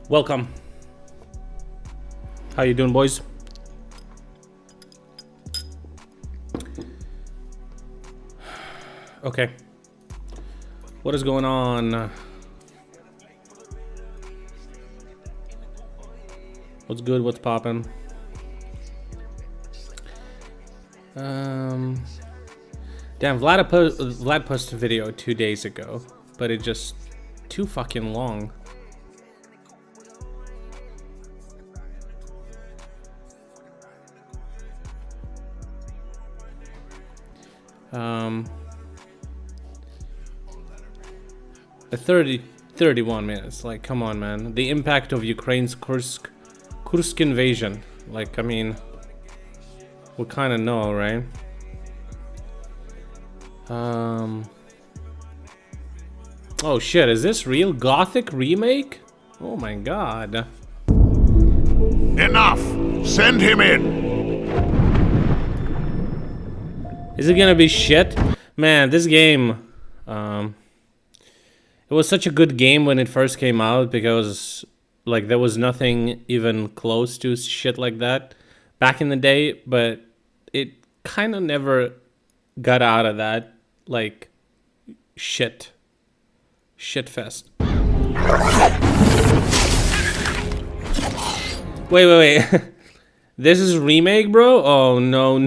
Welcome. How you doing, boys? Okay. What is going on? What's good? What's poppin'? Damn, Vlad posted a video 2 days ago, but it just too fucking long. A 31 minutes. Like, come on, man. The impact of Ukraine's Kursk invasion. Like, I mean, we kind of know, right? Oh shit, is this real Gothic remake? Oh my god. Enough! Send him in! Is it gonna be shit? Man, this game, it was such a good game when it first came out because, like, there was nothing even close to shit like that back in the day, but it kind of never got out of that, like, shit fest. Wait. This is remake, bro? Oh, no.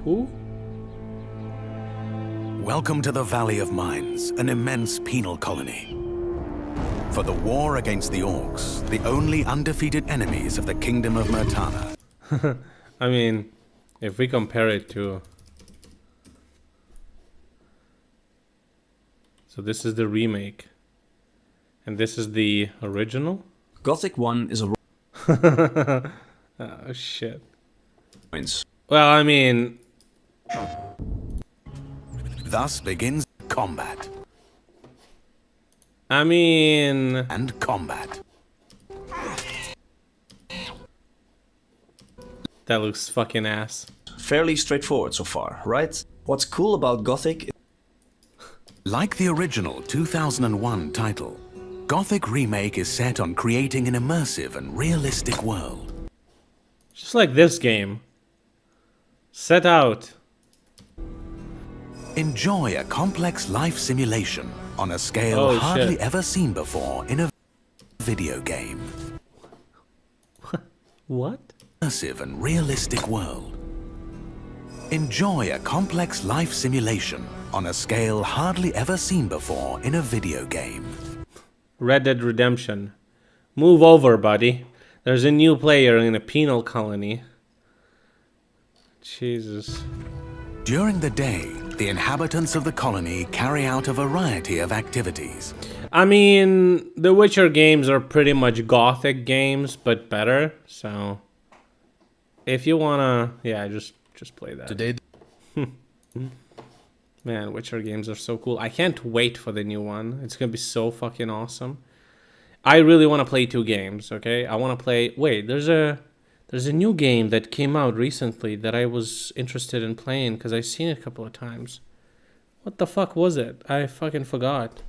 Who? Welcome to the Valley of Mines, an immense penal colony. For the war against the Orcs, the only undefeated enemies of the Kingdom of Murtana. I mean, if we compare it to... So this is the remake. And this is the original? Gothic 1 is a... Oh, shit. Points. Well, I mean... Thus begins combat. And combat. that looks fucking ass. Fairly straightforward so far, right? What's cool about Gothic... Like the original 2001 title, Gothic Remake is set on creating an immersive and realistic world. Just like this game. Set out. Enjoy a complex life simulation on a scale hardly ever seen before in a video game. What? Immersive and realistic world. Enjoy a complex life simulation on a scale hardly ever seen before in a video game. Red Dead Redemption. Move over, buddy. There's a new player in a penal colony. Jesus. During the day, the inhabitants of the colony carry out a variety of activities. I mean, the Witcher games are pretty much Gothic games, but better. So, if you wanna, yeah, just play that. Today... Man, Witcher games are so cool. I can't wait for the new one. It's gonna be so fucking awesome. I really want to play 2 games, okay? I want to play... Wait, there's a new game that came out recently that I was interested in playing because I've seen it a couple of times. What the fuck was it? I fucking forgot.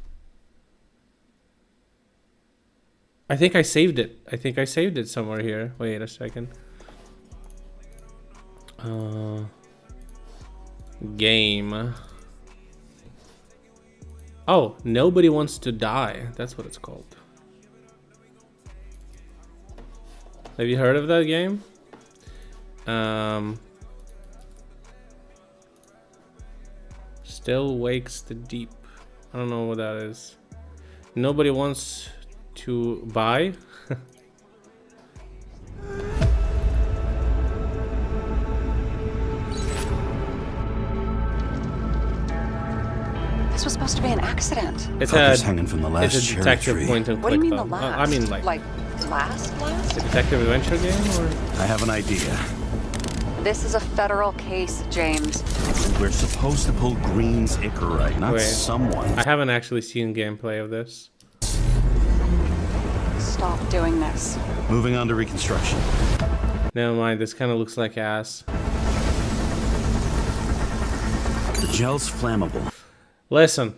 I think I saved it. I think I saved it somewhere here. Wait a second. Game. Oh, Nobody Wants to Die. That's what it's called. Have you heard of that game? Still Wakes the Deep. I don't know what that is. Nobody Wants to Buy. This was supposed to be an accident. It's hanging from the last it's a detective cherry tree. point and What do click you mean the though. last? I mean like last? a detective adventure game or I have an idea. This is a federal case, James. We're supposed to pull Green's Icarite, not Wait. someone. I haven't actually seen gameplay of this. Stop doing this. Moving on to reconstruction. Never mind, this kind of looks like ass. gel's flammable. Listen,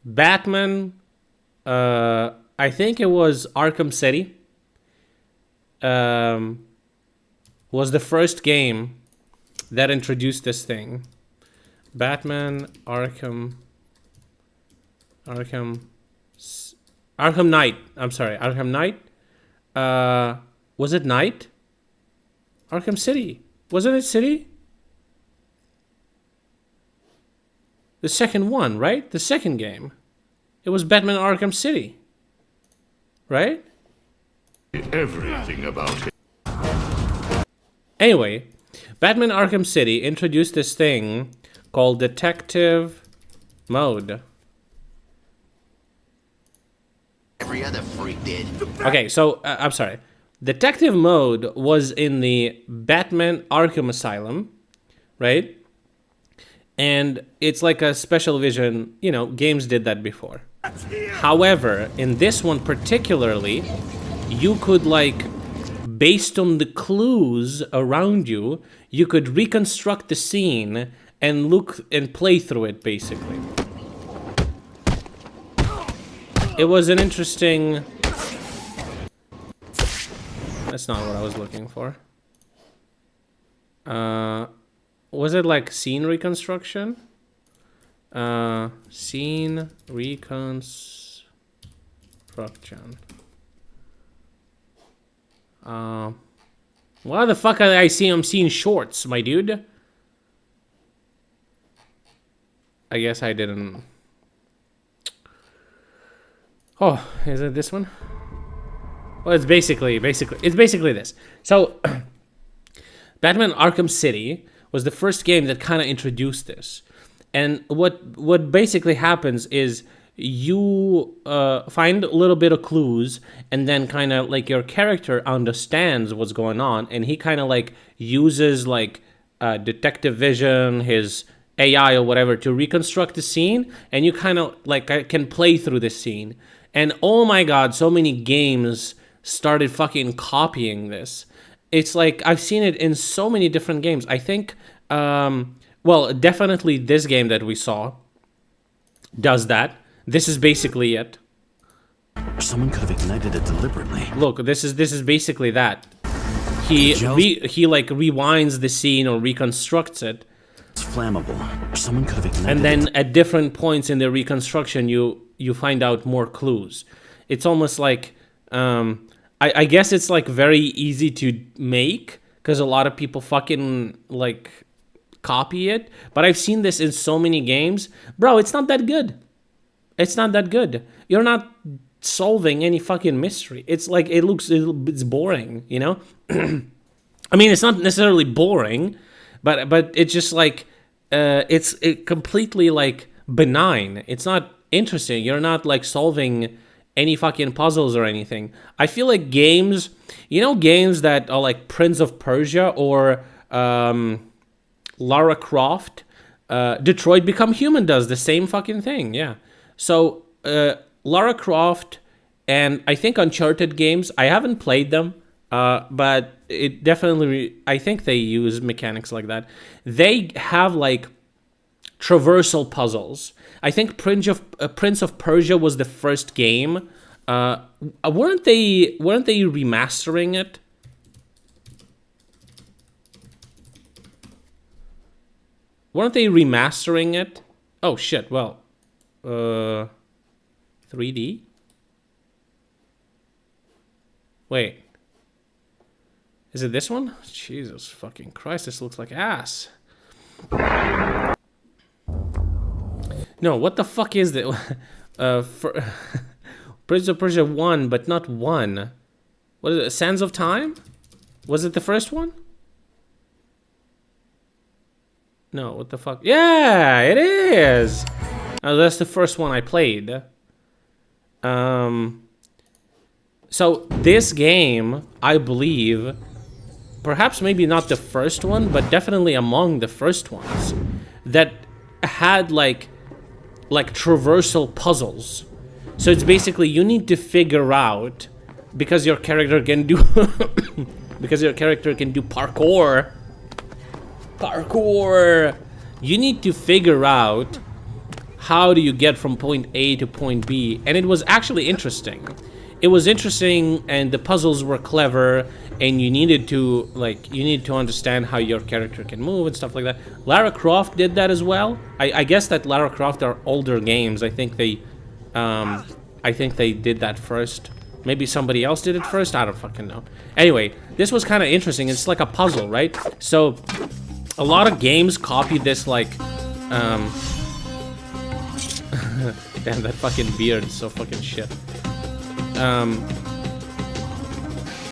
Batman, I think it was Arkham City, was the first game that introduced this thing. Batman Arkham Knight. I'm sorry, Arkham Knight. Was it Knight? Arkham City. Wasn't it City? The second one, right? The second game. It was Batman Arkham City. Right? Everything about it. Anyway, Batman Arkham City introduced this thing called Detective Mode. Every other freak did. Okay, so, I'm sorry. Detective Mode was in the Batman Arkham Asylum, right? And it's like a special vision, you know, games did that before. However, in this one particularly, you could, like, based on the clues around you, you could reconstruct the scene and look and play through it, basically. It was an interesting... That's not what I was looking for. Was it like scene reconstruction? Scene reconstruction. Why the fuck I'm seeing shorts, my dude? I guess I didn't... Oh, is it this one? Well, it's basically this. So, Batman Arkham City was the first game that kind of introduced this. And what basically happens is you find a little bit of clues, and then kind of like your character understands what's going on, and he kind of like uses like detective vision, his AI or whatever, to reconstruct the scene, and you kind of like can play through the scene. And oh my god, so many games started fucking copying this. It's like, I've seen it in so many different games. I think, well, definitely this game that we saw does that. This is basically it. Someone could have ignited it deliberately. Look, this is basically that. He like rewinds the scene or reconstructs it. It's flammable. Someone could have ignited And then it. at different points in the reconstruction, you find out more clues. It's almost like, I guess it's like very easy to make because a lot of people fucking like copy it. But I've seen this in so many games. Bro, it's not that good. It's not that good. You're not solving any fucking mystery. It's like, it's boring, you know? I mean, it's not necessarily boring, but it's just like, it's completely like benign. It's not interesting. You're not like solving any fucking puzzles or anything. I feel like games, you know, games that are like Prince of Persia or Lara Croft, Detroit Become Human does the same fucking thing, yeah. So, Lara Croft and I think Uncharted games, I haven't played them, but it definitely, I think they use mechanics like that. They have like traversal puzzles. I think Prince of Persia was the first game. Weren't they remastering it? Weren't they remastering it? Oh shit, well, 3D? Wait. Is it this one? Jesus fucking Christ, this looks like ass. No, what the fuck is that? Prince of Persia 1, but not 1. What is it? Sands of Time? Was it the first one? No, what the fuck? Yeah, it is! Oh, that's the first one I played. So this game, I believe, perhaps maybe not the first one, but definitely among the first ones, that had like traversal puzzles. So it's basically you need to figure out, because your character can do parkour. You need to figure out how do you get from point A to point B, and it was actually interesting. It was interesting, and the puzzles were clever, and you needed to understand how your character can move and stuff like that. Lara Croft did that as well. I guess that Lara Croft are older games. I think they did that first. Maybe somebody else did it first. I don't fucking know. Anyway, this was kind of interesting. It's like a puzzle, right? So a lot of games copy this, like, damn, that fucking beard is so fucking shit.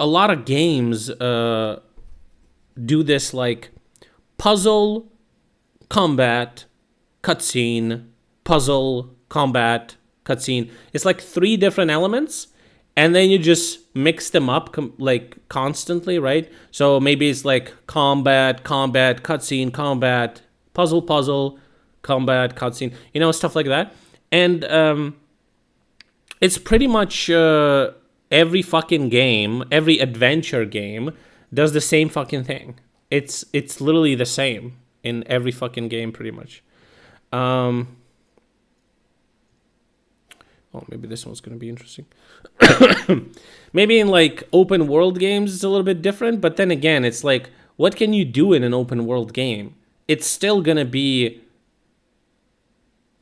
A lot of games do this, like, puzzle, combat, cutscene, puzzle, combat, cutscene. It's like 3 different elements, and then you just mix them up like constantly, right? So maybe it's like combat, cutscene, combat, puzzle, combat, cutscene, you know, stuff like that. And it's pretty much every fucking game, every adventure game does the same fucking thing. It's literally the same in every fucking game, pretty much. Oh, maybe this one's gonna be interesting. Maybe in like open world games it's a little bit different, but then again, it's like, what can you do in an open world game? It's still gonna be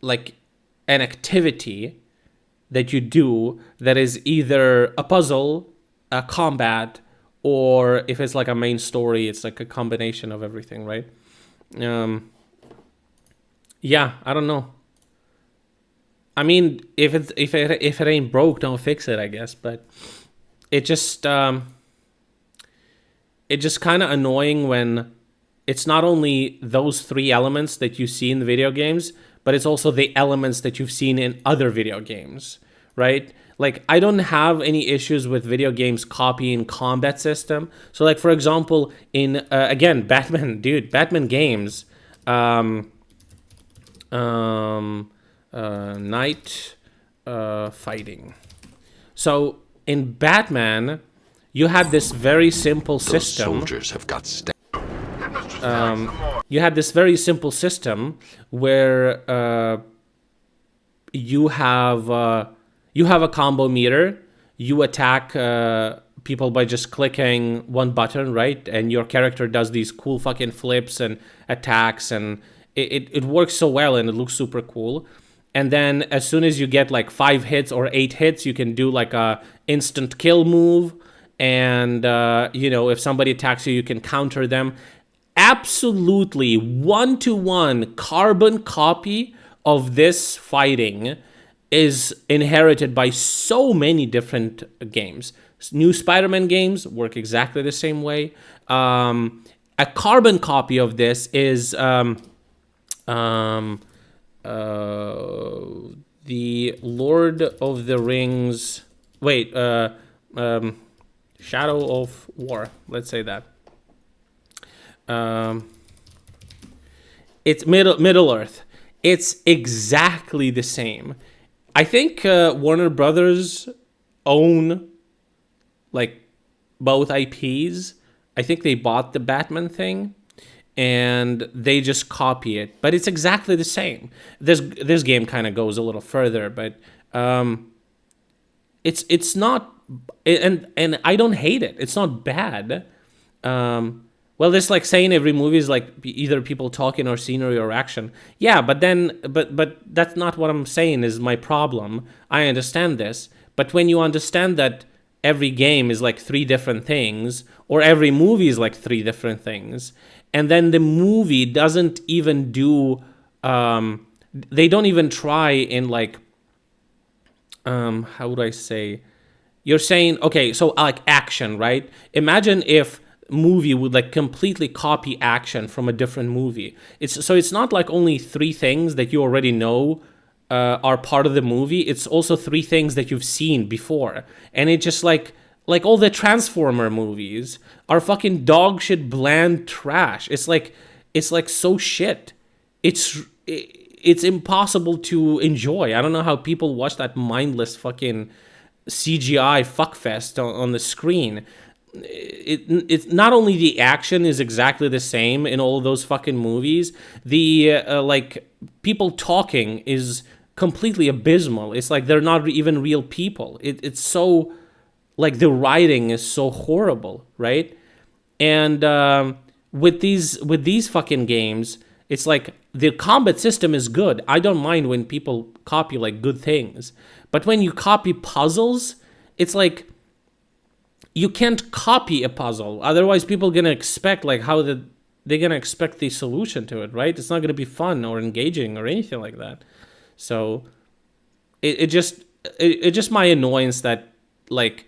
like an activity that you do that is either a puzzle, a combat, or if it's like a main story, it's like a combination of everything, right? Yeah, I don't know. I mean, if it ain't broke, don't fix it, I guess. But it's just kind of annoying when it's not only those 3 elements that you see in the video games, but it's also the elements that you've seen in other video games, right? Like, I don't have any issues with video games copying combat system. So, like, for example, in again, Batman games, night fighting. So in Batman, you had this very simple system. Soldiers have got You had this very simple system where you have a combo meter. You attack people by just clicking one button, right? And your character does these cool fucking flips and attacks, and it works so well, and it looks super cool. And then as soon as you get like 5 hits or 8 hits, you can do like a instant kill move. And, you know, if somebody attacks you, you can counter them. Absolutely 1-to-1 carbon copy of this fighting is inherited by so many different games. New Spider-Man games work exactly the same way. A carbon copy of this is the Lord of the Rings. Wait, Shadow of War. Let's say that. It's Middle Earth. It's exactly the same. I think Warner Brothers own like both IPs. I think they bought the Batman thing, and they just copy it, but it's exactly the same. This game kind of goes a little further, but it's not, and I don't hate it. It's not bad. Well, it's like saying every movie is like either people talking or scenery or action. Yeah, but that's not what I'm saying is my problem. I understand this, but when you understand that every game is like 3 different things, or every movie is like 3 different things, and then the movie doesn't even do, they don't even try in like, how would I say? You're saying, okay, so like action, right? Imagine if movie would like completely copy action from a different movie. It's not like only 3 things that you already know are part of the movie. It's also 3 things that you've seen before, and it just like all the Transformer movies are fucking dog shit bland trash. It's like so shit. It's impossible to enjoy. I don't know how people watch that mindless fucking CGI fuckfest on the screen. it's not only the action is exactly the same in all of those fucking movies, the like people talking is completely abysmal. It's like they're not even real people. It's so, like, the writing is so horrible, right? And with these fucking games, it's like the combat system is good. I don't mind when people copy like good things, but when you copy puzzles, it's like you can't copy a puzzle. Otherwise, people gonna expect like they're gonna expect the solution to it, right? It's not gonna be fun or engaging or anything like that. So it just my annoyance that, like,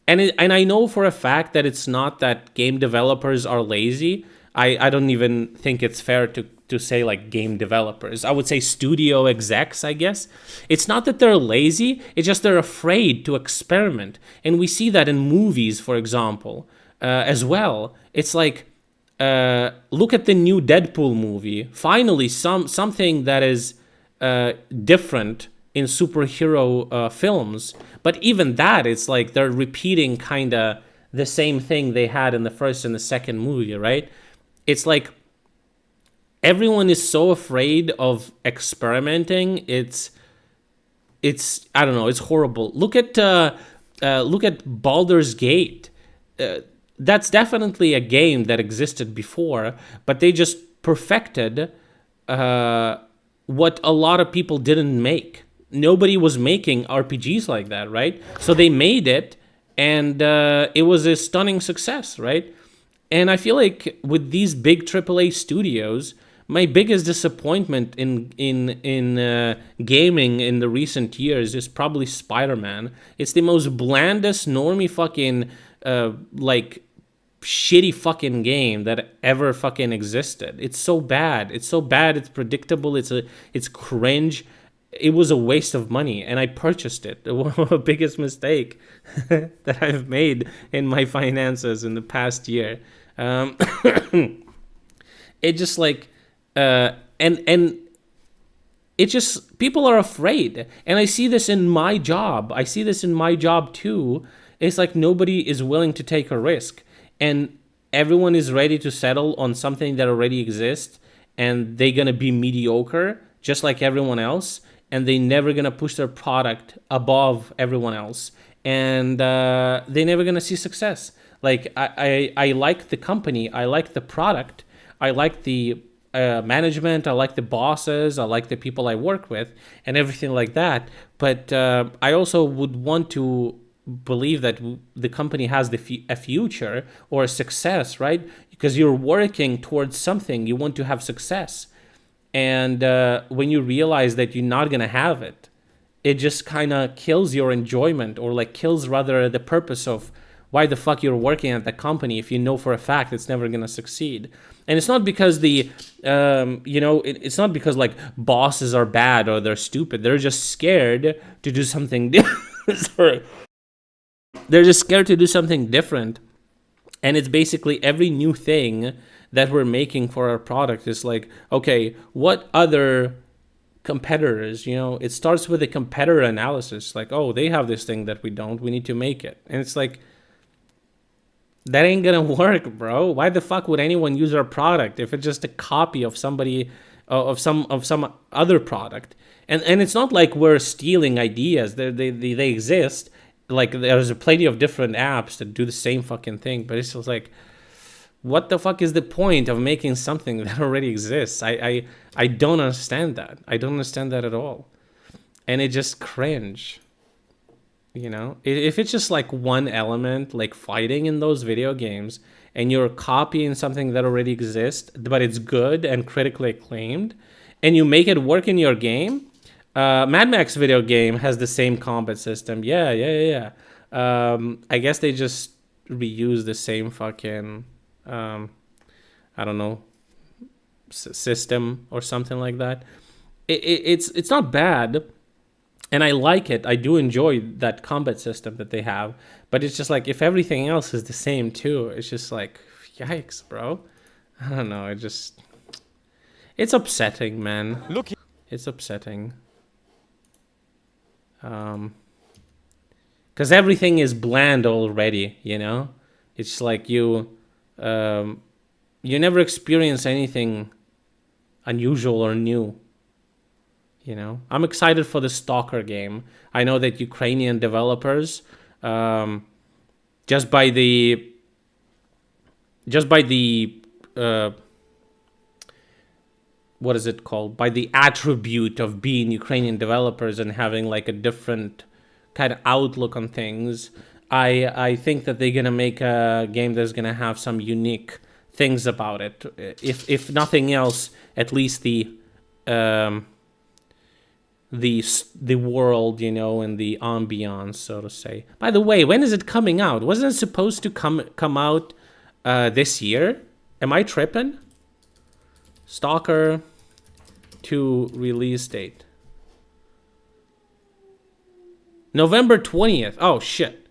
and I know for a fact that it's not that game developers are lazy. I don't even think it's fair to say like game developers. I would say studio execs, I guess. It's not that they're lazy, it's just they're afraid to experiment. And we see that in movies, for example, as well. It's like, look at the new Deadpool movie. Finally, something that is different in superhero films. But even that, it's like they're repeating kind of the same thing they had in the first and the second movie, right? It's like everyone is so afraid of experimenting. It's I don't know, it's horrible. Look at Baldur's Gate. That's definitely a game that existed before, but they just perfected what a lot of people didn't make. Nobody was making RPGs like that, right? So they made it, and it was a stunning success, right? And I feel like with these big AAA studios, my biggest disappointment in gaming in the recent years is probably Spider-Man. It's the most blandest, normie fucking like shitty fucking game that ever fucking existed. It's so bad. It's so bad. It's predictable. It's cringe. It was a waste of money, and I purchased it. The biggest mistake that I've made in my finances in the past year. It just like, and it just, people are afraid. And I see this in my job. I see this in my job too. It's like nobody is willing to take a risk. And everyone is ready to settle on something that already exists. And they're going to be mediocre, just like everyone else. And they're never going to push their product above everyone else. And they're never going to see success. Like, I like the company, I like the product, I like the management, I like the bosses, I like the people I work with, and everything like that. But I also would want to believe that the company has a future or a success, right? Because you're working towards something, you want to have success. And when you realize that you're not going to have it, it just kind of kills your enjoyment, or like kills rather the purpose of why the fuck you're working at the company if you know for a fact it's never going to succeed. And it's not because it's not because like bosses are bad or they're stupid. They're just scared to do something Sorry. They're just scared to do something different. And it's basically every new thing that we're making for our product is like, okay, what other competitors, it starts with a competitor analysis. Like, oh, they have this thing that we don't, we need to make it. And it's like, that ain't gonna work, bro. Why the fuck would anyone use our product if it's just a copy of somebody of some other product? And it's not like we're stealing ideas. They exist. Like, there's plenty of different apps that do the same fucking thing, but it's just like, what the fuck is the point of making something that already exists? I don't understand that. I don't understand that at all. And it just cringe. If it's just like one element, like fighting in those video games, and you're copying something that already exists, but it's good and critically acclaimed, and you make it work in your game. Mad Max video game has the same combat system. Yeah. I guess they just reuse the same fucking, I don't know, system or something like that. It's not bad. And I like it. I do enjoy that combat system that they have. But it's just like, if everything else is the same too, it's just like, yikes, bro. I don't know. It's upsetting, man. It's upsetting. Because everything is bland already, It's like you never experience anything unusual or new. You know, I'm excited for the Stalker game. I know that Ukrainian developers, just by the what is it called? By the attribute of being Ukrainian developers and having like a different kind of outlook on things, I think that they're gonna make a game that's gonna have some unique things about it. If nothing else, at least the world, you know, and the ambiance, so to say. By the way, when is it coming out? Wasn't it supposed to come out this year? Am I tripping? Stalker 2 release date. November 20th. Oh, shit.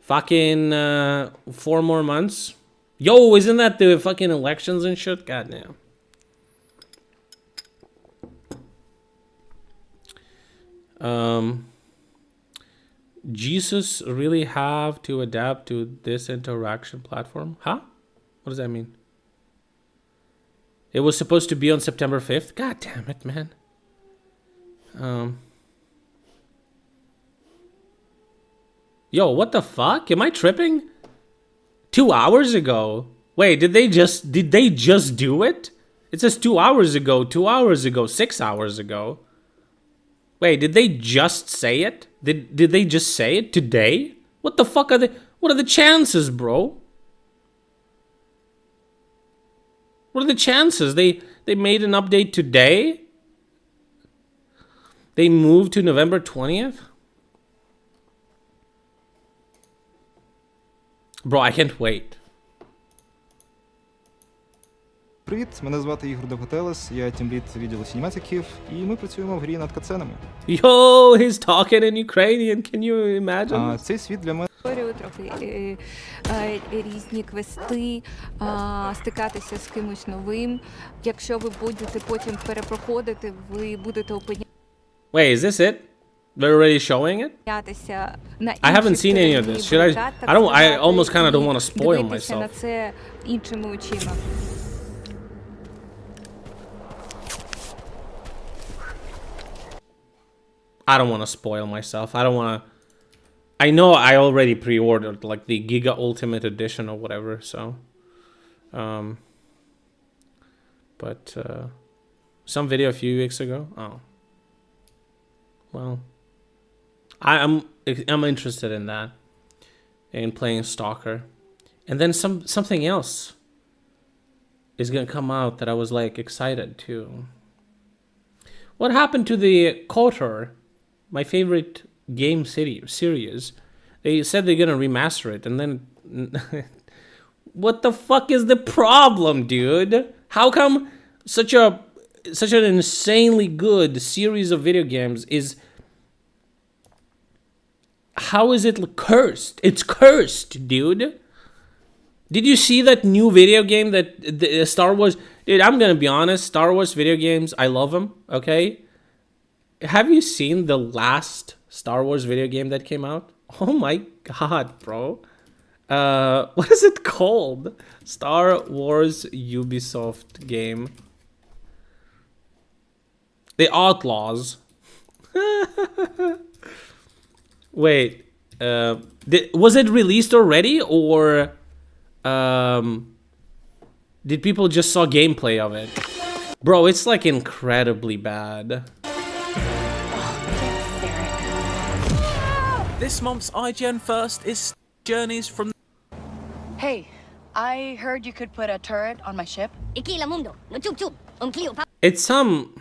Fucking 4 more months. Yo, isn't that the fucking elections and shit? Goddamn. Jesus really have to adapt to this interaction platform? Huh? What does that mean? It was supposed to be on September 5th? God damn it, man. Yo, what the fuck? Am I tripping? 2 hours ago. Wait, did they just do it? It says 2 hours ago, 2 hours ago, 6 hours ago. Wait, did they just say it? Did they just say it today? What the fuck are they? What are the chances, bro? What are the chances? They made an update today? They moved to November 20th? Bro, I can't wait. Привіт, мене звати Ігор Довготелес, я тімлід відділу сінематиків, і ми працюємо в грі над катсценами. Yo, he's talking in Ukrainian, can you imagine? Цей світ для мене Трохи різні квести, стикатися з кимось новим. Якщо ви будете потім перепроходити, ви будете Wait, is this it? They're already showing it? опинятися на I haven't seen any of this. Should I almost kind of don't want to spoil дивитися на myself. це іншими очима. I don't want to spoil myself. I don't want to. I know I already pre-ordered like the Giga Ultimate Edition or whatever, so but some video a few weeks ago. Oh. Well, I'm interested in that, in playing Stalker. And then something else is going to come out that I was like excited too. What happened to the KOTOR, my favorite game series? They said they're gonna remaster it, and then what the fuck is the problem, dude? How come such an insanely good series of video games is, how is it cursed? It's cursed, dude. Did you see that new video game that the Star Wars? Dude, I'm gonna be honest, Star Wars video games, I love them, okay? Have you seen the last Star Wars video game that came out? Oh my god, bro. What is it called? Star Wars Ubisoft game. The Outlaws. Wait, was it released already, or did people just saw gameplay of it? Bro, it's like incredibly bad. This month's IGN First is Journeys from... Hey, I heard you could put a turret on my ship. It's some...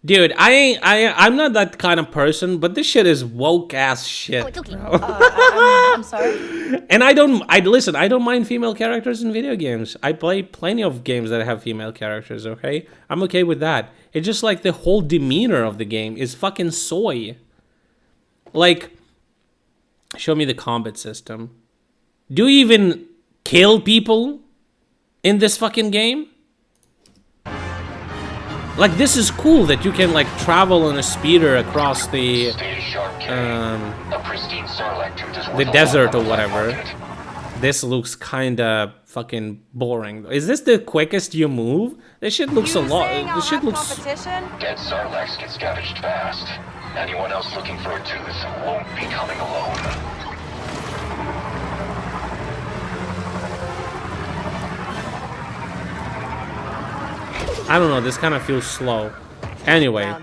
Dude, I'm not that kind of person, but this shit is woke ass shit. I'm sorry. And listen, I don't mind female characters in video games. I play plenty of games that have female characters, okay? I'm okay with that. It's just like the whole demeanor of the game is fucking soy. Like, show me the combat system. Do you even kill people in this fucking game? Like, this is cool that you can like travel on a speeder across the desert or whatever. this looks kinda fucking boring. Is this the quickest you move? This shit looks a lot. This shit looks. Dead Sarlacc gets scavenged fast. Anyone else looking for a tooth won't be coming alone. I don't know. This kind of feels slow. Anyway.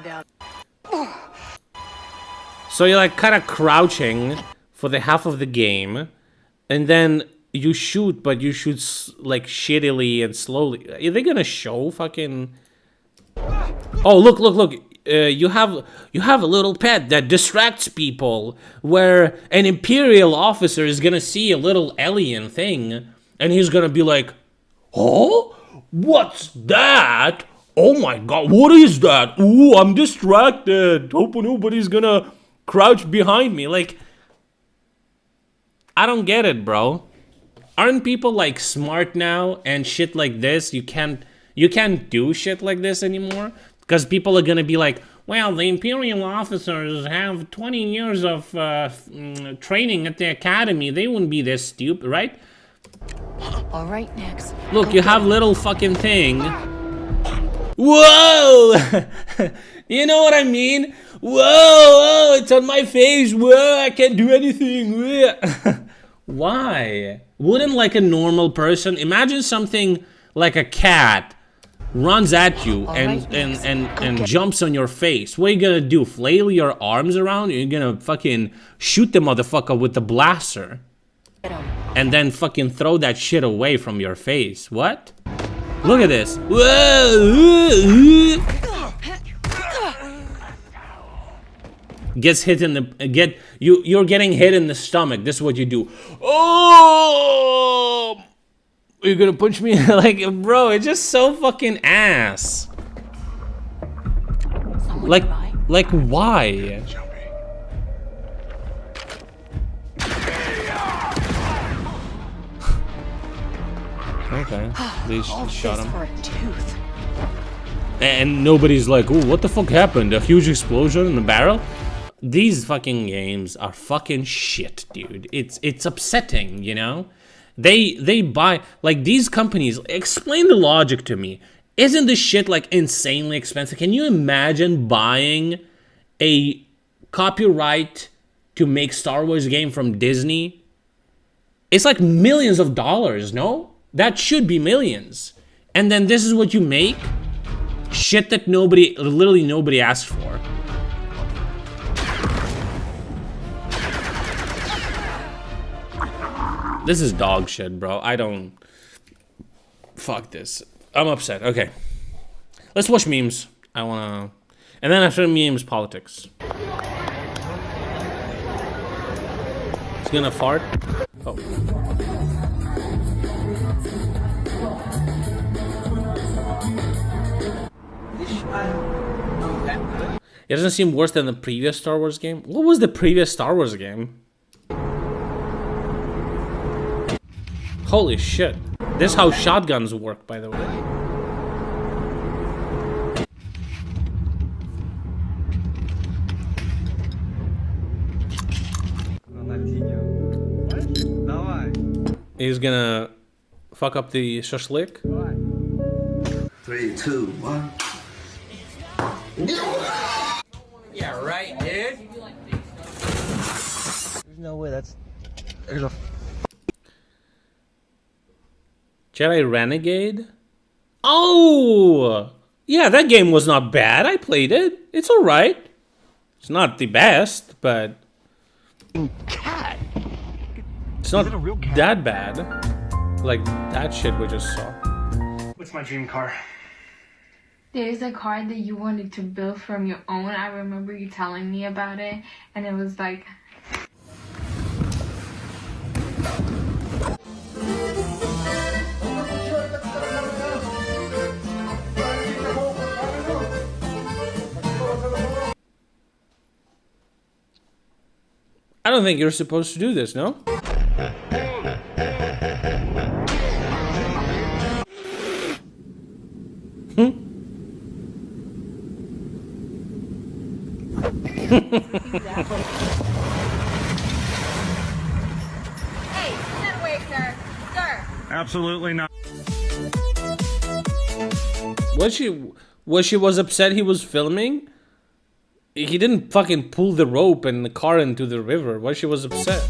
So you're like kind of crouching for the half of the game, and then you shoot, but you shoot like shittily and slowly. Are they gonna show fucking? Oh, look! You have a little pet that distracts people, where an Imperial officer is gonna see a little alien thing, and he's gonna be like, "Oh, what's that? Oh my god, what is that? Ooh, I'm distracted. Hope nobody's gonna crouch behind me." Like, I don't get it, bro. Aren't people like smart now and shit like this? You can't do shit like this anymore because people are gonna be like, well, the Imperial officers have 20 years of training at the academy. They wouldn't be this stupid, right? All right, Nix. Look, you have little fucking thing. Whoa! You know what I mean? Whoa, it's on my face. Whoa, I can't do anything. Why? Wouldn't like a normal person imagine something like a cat runs at you and jumps on your face? What are you gonna do? Flail your arms around? You're gonna fucking shoot the motherfucker with the blaster and then fucking throw that shit away from your face. What? Look at this. Whoa! Gets hit in the you're getting hit in the stomach. This is what you do. Oh, you're gonna punch me? Like, bro, it's just so fucking ass. Like why? Okay, they shot him. For a tooth. And nobody's like, "Ooh, what the fuck happened? A huge explosion in the barrel?" These fucking games are fucking shit, dude. It's upsetting, you know? They buy, like, these companies, explain the logic to me. Isn't this shit like insanely expensive? Can you imagine buying a copyright to make Star Wars game from Disney? It's like millions of dollars, no? That should be millions. And then this is what you make? Shit that literally nobody asked for. This is dog shit, bro. I don't... Fuck this. I'm upset. Okay. Let's watch memes. I wanna... And then after memes, politics. He's gonna fart. Oh. It doesn't seem worse than the previous Star Wars game. What was the previous Star Wars game? Holy shit. This is how shotguns work, by the way. He's gonna fuck up the shashlik. 3, 2, 1. Yeah, right, dude. There's no way there's a Jedi Renegade? Oh! Yeah, that game was not bad. I played it. It's alright. It's not the best, but... Cat! It's not that bad. Like that shit we just saw. What's my dream car? There's a car that you wanted to build from your own. I remember you telling me about it, and it was like... I don't think you're supposed to do this, no? Hey, that way, sir. Absolutely not. Was she upset he was filming? He didn't fucking pull the rope and the car into the river. Why she was upset?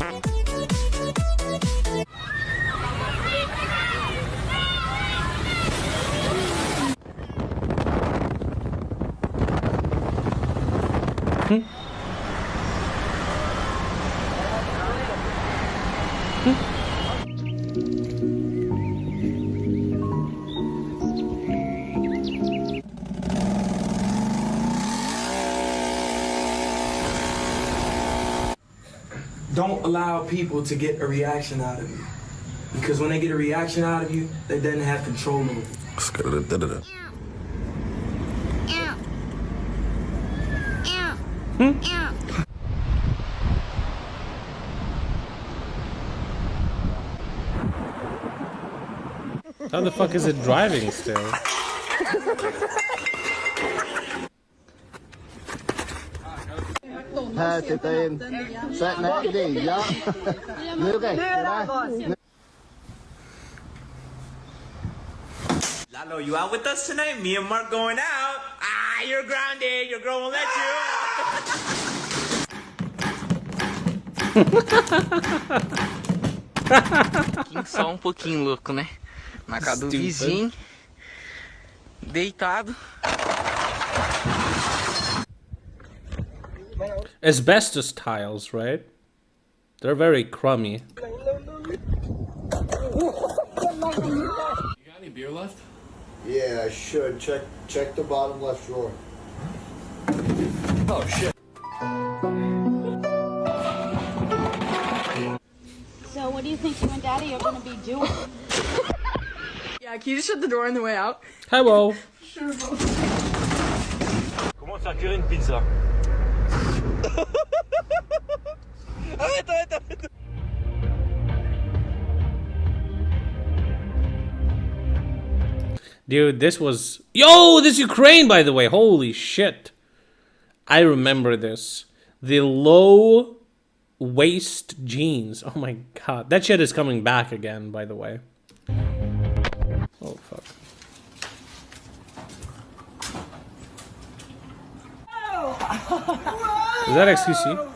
Don't allow people to get a reaction out of you. Because when they get a reaction out of you, they then have control over you. How the fuck is it driving still? Lalo, you out with us tonight? Me and Mark going out. Ah, you're grounded. Your girl won't let you. Só pouquinho louco, né? Na casa do vizinho. Deitado. Asbestos tiles, right? They're very crummy. You got any beer left? Yeah, I should. Check the bottom left drawer. Oh shit. So what do you think you and Daddy are gonna be doing? Yeah, can you just shut the door on the way out? Hello. Sure. Comment faire cuire une pizza? Arrête. Dude, this was... Yo, this Ukraine, by the way. Holy shit. I remember this. The low waist jeans. Oh my god. That shit is coming back again, by the way. Oh, fuck. Is that XQC?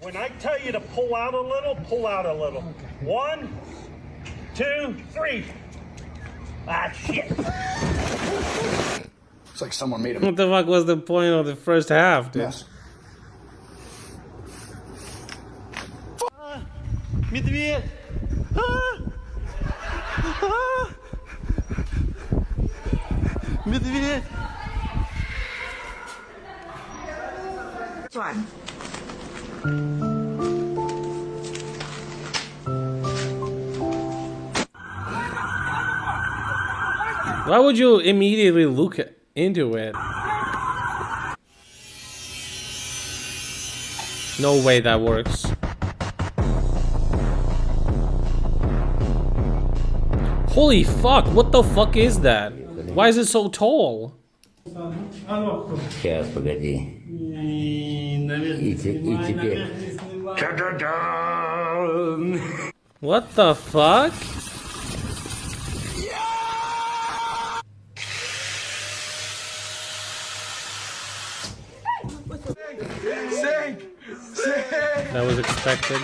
When I tell you to pull out a little, pull out a little. 1, 2, 3. Ah, shit. It's like someone made a What the fuck was the point of the first half, dude? mess. Медведь! Медведь! Fine. Why would you immediately look into it? No way that works. Holy fuck, what the fuck is that? Why is it so tall? Сейчас, погоди. И теперь. What the fuck? That was expected.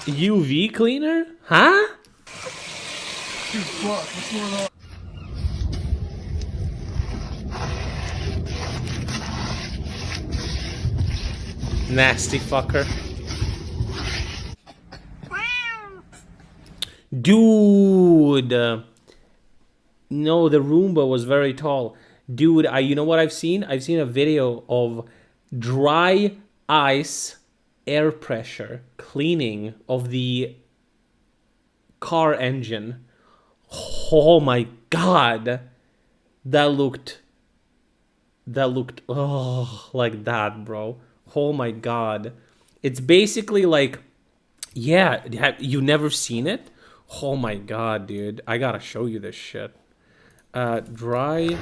UV cleaner? Huh? Nasty fucker. Dude. No, the Roomba was very tall. Dude, you know what I've seen? I've seen a video of dry ice air pressure cleaning of the car engine. Oh my god. That looked like that, bro. Oh my god. It's basically like Yeah, you never seen it? Oh my god, dude. I gotta show you this shit. Dry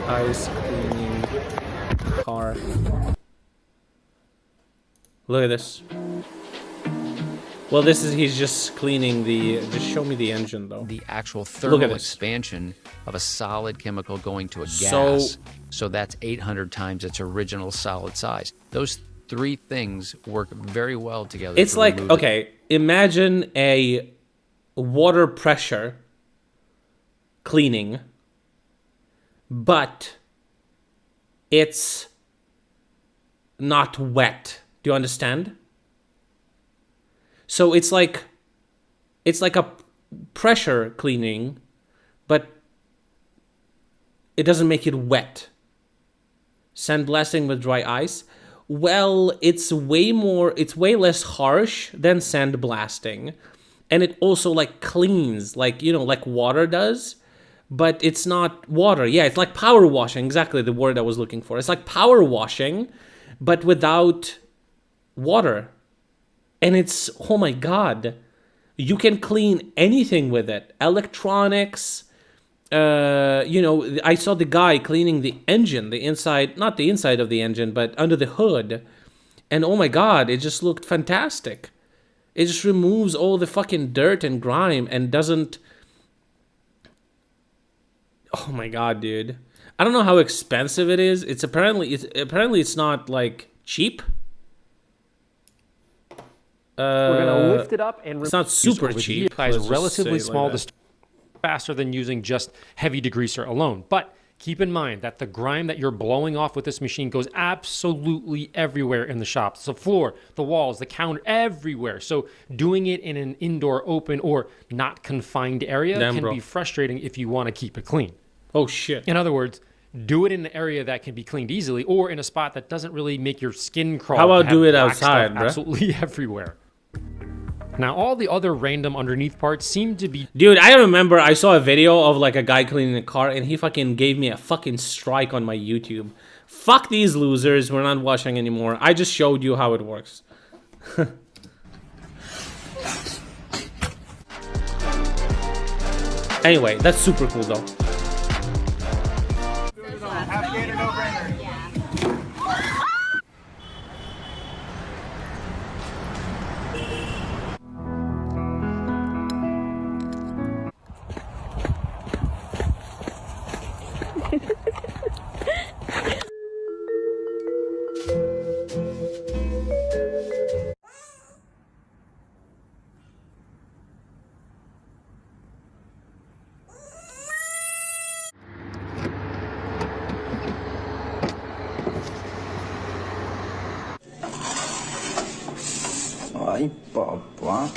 ice cleaning car. Look at this. Well, he's just cleaning just show me the engine though. The actual thermal expansion of a solid chemical going to a gas. So that's 800 times its original solid size. Those three things work very well together. It's like, okay, imagine a water pressure cleaning, but it's not wet. Do you understand? So it's like a pressure cleaning, but it doesn't make it wet. Sandblasting with dry ice. Well, it's way less harsh than sandblasting, and it also like cleans, like, you know, like water does, but it's not water. Yeah, it's like power washing. Exactly the word I was looking for. It's like power washing, but without water. And it's, oh my god, you can clean anything with it. Electronics, you know, I saw the guy cleaning the engine, the inside, not the inside of the engine, but under the hood. And oh my god, it just looked fantastic. It just removes all the fucking dirt and grime and doesn't... Oh my god, dude. I don't know how expensive it is. Apparently it's not like cheap. We're gonna lift it up and it's not super cheap. It's relatively small, faster than using just heavy degreaser alone. But keep in mind that the grime that you're blowing off with this machine goes absolutely everywhere in the shop. The floor, the walls, the counter, everywhere. So doing it in an indoor, open, or not confined area can be frustrating if you want to keep it clean. Oh shit! In other words, do it in an area that can be cleaned easily, or in a spot that doesn't really make your skin crawl. How about do it outside, bro? Absolutely everywhere. Now, all the other random underneath parts seem to be... Dude, I remember I saw a video of like a guy cleaning a car and he fucking gave me a fucking strike on my YouTube. Fuck these losers, we're not watching anymore. I just showed you how it works. Anyway, that's super cool though. Ay, papá.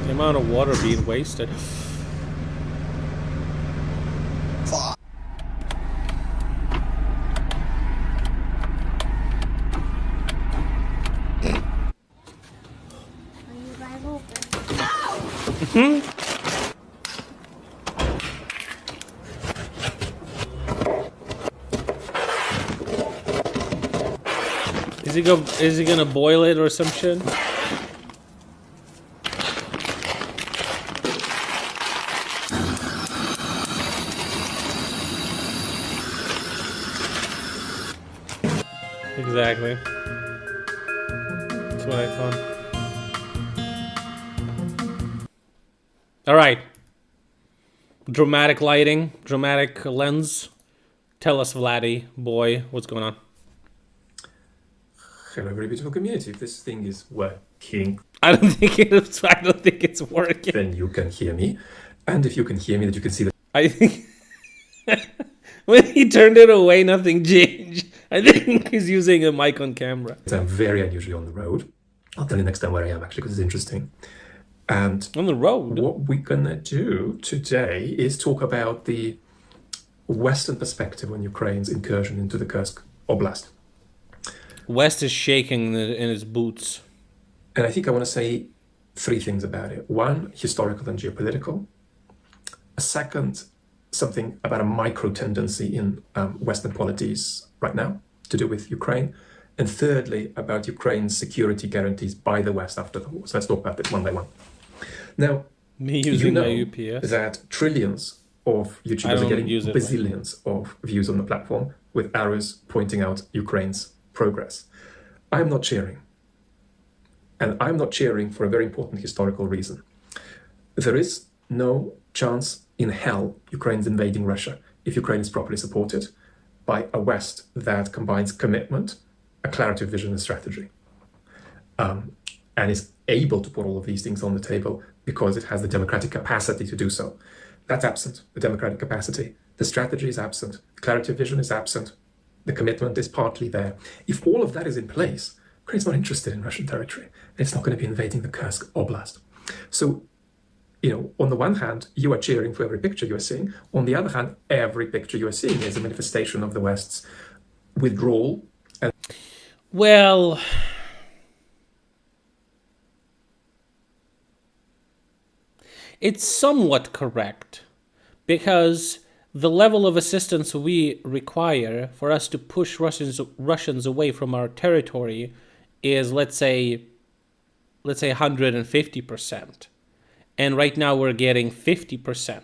The amount of water being wasted. Is he gonna boil it or some shit? Exactly. That's what I thought. Alright. Dramatic lighting, dramatic lens. Tell us, Vladdy, boy, what's going on? Hello, very beautiful community. If this thing is working, I don't think it's working. Then you can hear me, and if you can hear me, that you can see that. I think when he turned it away, nothing changed. I think he's using a mic on camera. I'm very unusually on the road. I'll tell you next time where I am actually, because it's interesting. And on the road, what we're gonna do today is talk about the Western perspective on Ukraine's incursion into the Kursk Oblast. West is shaking in his boots. And I think I want to say three things about it. One, historical and geopolitical. A second, something about a micro tendency in Western polities right now to do with Ukraine. And thirdly, about Ukraine's security guarantees by the West after the war. So let's talk about it one by one. Now, me using my UPS. That trillions of YouTubers are getting bazillions of views on the platform with arrows pointing out Ukraine's progress. I'm not cheering. And I'm not cheering for a very important historical reason. There is no chance in hell Ukraine's invading Russia if Ukraine is properly supported by a West that combines commitment, a clarity of vision and strategy, and is able to put all of these things on the table because it has the democratic capacity to do so. That's absent, the democratic capacity. The strategy is absent, the clarity of vision is absent, the commitment is partly there. If all of that is in place, Ukraine's not interested in Russian territory. It's not going to be invading the Kursk Oblast. So, on the one hand, you are cheering for every picture you are seeing. On the other hand, every picture you are seeing is a manifestation of the West's withdrawal. Well, it's somewhat correct, because the level of assistance we require for us to push Russians away from our territory is, let's say 150%. And right now we're getting 50%.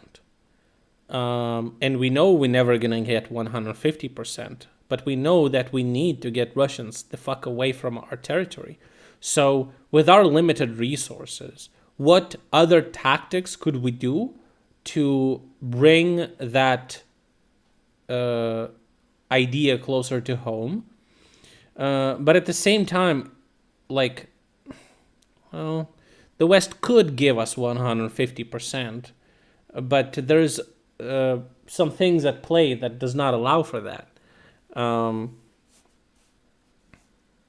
And we know we're never going to get 150%. But we know that we need to get Russians the fuck away from our territory. So with our limited resources, what other tactics could we do to bring that idea closer to home? But at the same time, the West could give us 150%, but there's some things at play that does not allow for that,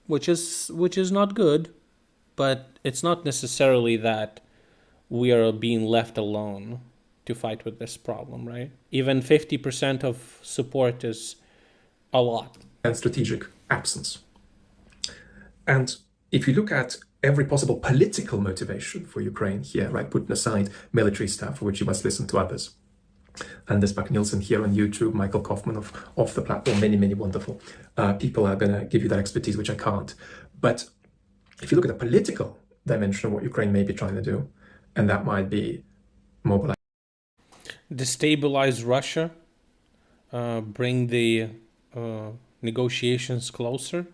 which is not good, but it's not necessarily that we are being left alone to fight with this problem, right? Even 50% of support is a lot. And strategic absence. And if you look at every possible political motivation for Ukraine here, right, putting aside military stuff, for which you must listen to others. Anders Bak-Nielsen here on YouTube, Michael Kaufman of Off the Platform, many, many wonderful people are going to give you that expertise, which I can't. But if you look at the political dimension of what Ukraine may be trying to do, and that might be mobilize. Destabilize Russia, bring the negotiations closer,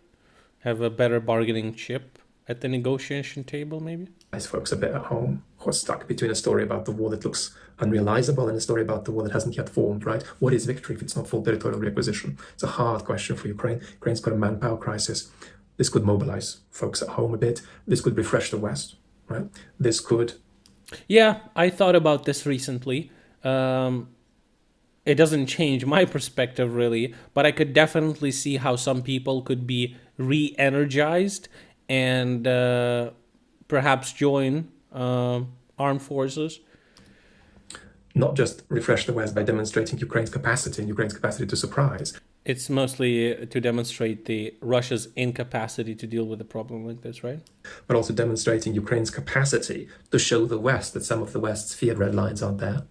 have a better bargaining chip at the negotiation table, maybe? Nice folks a bit at home who are stuck between a story about the war that looks unrealizable and a story about the war that hasn't yet formed, right? What is victory if it's not full territorial reacquisition? It's a hard question for Ukraine. Ukraine's got a manpower crisis. This could mobilize folks at home a bit. This could refresh the West, right? This could... Yeah, I thought about this recently. It doesn't change my perspective, really, but I could definitely see how some people could be re-energized and perhaps join armed forces. Not just refresh the West by demonstrating Ukraine's capacity and Ukraine's capacity to surprise. It's mostly to demonstrate Russia's incapacity to deal with a problem like this, right? But also demonstrating Ukraine's capacity to show the West that some of the West's feared red lines aren't there.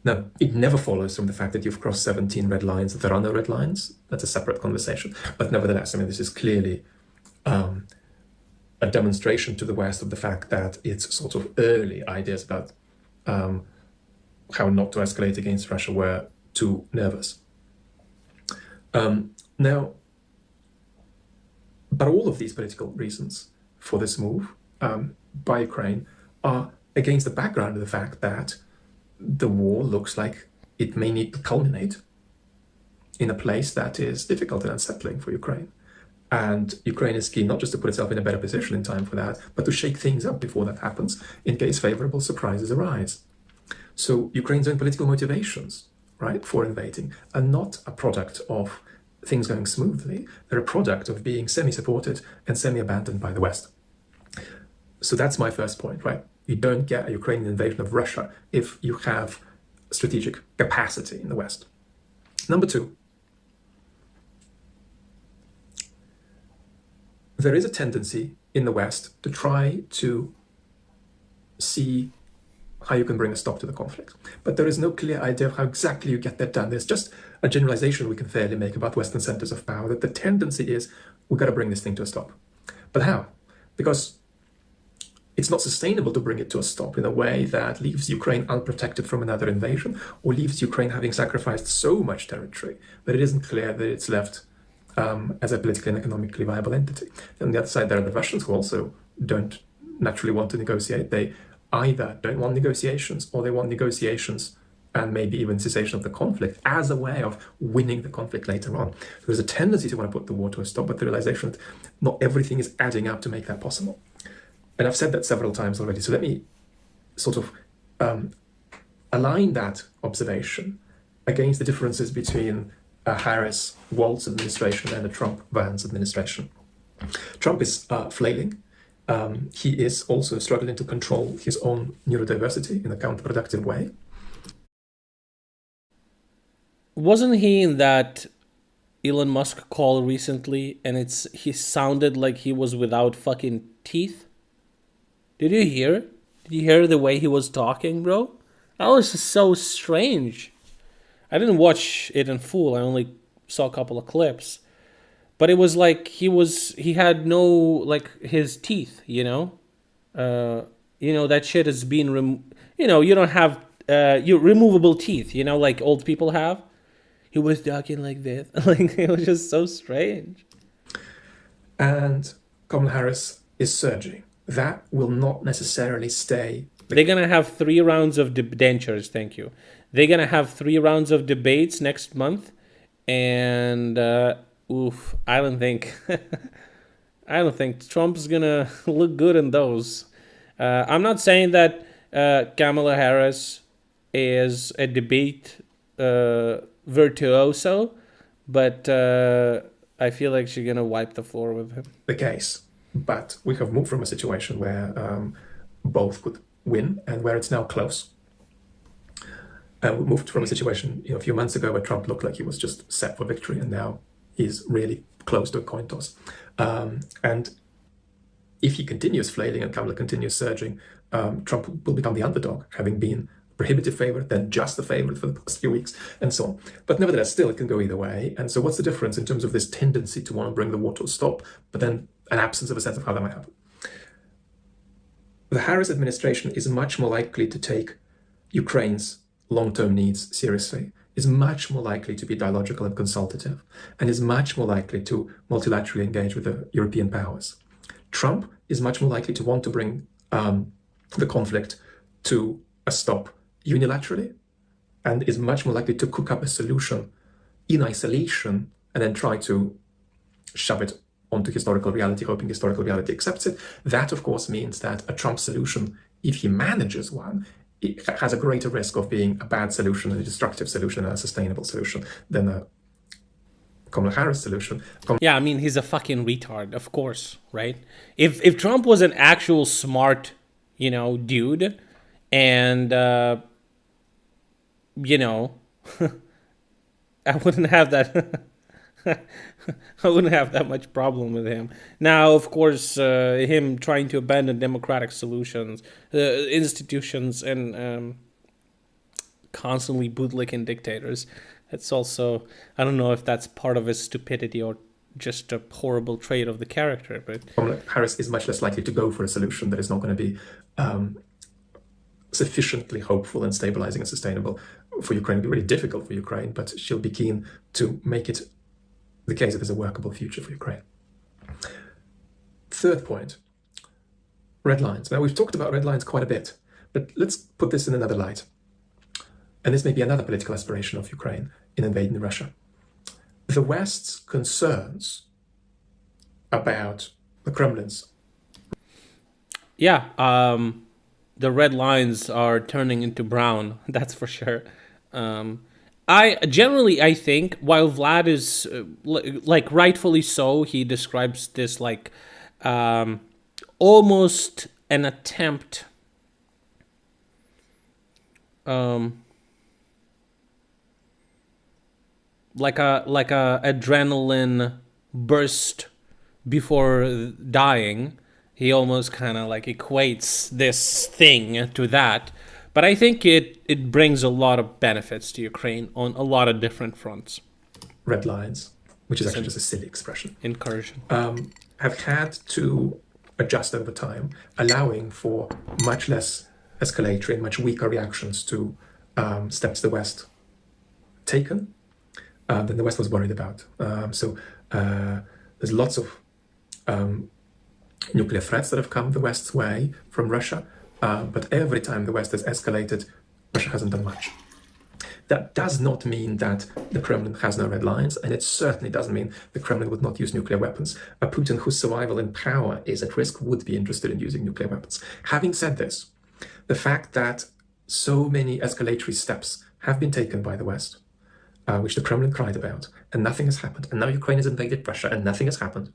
Now, it never follows from the fact that you've crossed 17 red lines that there are no red lines. That's a separate conversation. But nevertheless, I mean, this is clearly a demonstration to the West of the fact that its sort of early ideas about how not to escalate against Russia were too nervous. Now, but all of these political reasons for this move by Ukraine are against the background of the fact that the war looks like it may need to culminate in a place that is difficult and unsettling for Ukraine. And Ukraine is keen not just to put itself in a better position in time for that, but to shake things up before that happens in case favorable surprises arise. So Ukraine's own political motivations, right, for invading are not a product of things going smoothly. They're a product of being semi-supported and semi-abandoned by the West. So that's my first point, right? You don't get a Ukrainian invasion of Russia if you have strategic capacity in the West. Number two, there is a tendency in the West to try to see how you can bring a stop to the conflict. But there is no clear idea of how exactly you get that done. There's just a generalization we can fairly make about Western centers of power, that the tendency is we've got to bring this thing to a stop. But how? Because it's not sustainable to bring it to a stop in a way that leaves Ukraine unprotected from another invasion, or leaves Ukraine having sacrificed so much territory that it isn't clear that it's left as a politically and economically viable entity. And on the other side, there are the Russians who also don't naturally want to negotiate. They either don't want negotiations, or they want negotiations and maybe even cessation of the conflict as a way of winning the conflict later on. There's a tendency to want to put the war to a stop, but the realization that not everything is adding up to make that possible. And I've said that several times already, so let me sort of align that observation against the differences between a Harris-Walz administration and a Trump-Vance administration. Trump is flailing. He is also struggling to control his own neurodiversity in a counterproductive way. Wasn't he in that Elon Musk call recently, and he sounded like he was without fucking teeth? Did you hear? Did you hear the way he was talking, bro? That was just so strange. I didn't watch it in full. I only saw a couple of clips. But it was like he had no, like, his teeth, you know? That shit has been, you don't have your removable teeth, like old people have. He was talking like this. Like, it was just so strange. And Kamala Harris is surging. That will not necessarily stay. They're going to have 3 rounds of dentures, thank you. They're going to have 3 rounds of debates next month. And, I don't think Trump's going to look good in those. I'm not saying that Kamala Harris is a debate virtuoso, but I feel like she's going to wipe the floor with him. The case. But we have moved from a situation where both could win and where it's now close. We moved from a situation a few months ago where Trump looked like he was just set for victory, and now he's really close to a coin toss. And if he continues flailing and Kamala continues surging, Trump will become the underdog, having been prohibitive favorite, then just the favorite for the past few weeks, and so on. But nevertheless, still, it can go either way. And so what's the difference in terms of this tendency to want to bring the war to a stop, but then an absence of a sense of how that might happen? The Harris administration is much more likely to take Ukraine's long-term needs seriously, is much more likely to be dialogical and consultative, and is much more likely to multilaterally engage with the European powers. Trump is much more likely to want to bring the conflict to a stop unilaterally, and is much more likely to cook up a solution in isolation and then try to shove it onto historical reality, hoping historical reality accepts it. That, of course, means that a Trump solution, if he manages one, it has a greater risk of being a bad solution, a destructive solution, and a sustainable solution than a Kamala Harris solution. Yeah, I mean, he's a fucking retard, of course, right? If Trump was an actual smart, dude, and, I wouldn't have that... I wouldn't have that much problem with him. Now, of course, him trying to abandon democratic solutions, institutions, and constantly bootlicking dictators. It's also, I don't know if that's part of his stupidity or just a horrible trait of the character. But Harris is much less likely to go for a solution that is not going to be sufficiently hopeful and stabilizing and sustainable for Ukraine. It'll be really difficult for Ukraine, but she'll be keen to make it the case that there's a workable future for Ukraine. Third point, red lines. Now, we've talked about red lines quite a bit, but let's put this in another light. And this may be another political aspiration of Ukraine in invading Russia. The West's concerns about the Kremlin's... Yeah, the red lines are turning into brown, that's for sure. I think, while Vlad is, like, rightfully so, he describes this like almost an attempt like a adrenaline burst before dying. He almost kind of like equates this thing to that. But I think it brings a lot of benefits to Ukraine on a lot of different fronts. Red lines, which is actually just a silly expression. Incursion. Have had to adjust over time, allowing for much less escalatory and much weaker reactions to steps the West taken than the West was worried about. So there's lots of nuclear threats that have come the West's way from Russia, but every time the West has escalated, Russia hasn't done much. That does not mean that the Kremlin has no red lines, and it certainly doesn't mean the Kremlin would not use nuclear weapons. A Putin whose survival in power is at risk would be interested in using nuclear weapons. Having said this, the fact that so many escalatory steps have been taken by the West, which the Kremlin cried about, and nothing has happened, and now Ukraine has invaded Russia and nothing has happened,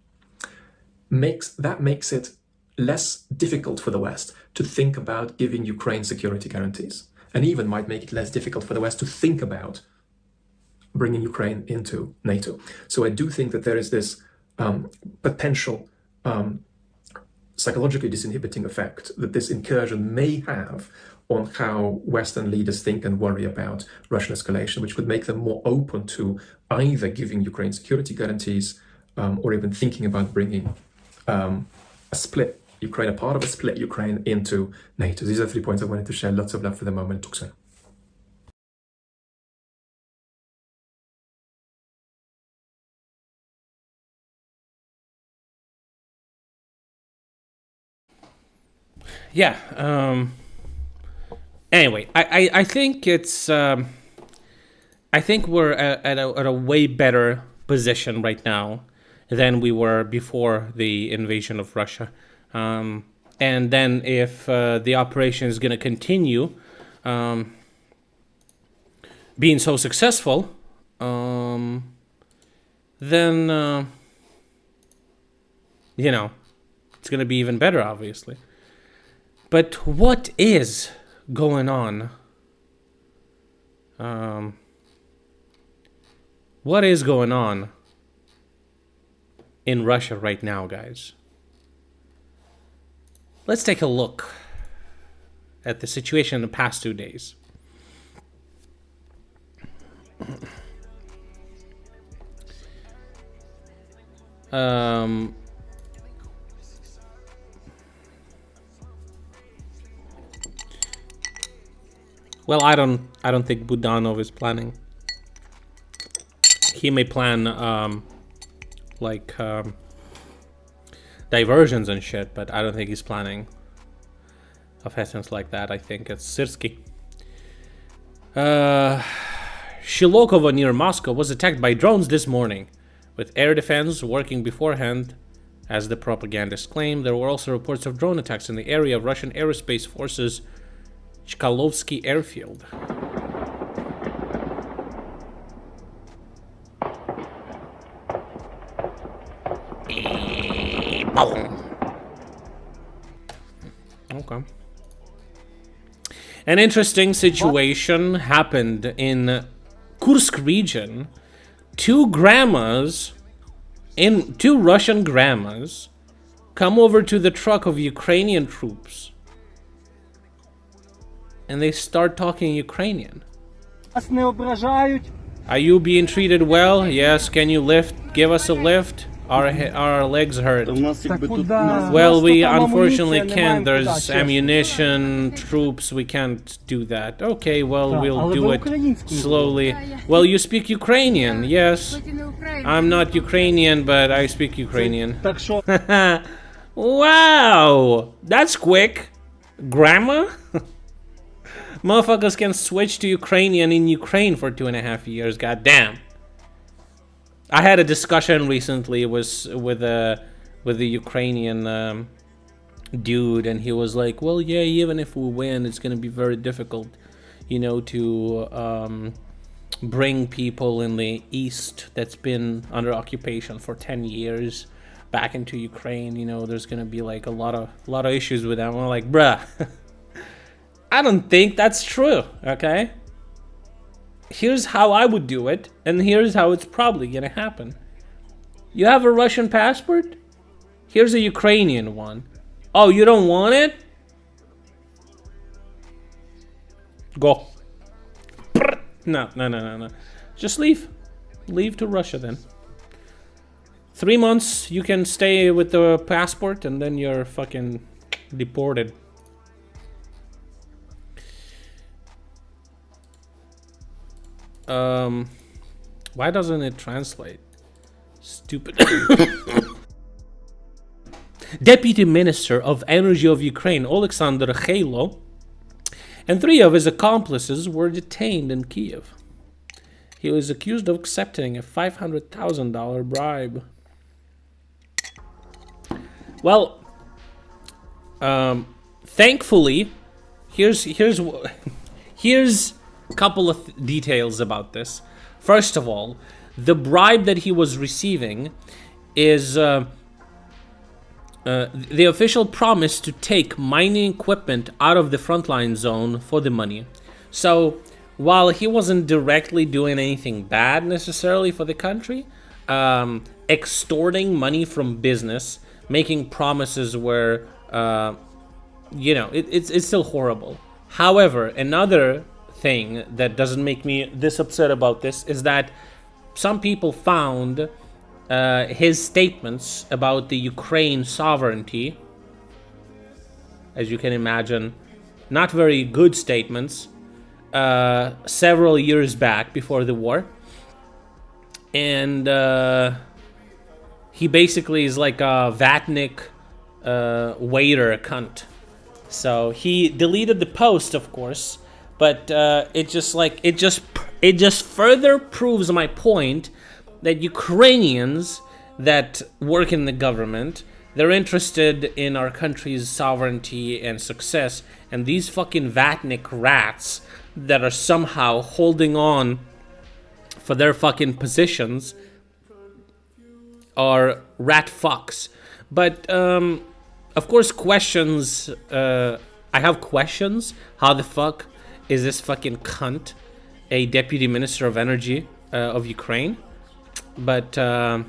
makes it less difficult for the West to think about giving Ukraine security guarantees, and even might make it less difficult for the West to think about bringing Ukraine into NATO. So I do think that there is this potential psychologically disinhibiting effect that this incursion may have on how Western leaders think and worry about Russian escalation, which would make them more open to either giving Ukraine security guarantees or even thinking about bringing a split Ukraine, a part of a split Ukraine, into NATO. These are 3 points I wanted to share. Lots of love for the moment. Talk soon. Yeah. Anyway, I think it's. I think we're at a way better position right now than we were before the invasion of Russia. And then if the operation is going to continue being so successful, then, you know, it's going to be even better, obviously. But what is going on? What is going on in Russia right now, guys? Let's take a look at the situation in the past 2 days. Well, I don't think Budanov is planning. He may plan diversions and shit, but I don't think he's planning offensives like that. I think it's Syrsky. Shilokovo near Moscow was attacked by drones this morning, with air defense working beforehand. As the propagandists claim, there were also reports of drone attacks in the area of Russian Aerospace Forces Chkalovsky airfield. Okay. An interesting situation happened in Kursk region. Two Russian grandmas come over to the truck of Ukrainian troops and they start talking Ukrainian. Are you being treated well? Yes, can you give us a lift? Our legs hurt. Well, we unfortunately can't. There's ammunition, troops, we can't do that. Okay, well, we'll do it slowly. Well, you speak Ukrainian, yes. I'm not Ukrainian, but I speak Ukrainian. Wow, that's quick. Grammar? Motherfuckers can switch to Ukrainian in Ukraine for 2.5 years, goddamn. I had a discussion recently with the Ukrainian dude, and he was like, well, yeah, even if we win, it's going to be very difficult, you know, to bring people in the East that's been under occupation for 10 years back into Ukraine. You know, there's going to be like a lot of issues with that. I'm like, bruh, I don't think that's true, okay? Here's how I would do it, and here's how it's probably gonna happen. You have a Russian passport? Here's a Ukrainian one. Oh, you don't want it? Go. No. Just leave. Leave to Russia then. 3 months you can stay with the passport and then you're fucking deported. Why doesn't it translate? Stupid. Deputy Minister of Energy of Ukraine, Oleksandr Khylo, and 3 of his accomplices were detained in Kiev. He was accused of accepting a $500,000 bribe. Well, thankfully, here's a couple of details about this. First of all, the bribe that he was receiving is the official promise to take mining equipment out of the frontline zone for the money. So, while he wasn't directly doing anything bad necessarily for the country, extorting money from business, making promises where, it's still horrible. However, another thing that doesn't make me this upset about this is that some people found his statements about the Ukraine sovereignty, as you can imagine, not very good statements, several years back before the war. And he basically is like a Vatnik waiter cunt. So he deleted the post, of course, but it just further proves my point that Ukrainians that work in the government, they're interested in our country's sovereignty and success, and these fucking Vatnik rats that are somehow holding on for their fucking positions are rat fucks. But of course, questions. I have questions. How the fuck is this fucking cunt a deputy minister of energy of Ukraine? But I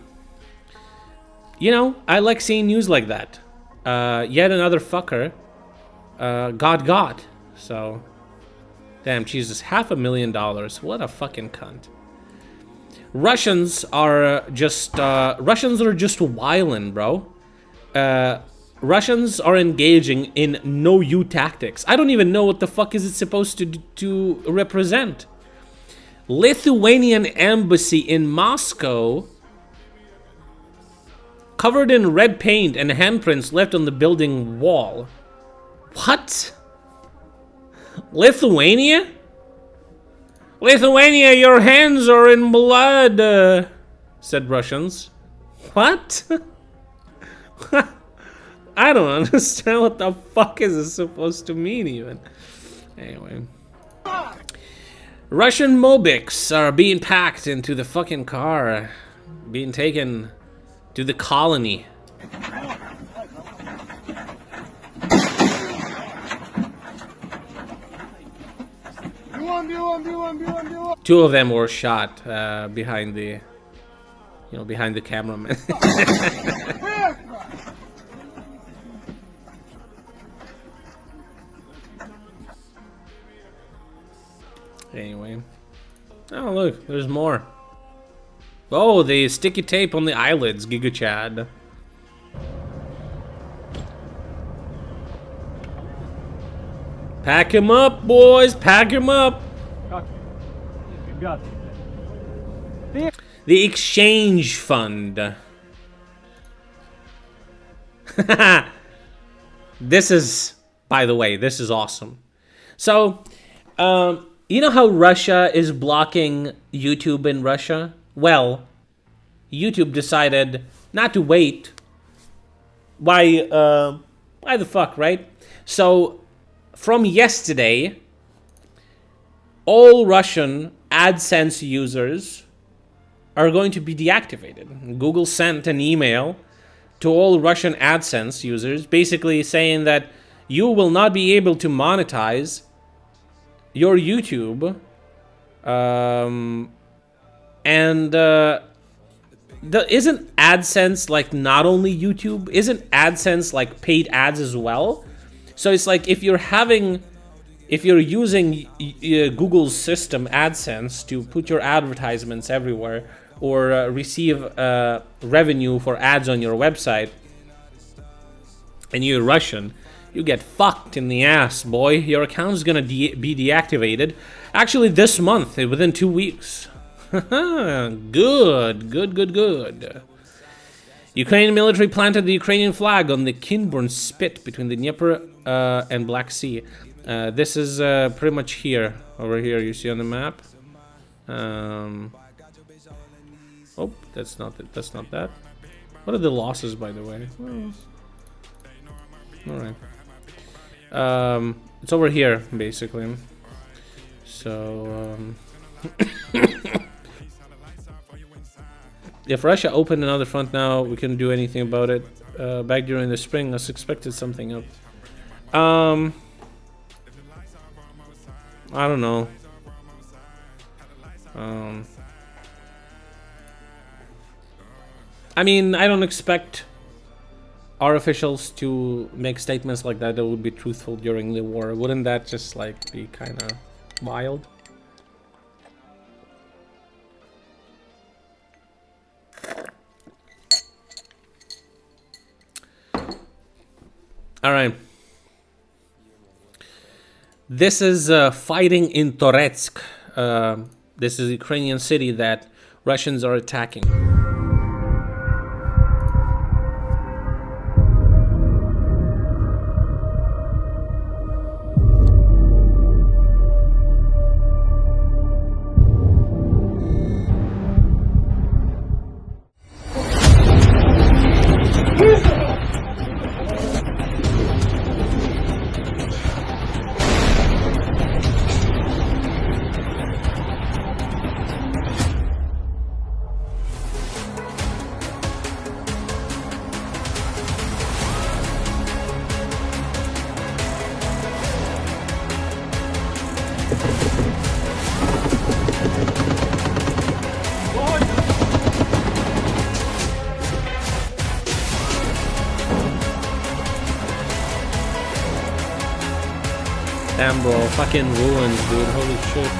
like seeing news like that. Yet another fucker got. So, damn, Jesus, $500,000. What a fucking cunt. Russians are just wildin', bro. Russians are engaging in no-you tactics. I don't even know what the fuck is it supposed to represent. Lithuanian embassy in Moscow covered in red paint and handprints left on the building wall. What? Lithuania? Lithuania, your hands are in blood, said Russians. What? I don't understand what the fuck is it supposed to mean even. Anyway. Russian Mobics are being packed into the fucking car, being taken to the colony. Two of them were shot behind the cameraman. Anyway. Oh, look, there's more. Oh, the sticky tape on the eyelids, Giga Chad. Pack him up, boys, pack him up. The exchange fund. This is, by the way, this is awesome. So, you know how Russia is blocking YouTube in Russia? Well, YouTube decided not to wait. Why the fuck, right? So, from yesterday, all Russian AdSense users are going to be deactivated. Google sent an email to all Russian AdSense users basically saying that you will not be able to monetize your YouTube isn't AdSense like not only YouTube? Isn't AdSense like paid ads as well? So it's like if you're having if you're using Google's system AdSense to put your advertisements everywhere or receive revenue for ads on your website, and you're Russian, you get fucked in the ass, boy. Your account's gonna be deactivated. Actually, this month, within 2 weeks. Good. Ukrainian military planted the Ukrainian flag on the Kinburn Spit between the Dnieper and Black Sea. This is pretty much here, over here. You see on the map. Oh, that's not it. That's not that. What are the losses, by the way? All right. It's over here, basically. So, if Russia opened another front now, we couldn't do anything about it. Back during the spring, I expected something up. I don't know. I mean, I don't expect our officials to make statements like that would be truthful during the war. Wouldn't that just like be kind of wild? All right. This is fighting in Toretsk. This is a Ukrainian city that Russians are attacking. Damn, bro, fucking ruins, dude. Holy shit.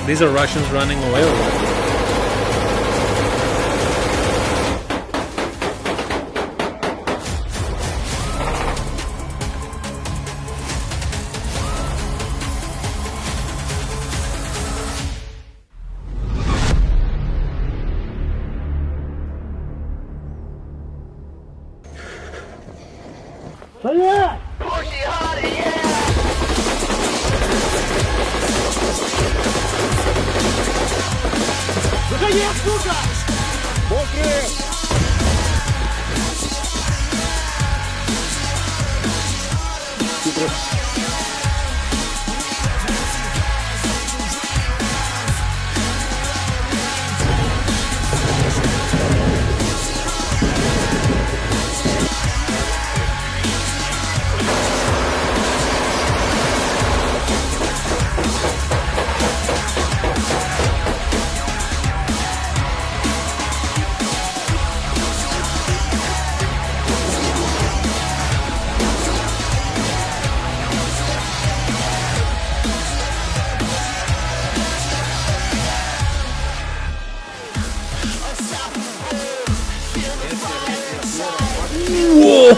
These are Russians running away already.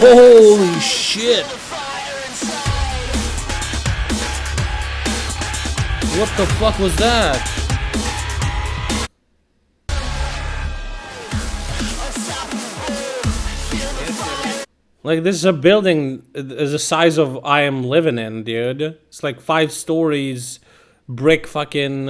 Holy shit! What the fuck was that? Like, this is a building the size of I am living in, dude. It's like 5 stories, brick fucking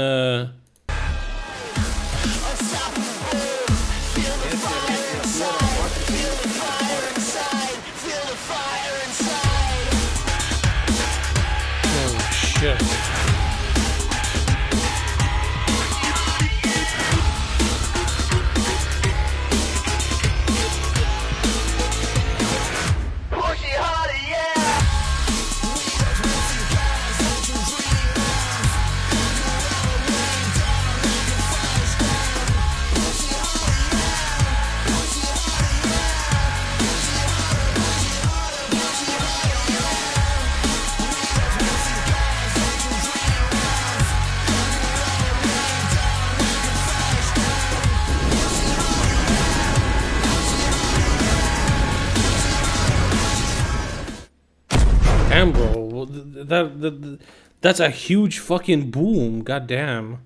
that's a huge fucking boom. Goddamn.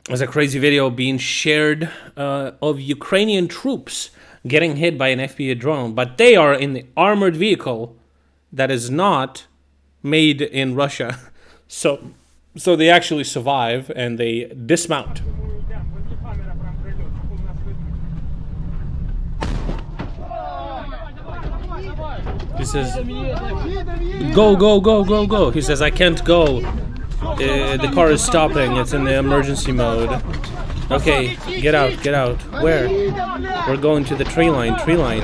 There's a crazy video being shared of Ukrainian troops getting hit by an FPV drone, but they are in the armored vehicle that is not made in Russia. So they actually survive and they dismount. He says, go, go, go, go, go. He says, I can't go. The car is stopping. It's in the emergency mode. Okay, get out, get out. Where? We're going to the tree line, tree line.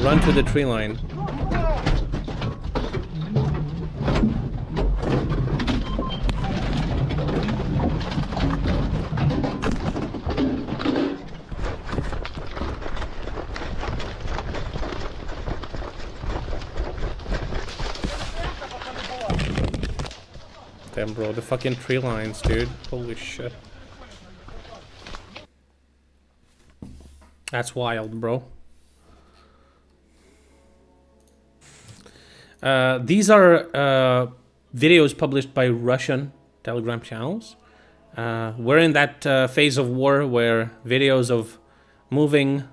Run to the tree line. Damn, bro, the fucking tree lines, dude. Holy shit. That's wild, bro. These are videos published by Russian Telegram channels. We're in that phase of war where videos of moving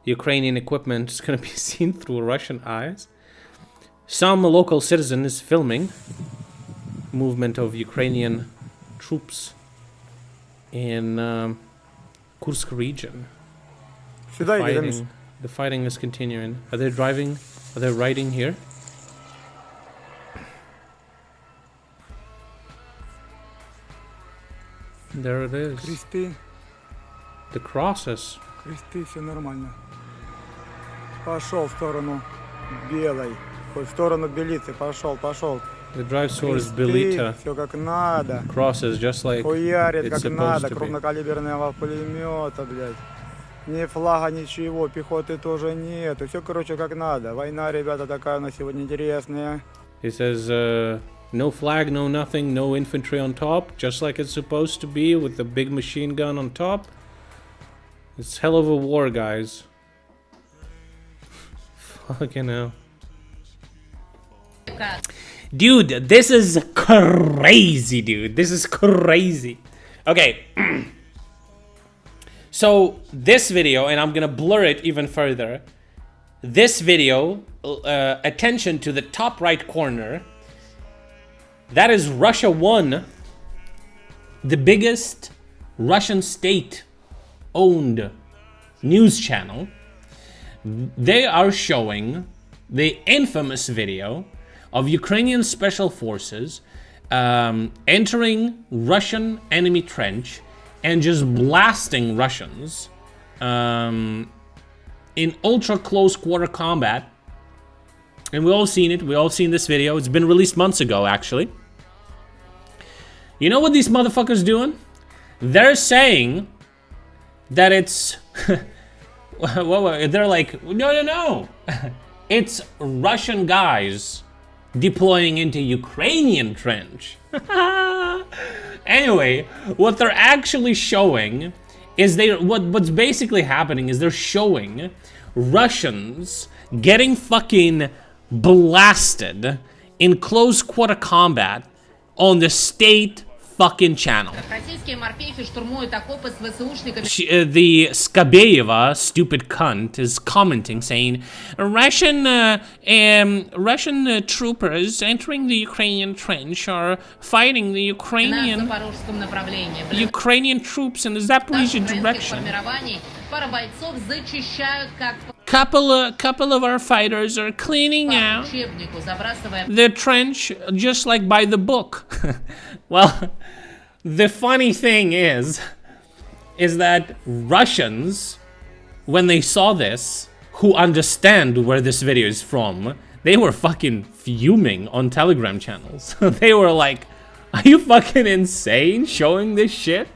Ukrainian equipment is going to be seen through Russian eyes. Some local citizen is filming movement of Ukrainian troops in Kursk region. The fighting is continuing. Are they driving? Are they riding here? There it is. Кресты. The crosses. Кресты, все нормально. Пошел в сторону белой. В сторону Белицы. Пошел, пошел. The drive towards Belita. Все как надо. Crosses just like Хуярит it's как надо. supposed to be. Крупнокалиберного пулемета, блядь. Ни флага, ничего. Пехоты тоже нету. Все, короче, как надо. Война, ребята, такая у нас сегодня интересная. He says, no flag, no nothing, no infantry on top, just like it's supposed to be with the big machine gun on top. It's hell of a war, guys. Fucking hell. Dude, this is crazy, dude. This is crazy. Okay. So, this video, and I'm gonna blur it even further. This video, attention to the top right corner. That is Russia 1, the biggest Russian state-owned news channel. They are showing the infamous video of Ukrainian special forces entering Russian enemy trench and just blasting Russians in ultra close quarter combat. And we all seen it. We all seen this video. It's been released months ago, actually. You know what these motherfuckers doing? They're saying that it's... They're like, no. It's Russian guys deploying into Ukrainian trench. Anyway, what they're actually showing is what's basically happening is they're showing Russians getting fucking blasted in close quarter combat on the state fucking channel. The Skabeyeva, stupid cunt, is commenting saying Russian troopers entering the Ukrainian trench are fighting the Ukrainian troops in the Zaporizhzhia direction. Couple of our fighters are cleaning out the trench just like by the book. Well, the funny thing is that Russians, when they saw this, who understand where this video is from, they were fucking fuming on Telegram channels. They were like, are you fucking insane showing this shit?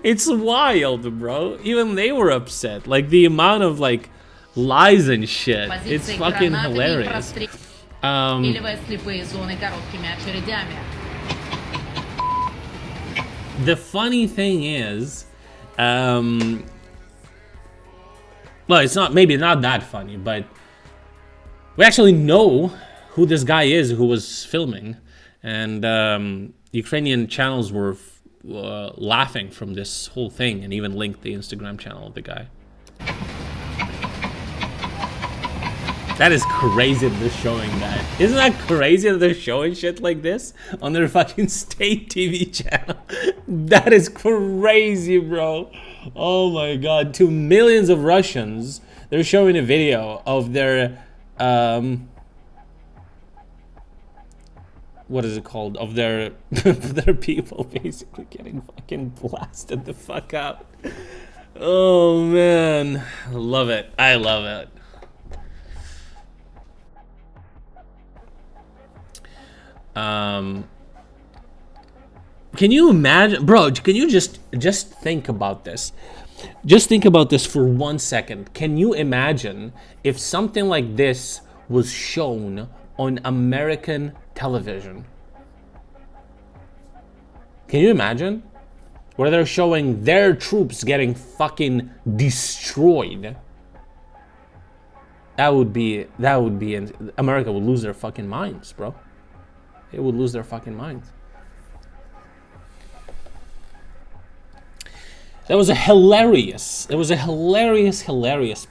It's wild, bro. Even they were upset. Like, the amount of, like, lies and shit. It's fucking hilarious. The funny thing is, well, it's not, maybe not that funny, but we actually know who this guy is who was filming, and Ukrainian channels were laughing from this whole thing, and even linked the Instagram channel of the guy. That is crazy that they're showing that. Isn't that crazy that they're showing shit like this on their fucking state TV channel? That is crazy, bro. Oh my god. To millions of Russians, they're showing a video of their what is it called? Of their their people basically getting fucking blasted the fuck out. Oh man. I love it. I love it. Can you imagine, bro? Can you just think about this? Just think about this for 1 second. Can you imagine if something like this was shown on American television? Can you imagine? Where they're showing their troops getting fucking destroyed. That would be, America would lose their fucking minds, bro. They would lose their fucking minds. There was a hilarious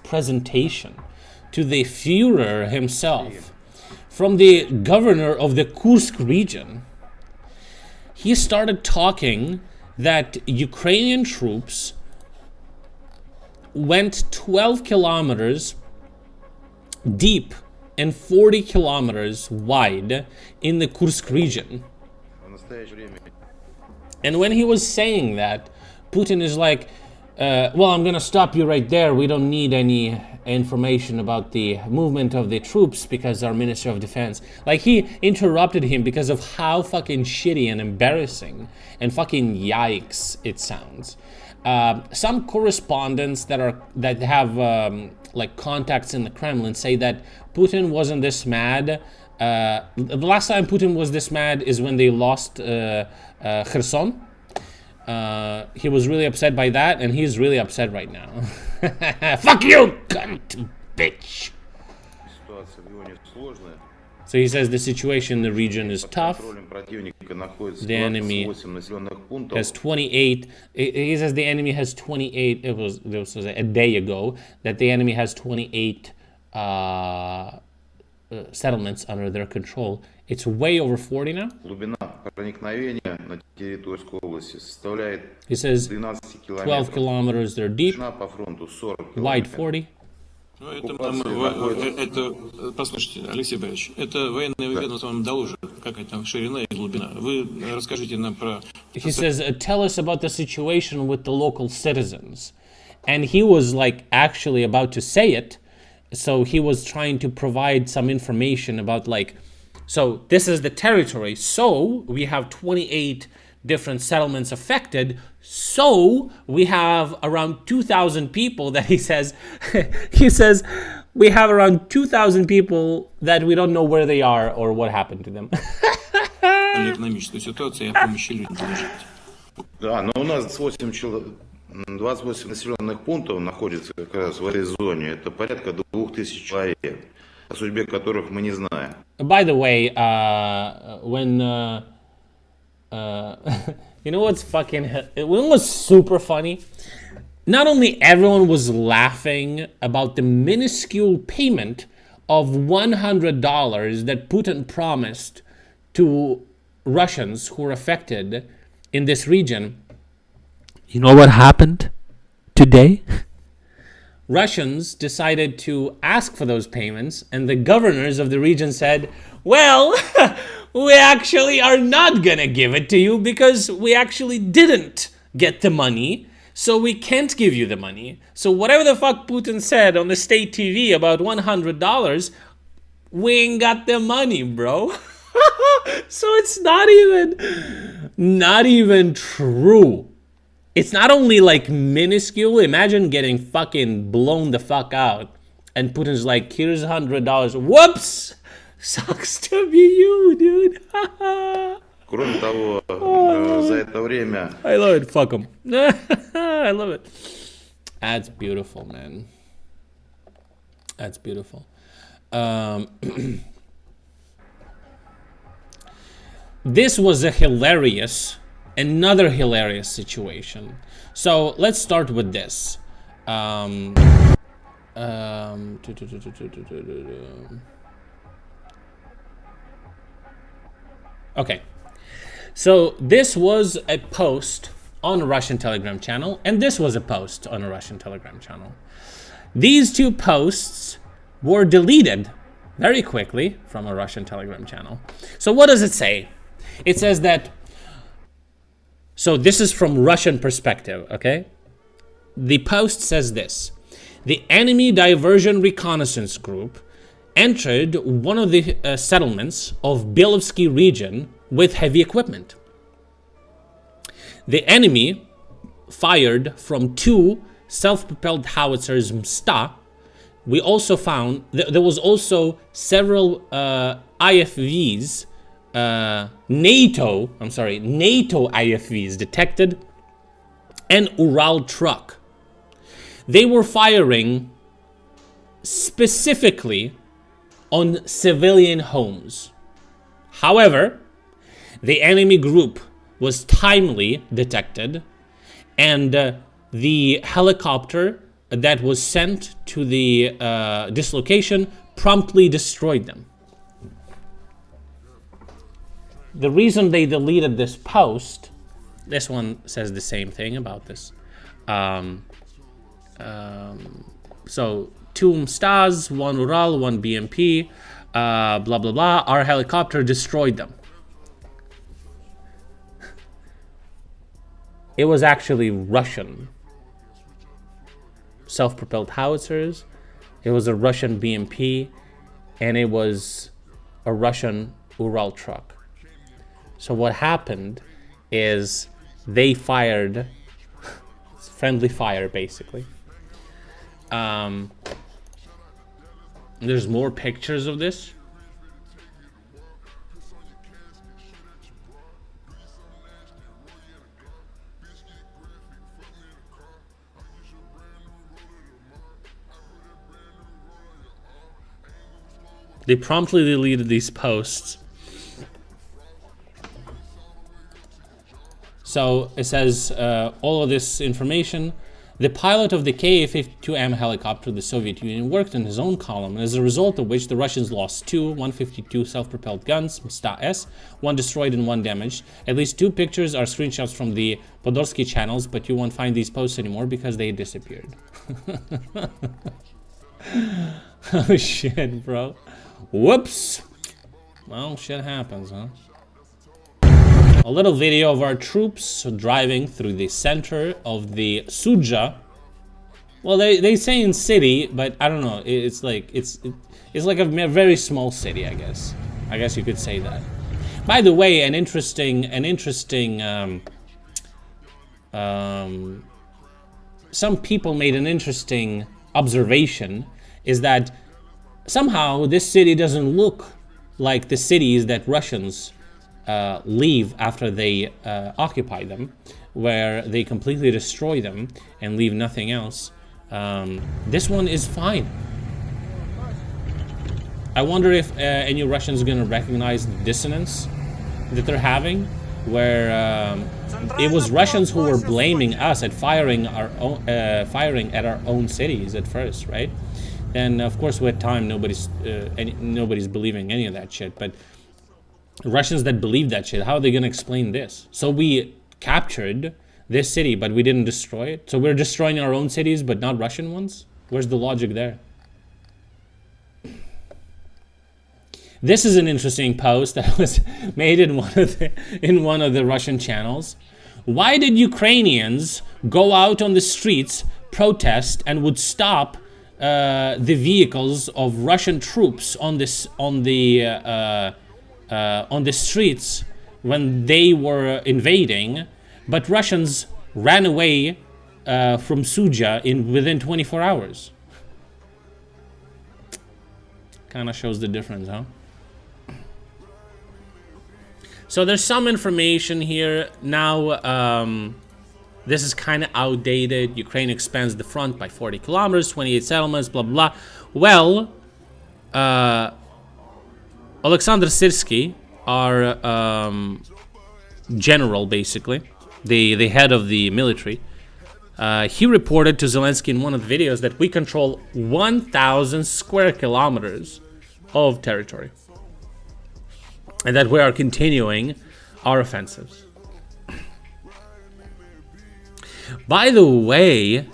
presentation to the Führer himself from the governor of the Kursk region. He started talking that Ukrainian troops went 12 kilometers deep and 40 kilometers wide in the Kursk region. And when he was saying that, Putin is like, well, I'm gonna stop you right there. We don't need any information about the movement of the troops because our Minister of Defense. Like, he interrupted him because of how fucking shitty and embarrassing and fucking yikes it sounds. Some correspondents that have like contacts in the Kremlin say that Putin wasn't this mad. The last time Putin was this mad is when they lost Kherson. He was really upset by that, and he's really upset right now. Fuck you, cunt, bitch. So he says the situation in the region is tough. The enemy has 28. He says the enemy has 28. This was a day ago that the enemy has 28 settlements under their control. It's way over 40 now. He says 12 kilometers they're deep, wide 40. Это, послушайте, Алексей Борисович, это военное ведомство вам доложит, какая там ширина и глубина. Вы расскажите нам про... He says, tell us about the situation with the local citizens. And he was like actually about to say it. So he was trying to provide some information about like, so this is the territory. So we have 28 different settlements affected. So we have around 2,000 people that he says we have around 2,000 people that we don't know where they are or what happened to them. Экономическую ситуацию, о помощи людям доложить. Да, но у нас 28 населенных пунктов находится как раз в этой зоне. Это порядка 2000 человек, о судьбе которых мы не знаем. By the way, when you know what's super funny? Not only everyone was laughing about the minuscule payment of $100 that Putin promised to Russians who were affected in this region. You know what happened today? Russians decided to ask for those payments, and the governors of the region said, well, we actually are not gonna give it to you because we actually didn't get the money, so we can't give you the money. So whatever the fuck Putin said on the state TV about $100, we ain't got the money, bro. So it's not even true. It's not only like minuscule. Imagine getting fucking blown the fuck out, and Putin's like, here's $100. Whoops! Sucks to be you, dude. Кроме того, за это время... I love it. Fuck him. I love it. That's beautiful, man. That's beautiful. this was another hilarious situation. So let's start with this. Okay, so this was a post on a Russian Telegram channel, and this was a post on a Russian Telegram channel. These two posts were deleted very quickly from a Russian Telegram channel. So what does it say? It says that, so this is from Russian perspective, okay? The post says this: the enemy diversion reconnaissance group entered one of the settlements of Belovsky region with heavy equipment. The enemy fired from 2 self-propelled howitzers Msta. We also found there was also several IFVs, NATO IFVs detected, and Ural truck. They were firing specifically on civilian homes. However, the enemy group was timely detected, and the helicopter that was sent to the dislocation promptly destroyed them. The reason they deleted this post, this one says the same thing about this. So 2 Mstas, 1 Ural, 1 BMP, blah blah blah. Our helicopter destroyed them. It was actually Russian self-propelled howitzers. It was a Russian BMP, and it was a Russian Ural truck. So what happened is they fired friendly fire, basically. There's more pictures of this. They promptly deleted these posts. So it says all of this information. The pilot of the Ka-52M helicopter of the Soviet Union worked in his own column, as a result of which the Russians lost 2 152 self-propelled guns, Msta-S, 1 destroyed and 1 damaged. At least 2 pictures are screenshots from the Podorsky channels, but you won't find these posts anymore because they disappeared. Oh shit, bro. Whoops. Well, shit happens, huh? A little video of our troops driving through the center of the Sudzha. Well, they say in city, but I don't know. It's like it's like a very small city, I guess. I guess you could say that. By the way, an interesting some people made an interesting observation, is that somehow this city doesn't look like the cities that Russians leave after they occupy them, where they completely destroy them and leave nothing else. This one is fine. I wonder if any Russians are gonna recognize the dissonance that they're having, where it was Russians who were blaming us at firing at our own cities at first, right? And of course, with time, nobody's believing any of that shit. But Russians that believe that shit, how are they gonna explain this? So we captured this city, but we didn't destroy it. So we're destroying our own cities, but not Russian ones. Where's the logic there? This is an interesting post that was made in one of the Russian channels. Why did Ukrainians go out on the streets, protest, and would stop the vehicles of Russian troops on the streets when they were invading, but Russians ran away from Sudzha within 24 hours? Kind of shows the difference, huh? So there's some information here now. This is kind of outdated. Ukraine expands the front by 40 kilometers, 28 settlements, blah, blah, blah. Well, Alexander Syrsky general, basically, the head of the military, he reported to Zelensky in one of the videos that we control 1,000 square kilometers of territory, and that we are continuing our offensives. By the way,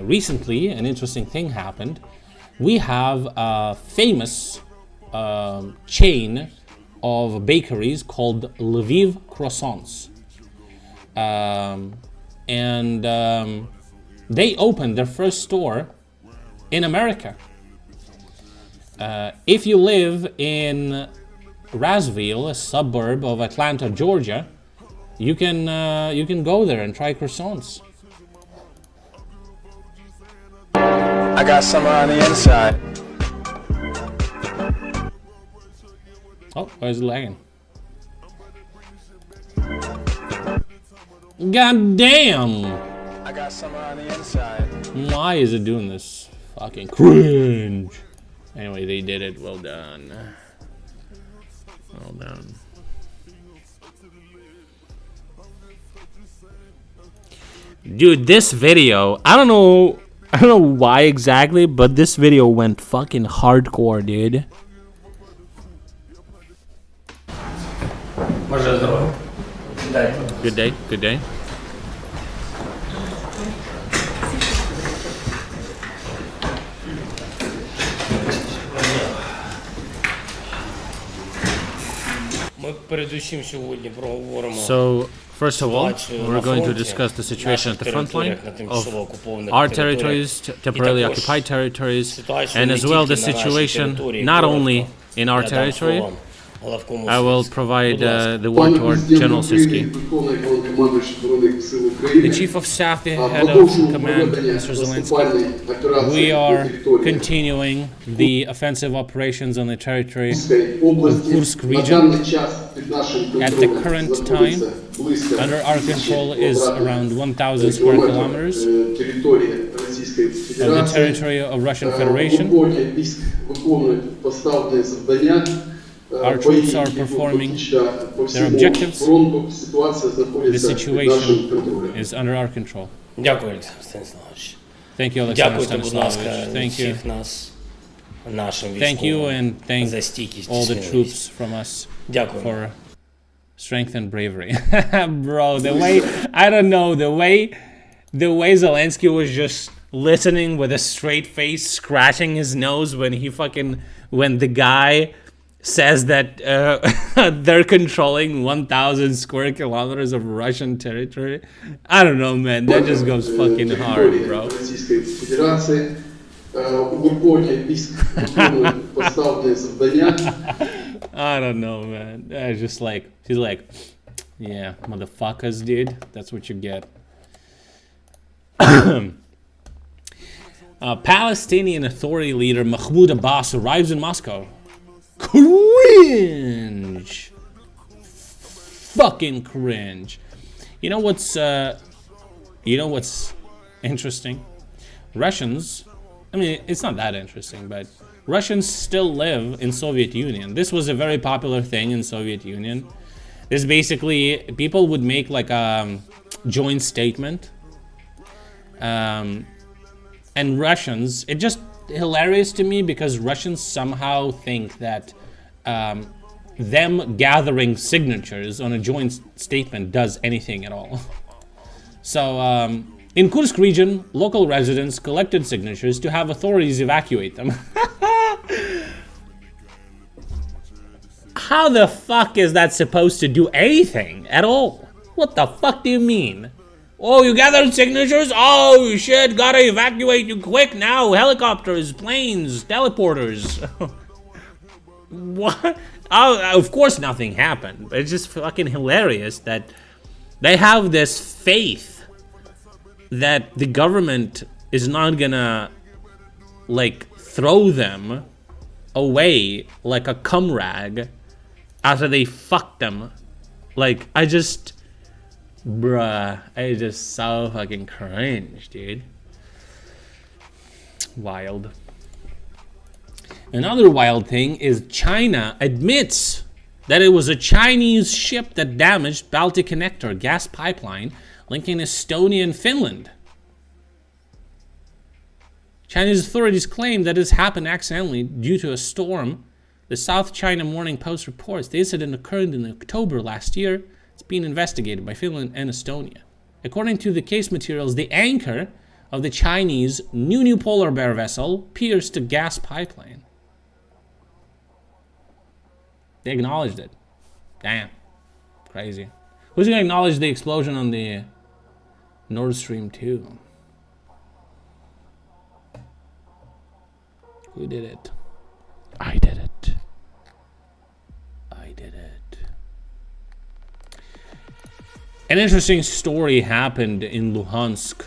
recently an interesting thing happened. We have a famous chain of bakeries called Lviv Croissants. And they opened their first store in America. If you live in Roseville, a suburb of Atlanta, Georgia, you can go there and try croissants. I got some on the inside. Oh, why is it lagging? God damn! I got some on the inside. Why is it doing this? Fucking cringe. Anyway, they did it. Well done. Well done. Dude, this video, I don't know why exactly, but this video went fucking hardcore, dude. Good day, good day. So, first of all, we're going to discuss the situation at the front line of our territories, temporarily occupied territories, and as well the situation not only in our territory. I will provide the word to our General Sirsky. The Chief of Staff, the Head of Command, Mr. Zelensky. We are continuing the offensive operations on the territory of Kursk region. At the current time, under our control is around 1,000 square kilometers of the territory of Russian Federation. Our troops are performing their objectives. The situation is under our control. Thank you, Alexander Stanislavovich. Thank you. Thank you, and thank all the troops from us for strength and bravery. Bro, the way, I don't know, the way Zelensky was just listening with a straight face, scratching his nose when the guy says that they're controlling 1,000 square kilometers of Russian territory. I don't know, man. That just goes fucking hard, bro. I don't know, man. It's just like, he's like, yeah, motherfuckers, dude. That's what you get. Palestinian Authority leader Mahmoud Abbas arrives in Moscow. Cringe. Fucking cringe. You know what's interesting? Russians, I mean, it's not that interesting, but Russians still live in Soviet Union. This was a very popular thing in Soviet Union. This basically, people would make like a joint statement. And Russians, it just hilarious to me because Russians somehow think that them gathering signatures on a joint statement does anything at all. So in Kursk region, local residents collected signatures to have authorities evacuate them. How the fuck is that supposed to do anything at all? What the fuck do you mean? Oh, you gathered signatures? Oh, shit, gotta evacuate you quick now. Helicopters, planes, teleporters. What? Oh, of course nothing happened. But it's just fucking hilarious that they have this faith that the government is not gonna, like, throw them away like a cum rag after they fucked them. Like, bruh, I just so fucking cringe, dude. Wild. Another wild thing is China admits that it was a Chinese ship that damaged Baltic Connector gas pipeline linking Estonia and Finland. Chinese authorities claim that this happened accidentally due to a storm. The South China Morning Post reports the incident occurred in October last year. It's being investigated by Finland and Estonia. According to the case materials, the anchor of the Chinese New Polar Bear vessel pierced a gas pipeline. They acknowledged it. Damn. Crazy. Who's going to acknowledge the explosion on the Nord Stream 2? Who did it? I did it. I did it. An interesting story happened in Luhansk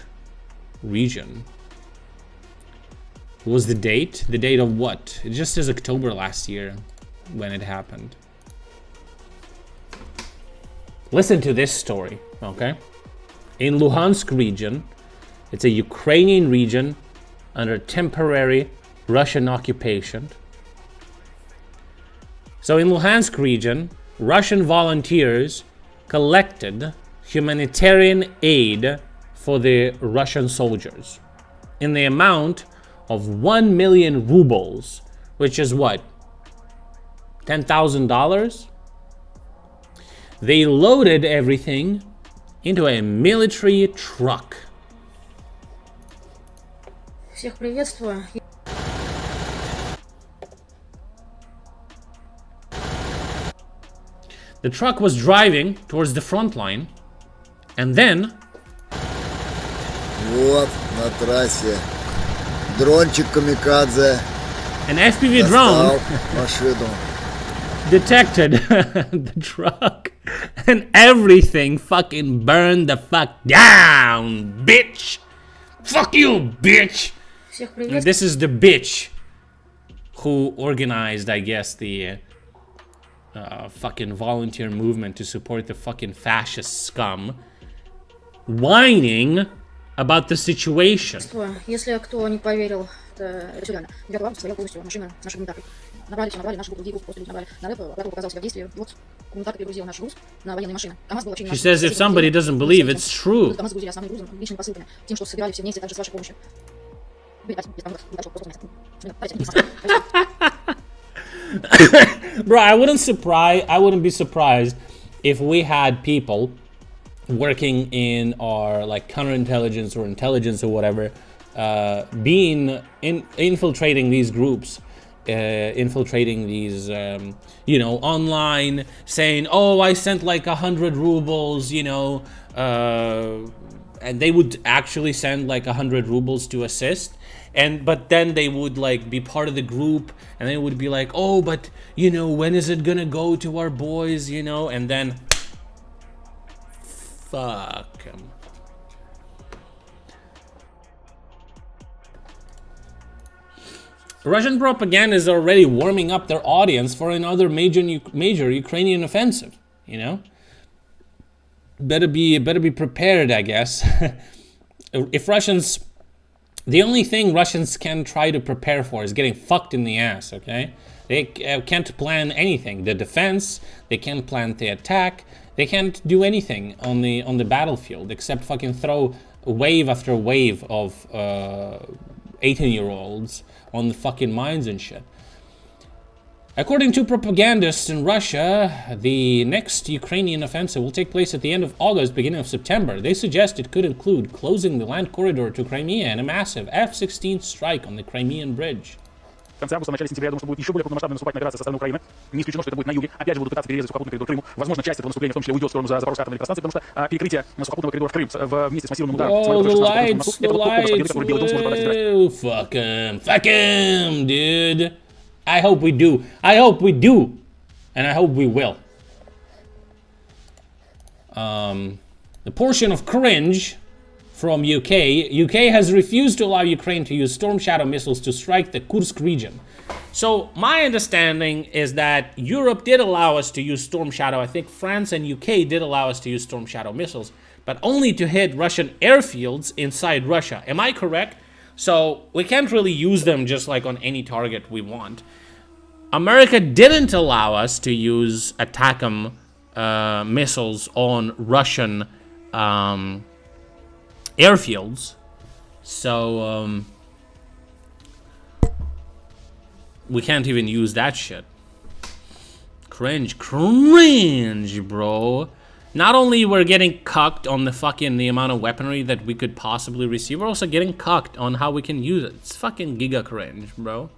region. What was the date? The date of what? It just says October last year when it happened. Listen to this story, okay? In Luhansk region, it's a Ukrainian region under temporary Russian occupation. So in Luhansk region, Russian volunteers collected humanitarian aid for the Russian soldiers in the amount of 1 million rubles, which is what? $10,000? They loaded everything into a military truck. Всех приветствую. The truck was driving towards the front line, and then Вот, на трассе. Дрончик камикадзе. An FPV drone машину. detected the truck, and everything fucking burned the fuck down, bitch! Fuck you, bitch! And this is the bitch who organized, I guess, the fucking volunteer movement to support the fucking fascist scum, whining about the situation. Если кто не поверил, это все реально. 9 августа стояла полностью машина с нашей гуманитаркой. Набрали наши группы, другие группы, просто люди набрали на рэп, оператор показал себя в действии. Вот, гуманитарка перегрузила наш груз на военные машины. КамАЗ был вообще не She says if somebody doesn't believe it's true. КамАЗ грузили основным грузом, личными посылками, тем, что собирали все вместе, также с вашей помощью. Bro, I wouldn't be surprised if we had people working in our like counterintelligence or intelligence or whatever, infiltrating these groups, infiltrating these, online, saying, oh, I sent like 100 rubles, and they would actually send like 100 rubles to assist. But then they would like be part of the group, and they would be like, oh, but when is it gonna go to our boys, and then fuck him. Russian propaganda is already warming up their audience for another major Ukrainian offensive, Better be prepared, I guess. The only thing Russians can try to prepare for is getting fucked in the ass, okay? They can't plan anything. The defense, they can't plan the attack. They can't do anything on the battlefield except fucking throw wave after wave of 18-year-olds on the fucking mines and shit. According to propagandists in Russia, the next Ukrainian offensive will take place at the end of August, beginning of September. They suggest it could include closing the land corridor to Crimea and a massive F-16 strike on the Crimean Bridge. В конце августа, в начале сентября, я думаю, что будет еще более крупномасштабная наступательная операция со стороны Украины. Не исключено, что это будет на юге. Опять же, будут пытаться перерезать сухопутный коридор к Крыму. Возможно, часть этого наступления в том числе уйдет в сторону Запорожской атомной электростанции, потому что перекрытие сухопутного коридора в Крым вместе с массированным ударом Fuck him, dude. I hope we do. And I hope we will. The portion of cringe from UK has refused to allow Ukraine to use Storm Shadow missiles to strike the Kursk region. So my understanding is that Europe did allow us to use Storm Shadow. I think France and UK did allow us to use Storm Shadow missiles, but only to hit Russian airfields inside Russia. Am I correct? So we can't really use them just like on any target we want. America didn't allow us to use ATACMS missiles on Russian airfields. So we can't even use that shit. Cringe, bro. Not only we're getting cucked on the amount of weaponry that we could possibly receive, we're also getting cucked on how we can use it. It's fucking giga cringe, bro.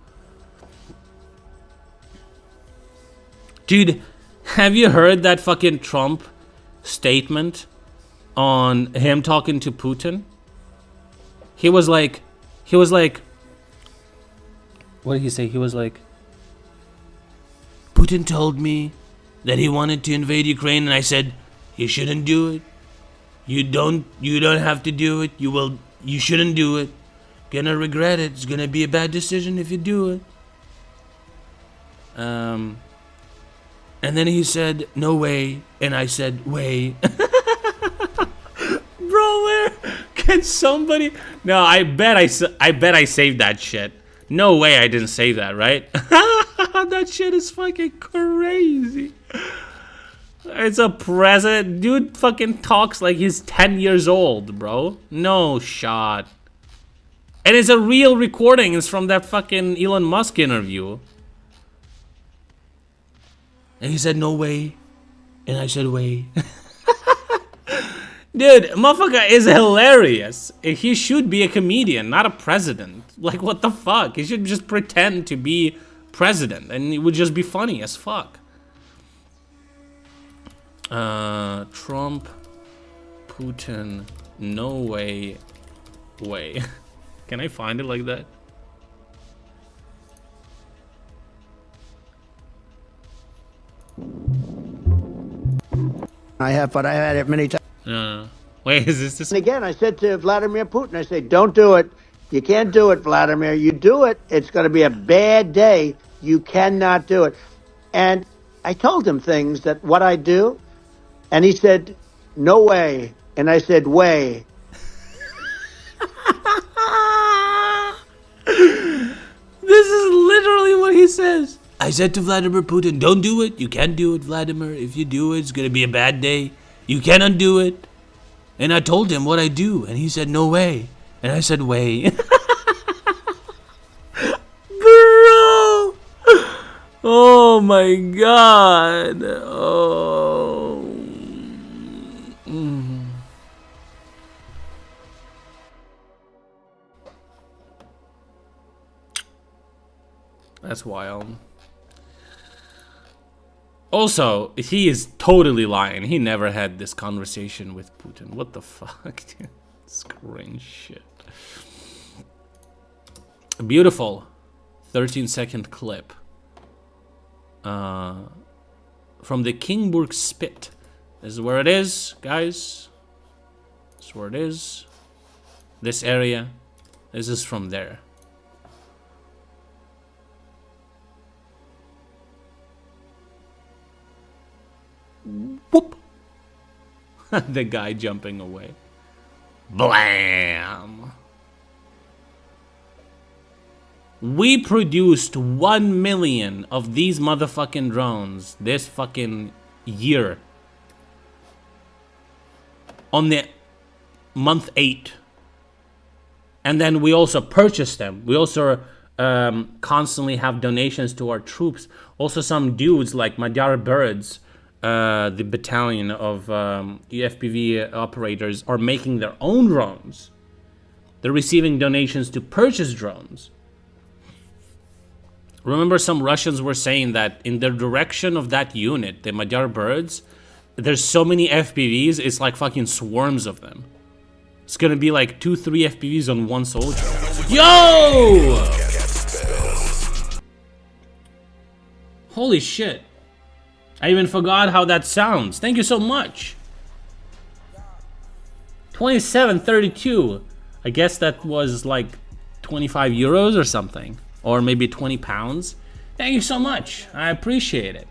Dude, have you heard that fucking Trump statement on him talking to Putin? He was like, what did he say? He was like, Putin told me that he wanted to invade Ukraine, and I said, you shouldn't do it. You don't have to do it. You shouldn't do it. Gonna regret it. It's gonna be a bad decision if you do it. And then he said, no way. And I said, way. Bro, where can somebody... No, I bet I saved that shit. No way I didn't save that, right? That shit is fucking crazy. It's a president. Dude fucking talks like he's 10 years old, bro. No shot. And it's a real recording. It's from that fucking Elon Musk interview. And he said, no way. And I said, way. Dude, motherfucker is hilarious. He should be a comedian, not a president. Like, what the fuck? He should just pretend to be president, and it would just be funny as fuck. Trump, Putin, no way, way. Can I find it like that? But I had it many times. Wait, is this? And again, I said to Vladimir Putin, I said, don't do it. You can't do it, Vladimir. You do it, it's going to be a bad day. You cannot do it. And I told him things that what I do, and he said, no way. And I said, way. This is literally what he says. I said to Vladimir Putin, don't do it. You can't do it, Vladimir. If you do it, it's going to be a bad day. You can't undo it. And I told him what I do. And he said, no way. And I said, way. Bro. Oh my God. Oh. That's wild. Also, he is totally lying. He never had this conversation with Putin. What the fuck, dude? It's cringe shit. A beautiful 13-second clip from the Kingburg Spit. This is where it is, guys. This is where it is. This area. This is from there. Whoop! The guy jumping away. Blam! We produced 1 million of these motherfucking drones this fucking year. On the month 8. And then we also purchased them. We also constantly have donations to our troops. Also some dudes like Magyar Birds, the battalion of FPV operators, are making their own drones. They're receiving donations to purchase drones. Remember, some Russians were saying that in the direction of that unit, the Magyar Birds, there's so many FPVs, it's like fucking swarms of them. It's gonna be like 2-3 FPVs on one soldier. Yo! Holy shit. I even forgot how that sounds. Thank you so much. 27.32. I guess that was like 25 euros or something. Or maybe 20 pounds. Thank you so much. I appreciate it.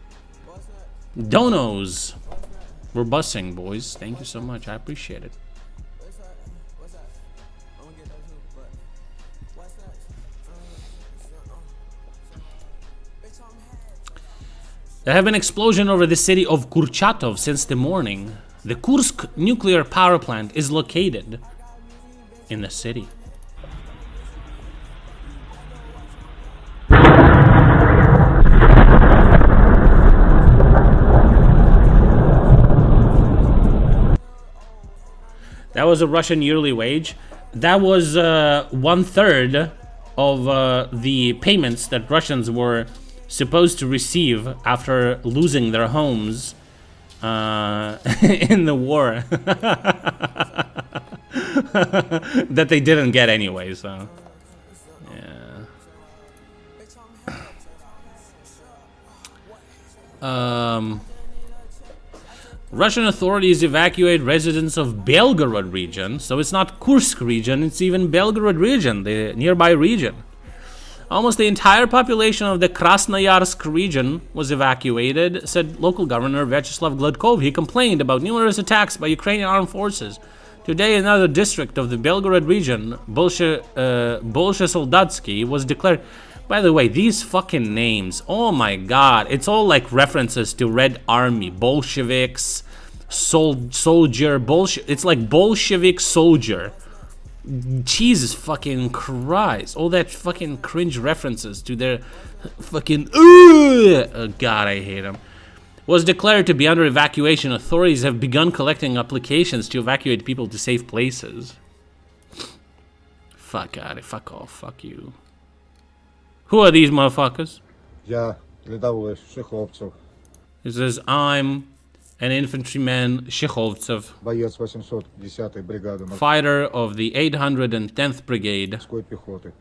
Donos. We're bussing, boys. Thank you so much. I appreciate it. There have been explosions over the city of Kurchatov since the morning. The Kursk nuclear power plant is located in the city. That was a Russian yearly wage. That was 1/3 of the payments that Russians were supposed to receive after losing their homes in the war. That they didn't get anyway, so yeah. Russian authorities evacuate residents of Belgorod region, so it's not Kursk region, it's even Belgorod region, the nearby region. Almost the entire population of the Krasnoyarsk region was evacuated, said local governor Vyacheslav Gladkov. He complained about numerous attacks by Ukrainian armed forces. Today, another district of the Belgorod region, Bolshe-Soldatsky, was declared... By the way, these fucking names, oh my god, it's all like references to Red Army, Bolsheviks, soldier, it's like Bolshevik soldier. Jesus fucking Christ, all that fucking cringe references to their fucking, oh god, I hate them. Was declared to be under evacuation. Authorities have begun collecting applications to evacuate people to safe places. Fuck out, fuck off, fuck you. Who are these motherfuckers? Я рядовой Шеховцев. He says, I'm an infantryman Shekhovtsev, Боец 810-й бригады. Fighter of the 810th Brigade пехоты.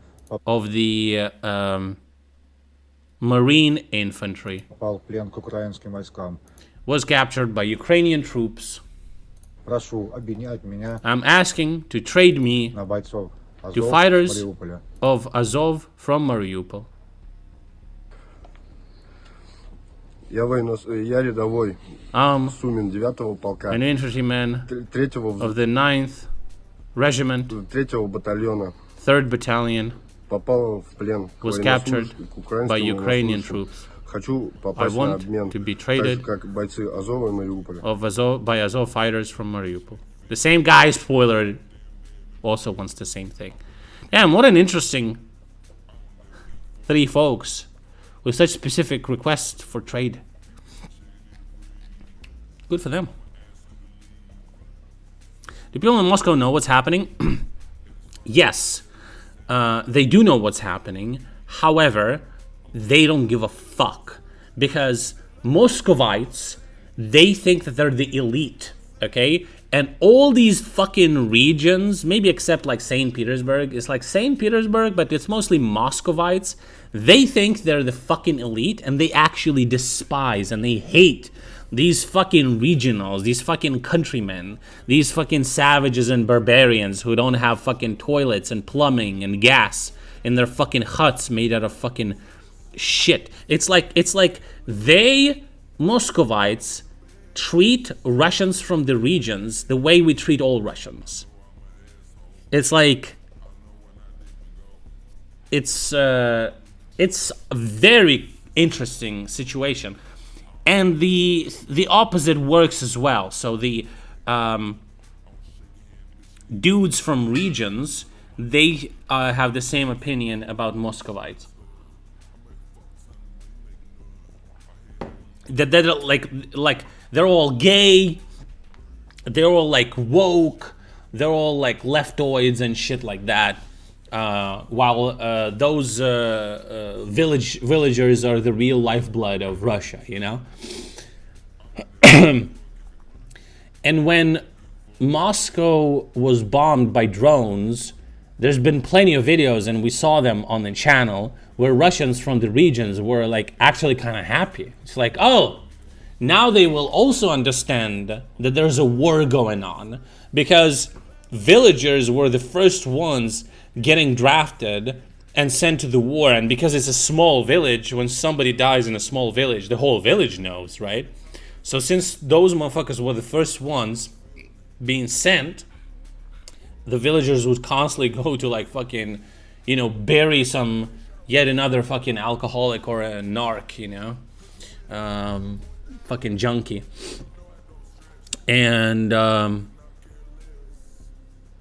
of the Marine Infantry. Попал в плен к украинским войскам. Was captured by Ukrainian troops. Прошу обменять меня. I'm asking to trade me на бойцов to fighters of Azov from Mariupol. Я рядовой. Сумин 9-го полка. An infantryman of the 9th Regiment, 3-го батальона. 3rd Battalion. Попал в плен was captured by Ukrainian troops. Хочу I попасть на want обмен. to be traded как бойцы Азова и Мариуполя. by Azov fighters from Mariupol. The same guy, spoiler, also wants the same thing. Damn, what an interesting three folks with such specific requests for trade. Good for them. Do people in Moscow know what's happening? Yes, they do know what's happening. However, they don't give a fuck because Muscovites, they think that they're the elite, okay? And all these fucking regions, maybe except like St. Petersburg, it's like St. Petersburg, but it's mostly Muscovites. They think they're the fucking elite and they actually despise and they hate these fucking regionals, these fucking countrymen, these fucking savages and barbarians who don't have fucking toilets and plumbing and gas in their fucking huts made out of fucking shit. It's like they, Muscovites, treat Russians from the regions the way we treat all Russians. It's like it's a very interesting situation, and the opposite works as well. So the dudes from regions, they have the same opinion about Muscovites. That they're like they're all gay, they're all like woke, they're all like leftoids and shit like that. While those villagers are the real lifeblood of Russia, you know? And when Moscow was bombed by drones, there's been plenty of videos, and we saw them on the channel, where Russians from the regions were like actually kind of happy. It's like, oh, now they will also understand that there's a war going on, because villagers were the first ones getting drafted and sent to the war, and because it's a small village, when somebody dies in a small village, the whole village knows, right? So since those motherfuckers were the first ones being sent, the villagers would constantly go to like fucking, you know, bury some yet another fucking alcoholic or a narc, you know, fucking junkie. And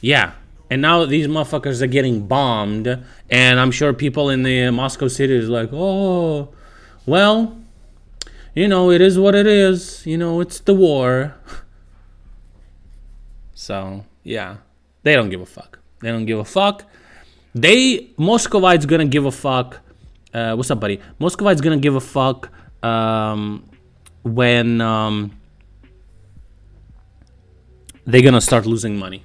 yeah, and now these motherfuckers are getting bombed, and I'm sure people in the Moscow city is like, oh, well, you know, it is what it is. You know, it's the war. So yeah, they don't give a fuck. They don't give a fuck. Moscovite's gonna give a fuck. What's up, buddy? Moscovite's gonna give a fuck when they're gonna start losing money.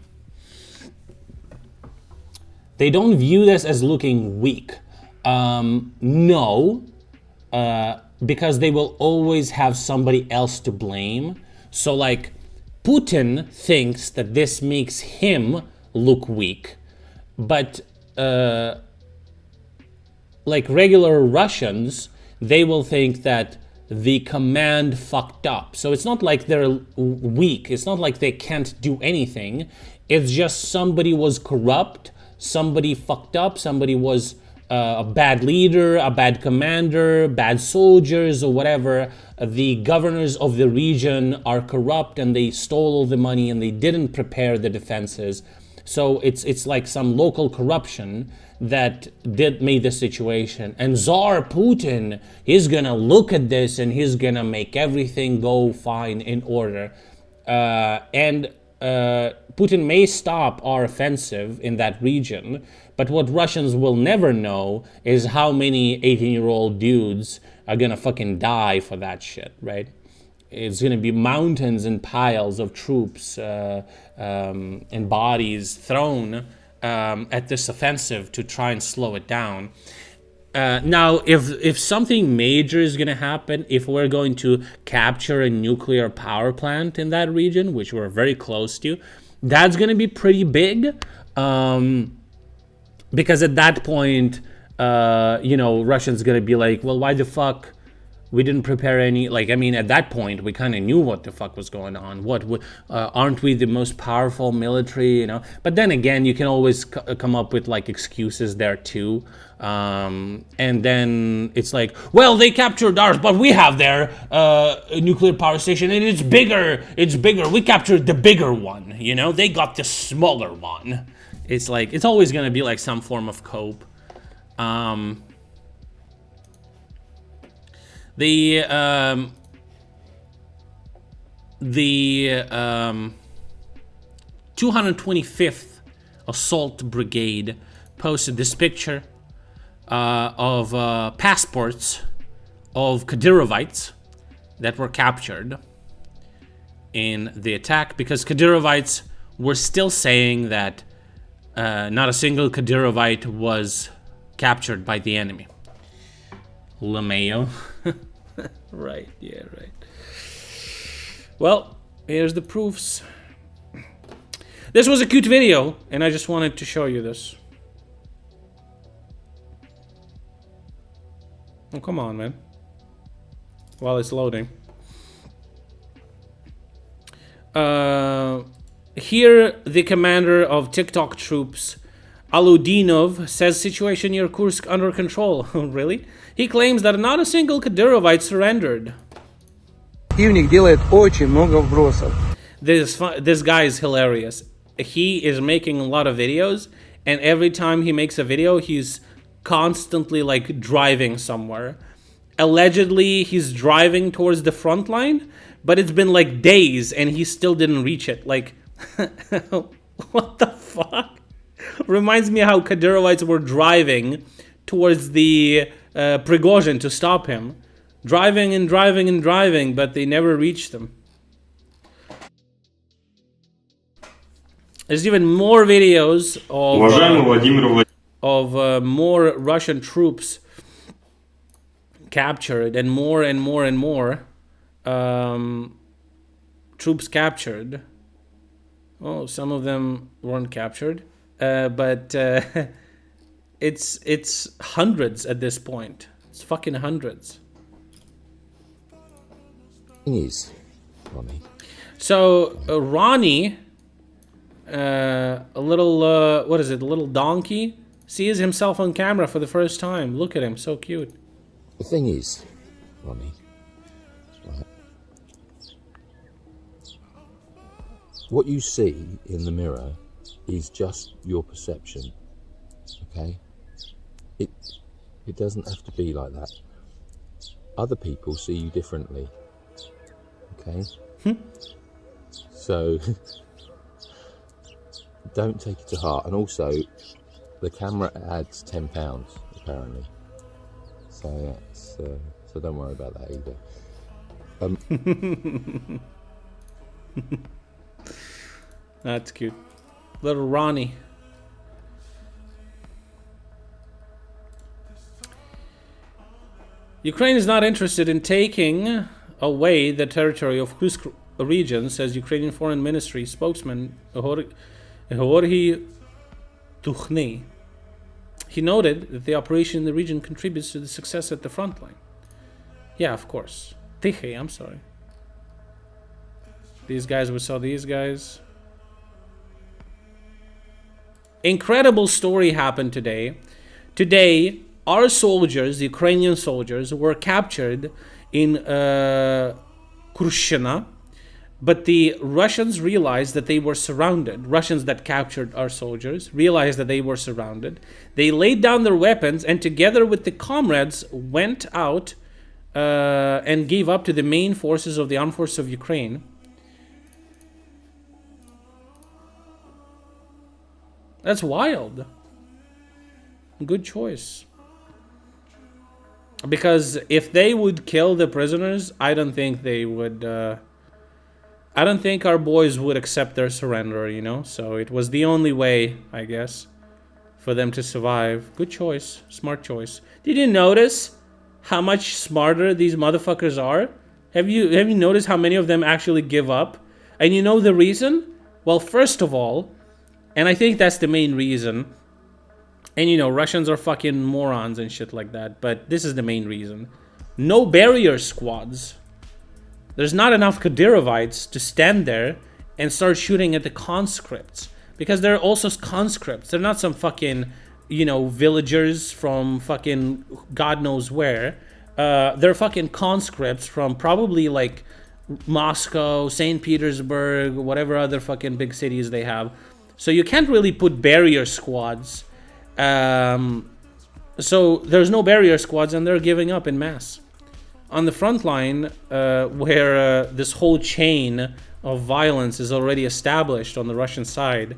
They don't view this as looking weak. No, because they will always have somebody else to blame. So like, Putin thinks that this makes him look weak, but like regular Russians, they will think that the command fucked up. So it's not like they're weak. It's not like they can't do anything. It's just somebody was corrupt, somebody fucked up, somebody was a bad leader, a bad commander, bad soldiers or whatever. The governors of the region are corrupt and they stole all the money and they didn't prepare the defenses. So it's like some local corruption that made the situation. And Tsar Putin, he's gonna look at this and he's gonna make everything go fine in order. And Putin may stop our offensive in that region, but what Russians will never know is how many 18-year-old dudes are gonna fucking die for that shit, right? It's gonna be mountains and piles of troops and bodies thrown at this offensive to try and slow it down. Now, if something major is gonna happen, if we're going to capture a nuclear power plant in that region, which we're very close to, that's gonna be pretty big, because at that point, you know, Russians gonna be like, well, why the fuck we didn't prepare any, like, I mean, at that point, we kind of knew what the fuck was going on. Aren't we the most powerful military, you know? But then again, you can always come up with, like, excuses there, too. And then it's like, well, they captured ours, but we have their nuclear power station, and it's bigger. We captured the bigger one, you know? They got the smaller one. It's like, it's always going to be, like, some form of cope. The 225th Assault Brigade posted this picture of passports of Kadyrovites that were captured in the attack, because Kadyrovites were still saying that not a single Kadyrovite was captured by the enemy. LeMayo. Right, yeah, right. Well, here's the proofs. This was a cute video, and I just wanted to show you this. Oh, come on, man. While it's loading. Here, the commander of TikTok troops, Aludinov, says situation near Kursk under control. Really? He claims that not a single Kadyrovite surrendered. This guy is hilarious. He is making a lot of videos, and every time he makes a video, he's constantly like driving somewhere. Allegedly, he's driving towards the front line, but it's been like days and he still didn't reach it. Like, what the fuck? Reminds me how Kadyrovites were driving towards the Prigozhin to stop him. Driving and driving and driving, but they never reached them. There's even more videos of more Russian troops captured, and more and more and more troops captured. Oh, some of them weren't captured, but it's hundreds at this point. It's fucking hundreds. Ronnie. So Ronnie, a little what is it? A little donkey sees himself on camera for the first time. Look at him, so cute. The thing is, Ronnie, what you see in the mirror is just your perception, okay? It doesn't have to be like that. Other people see you differently, okay? So don't take it to heart. And also, the camera adds £10 apparently, so so don't worry about that either. That's cute. Little Ronnie. Ukraine is not interested in taking away the territory of Kursk region, says Ukrainian Foreign Ministry spokesman Georgy Tukhny. He noted that the operation in the region contributes to the success at the front line. Yeah, of course. Tichy, I'm sorry. These guys, we saw these guys. Incredible story happened today. Today, our soldiers, the Ukrainian soldiers, were captured in Kurshina, but the Russians realized that they were surrounded. Russians that captured our soldiers realized that they were surrounded. They laid down their weapons and together with the comrades went out and gave up to the main forces of the armed forces of Ukraine. That's wild. Good choice. Because if they would kill the prisoners, I don't think they would... I don't think our boys would accept their surrender, you know? So it was the only way, I guess, for them to survive. Good choice. Smart choice. Did you notice how much smarter these motherfuckers are? Have you noticed how many of them actually give up? And you know the reason? Well, first of all, and I think that's the main reason. And you know, Russians are fucking morons and shit like that. But this is the main reason. No barrier squads. There's not enough Kadyrovites to stand there and start shooting at the conscripts. Because they're also conscripts. They're not some fucking, you know, villagers from fucking God knows where. They're fucking conscripts from probably like Moscow, St. Petersburg, whatever other fucking big cities they have. So you can't really put barrier squads. So there's no barrier squads and they're giving up in mass. On the front line, where this whole chain of violence is already established on the Russian side,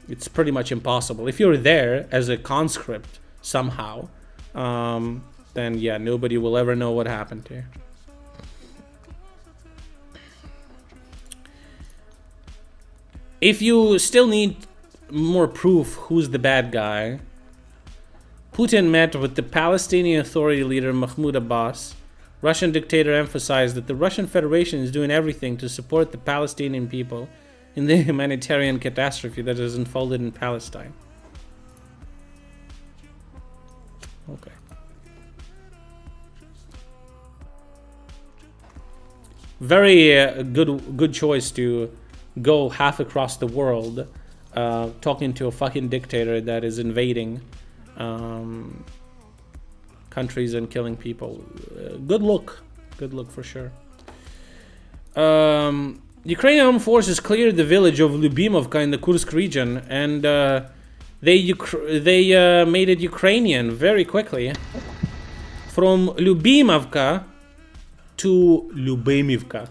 it's pretty much impossible. If you're there as a conscript somehow, then yeah, nobody will ever know what happened to you. If you still need more proof who's the bad guy, Putin met with the Palestinian Authority leader Mahmoud Abbas. Russian dictator emphasized that the Russian Federation is doing everything to support the Palestinian people in the humanitarian catastrophe that has unfolded in Palestine. Okay. Very good choice to go half across the world talking to a fucking dictator that is invading countries and killing people. Good look for sure. Ukrainian armed forces cleared the village of Lyubimovka in the Kursk region, and they made it Ukrainian very quickly. From Lyubimovka to Lyubimivka.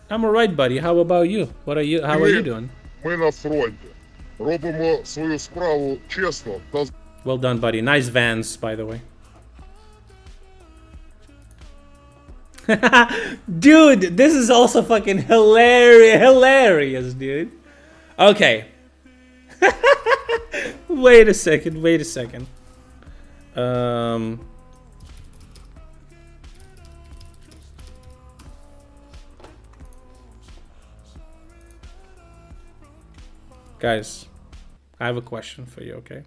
I'm alright, buddy. How about you? How are you doing? Ми на фронті. Робимо свою справу чесно та... Well done, buddy. Nice Vans, by the way. Dude, this is also fucking hilarious, dude. Okay. Wait a second. Guys, I have a question for you, okay?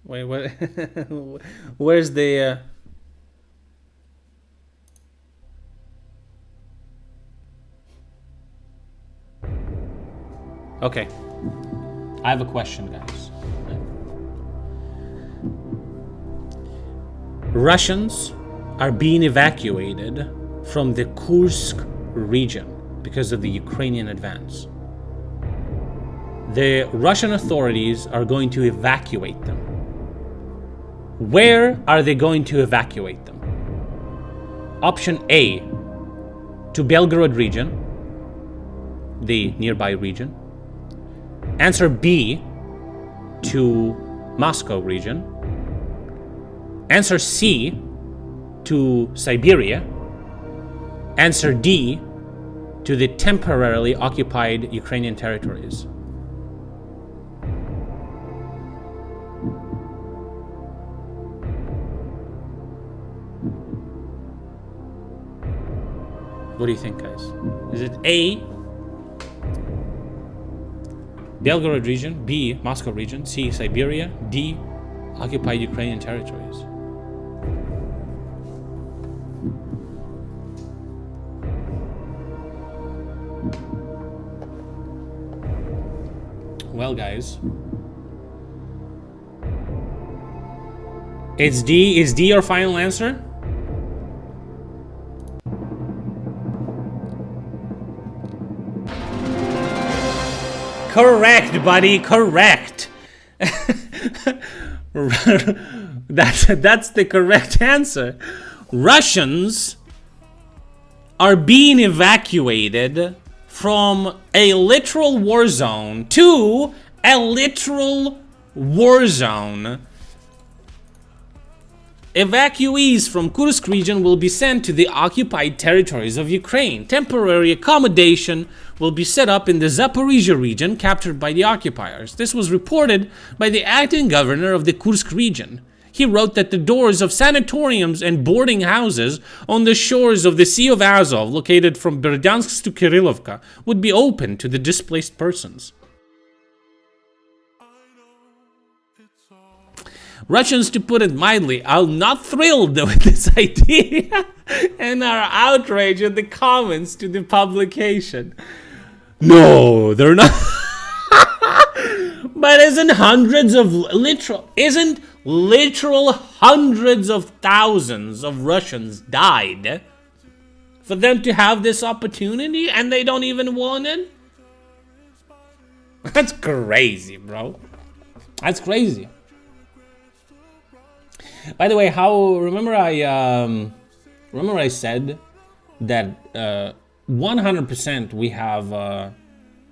Wait, what? Where's the Okay. I have a question, guys. Russians are being evacuated from the Kursk region because of the Ukrainian advance. The Russian authorities are going to evacuate them. Where are they going to evacuate them? Option A, to Belgorod region, the nearby region. Answer B, to Moscow region. Answer C, to Siberia. Answer D, to the temporarily occupied Ukrainian territories. What do you think, guys? Is it A, Belgorod region, B, Moscow region, C, Siberia, D, occupied Ukrainian territories? Well, guys, it's D. Is D your final answer? Correct, buddy. Correct. That's the correct answer. Russians are being evacuated from a literal war zone to a literal war zone. Evacuees from Kursk region will be sent to the occupied territories of Ukraine. Temporary accommodation will be set up in the Zaporizhia region captured by the occupiers. This was reported by the acting governor of the Kursk region. He wrote that the doors of sanatoriums and boarding houses on the shores of the Sea of Azov, located from Berdyansk to Kirillovka, would be open to the displaced persons. Russians, to put it mildly, are not thrilled with this idea and are outraged at the comments to the publication. No, they're not. But isn't literal hundreds of thousands of Russians died for them to have this opportunity and they don't even want it? That's crazy, bro. That's crazy. By the way, remember I said that 100% we have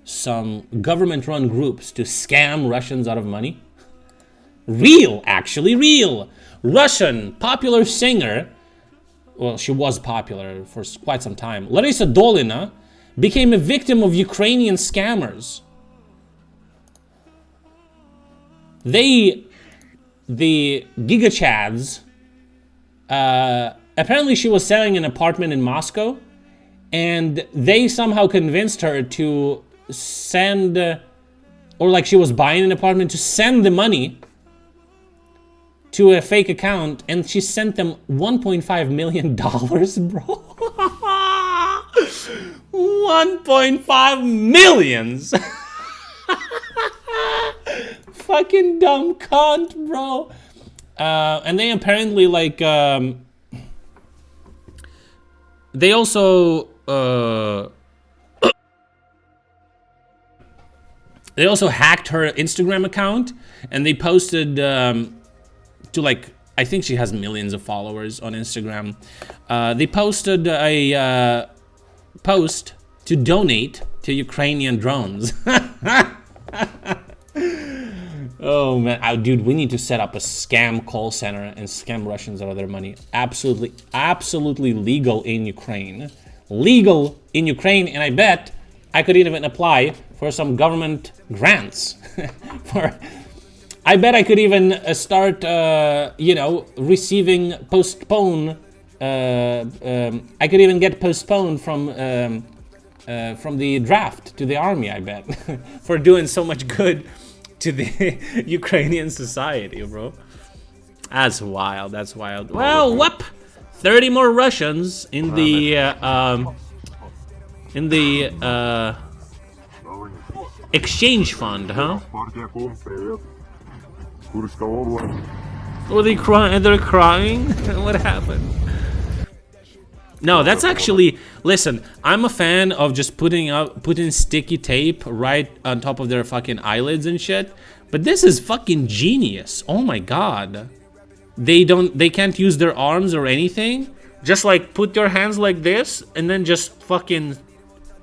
some government-run groups to scam Russians out of money? Actually real. Russian popular singer, well, she was popular for quite some time, Larisa Dolina, became a victim of Ukrainian scammers. The Giga Chads, apparently she was selling an apartment in Moscow, and they somehow convinced her to send, or like she was buying an apartment, to send the money to a fake account, and she sent them $1.5 million, bro. 1.5 millions. Fucking dumb cunt, bro. And they apparently they also hacked her Instagram account, and they posted to I think she has millions of followers on Instagram. They posted a post to donate to Ukrainian drones. Oh man, dude, we need to set up a scam call center and scam Russians out of their money. Absolutely legal in Ukraine. Legal in Ukraine, and I bet I could even apply for some government grants. I bet I could even start, receiving postpone. I could even get postponed from the draft to the army, I bet, for doing so much good to the Ukrainian society, bro. That's wild. That's wild. Well, whoop! 30 more Russians in the Exchange fund, huh? Were they crying? They're crying? What happened? No, that's actually... Listen, I'm a fan of just putting sticky tape right on top of their fucking eyelids and shit. But this is fucking genius. Oh my god. They can't use their arms or anything. Just like put your hands like this and then just fucking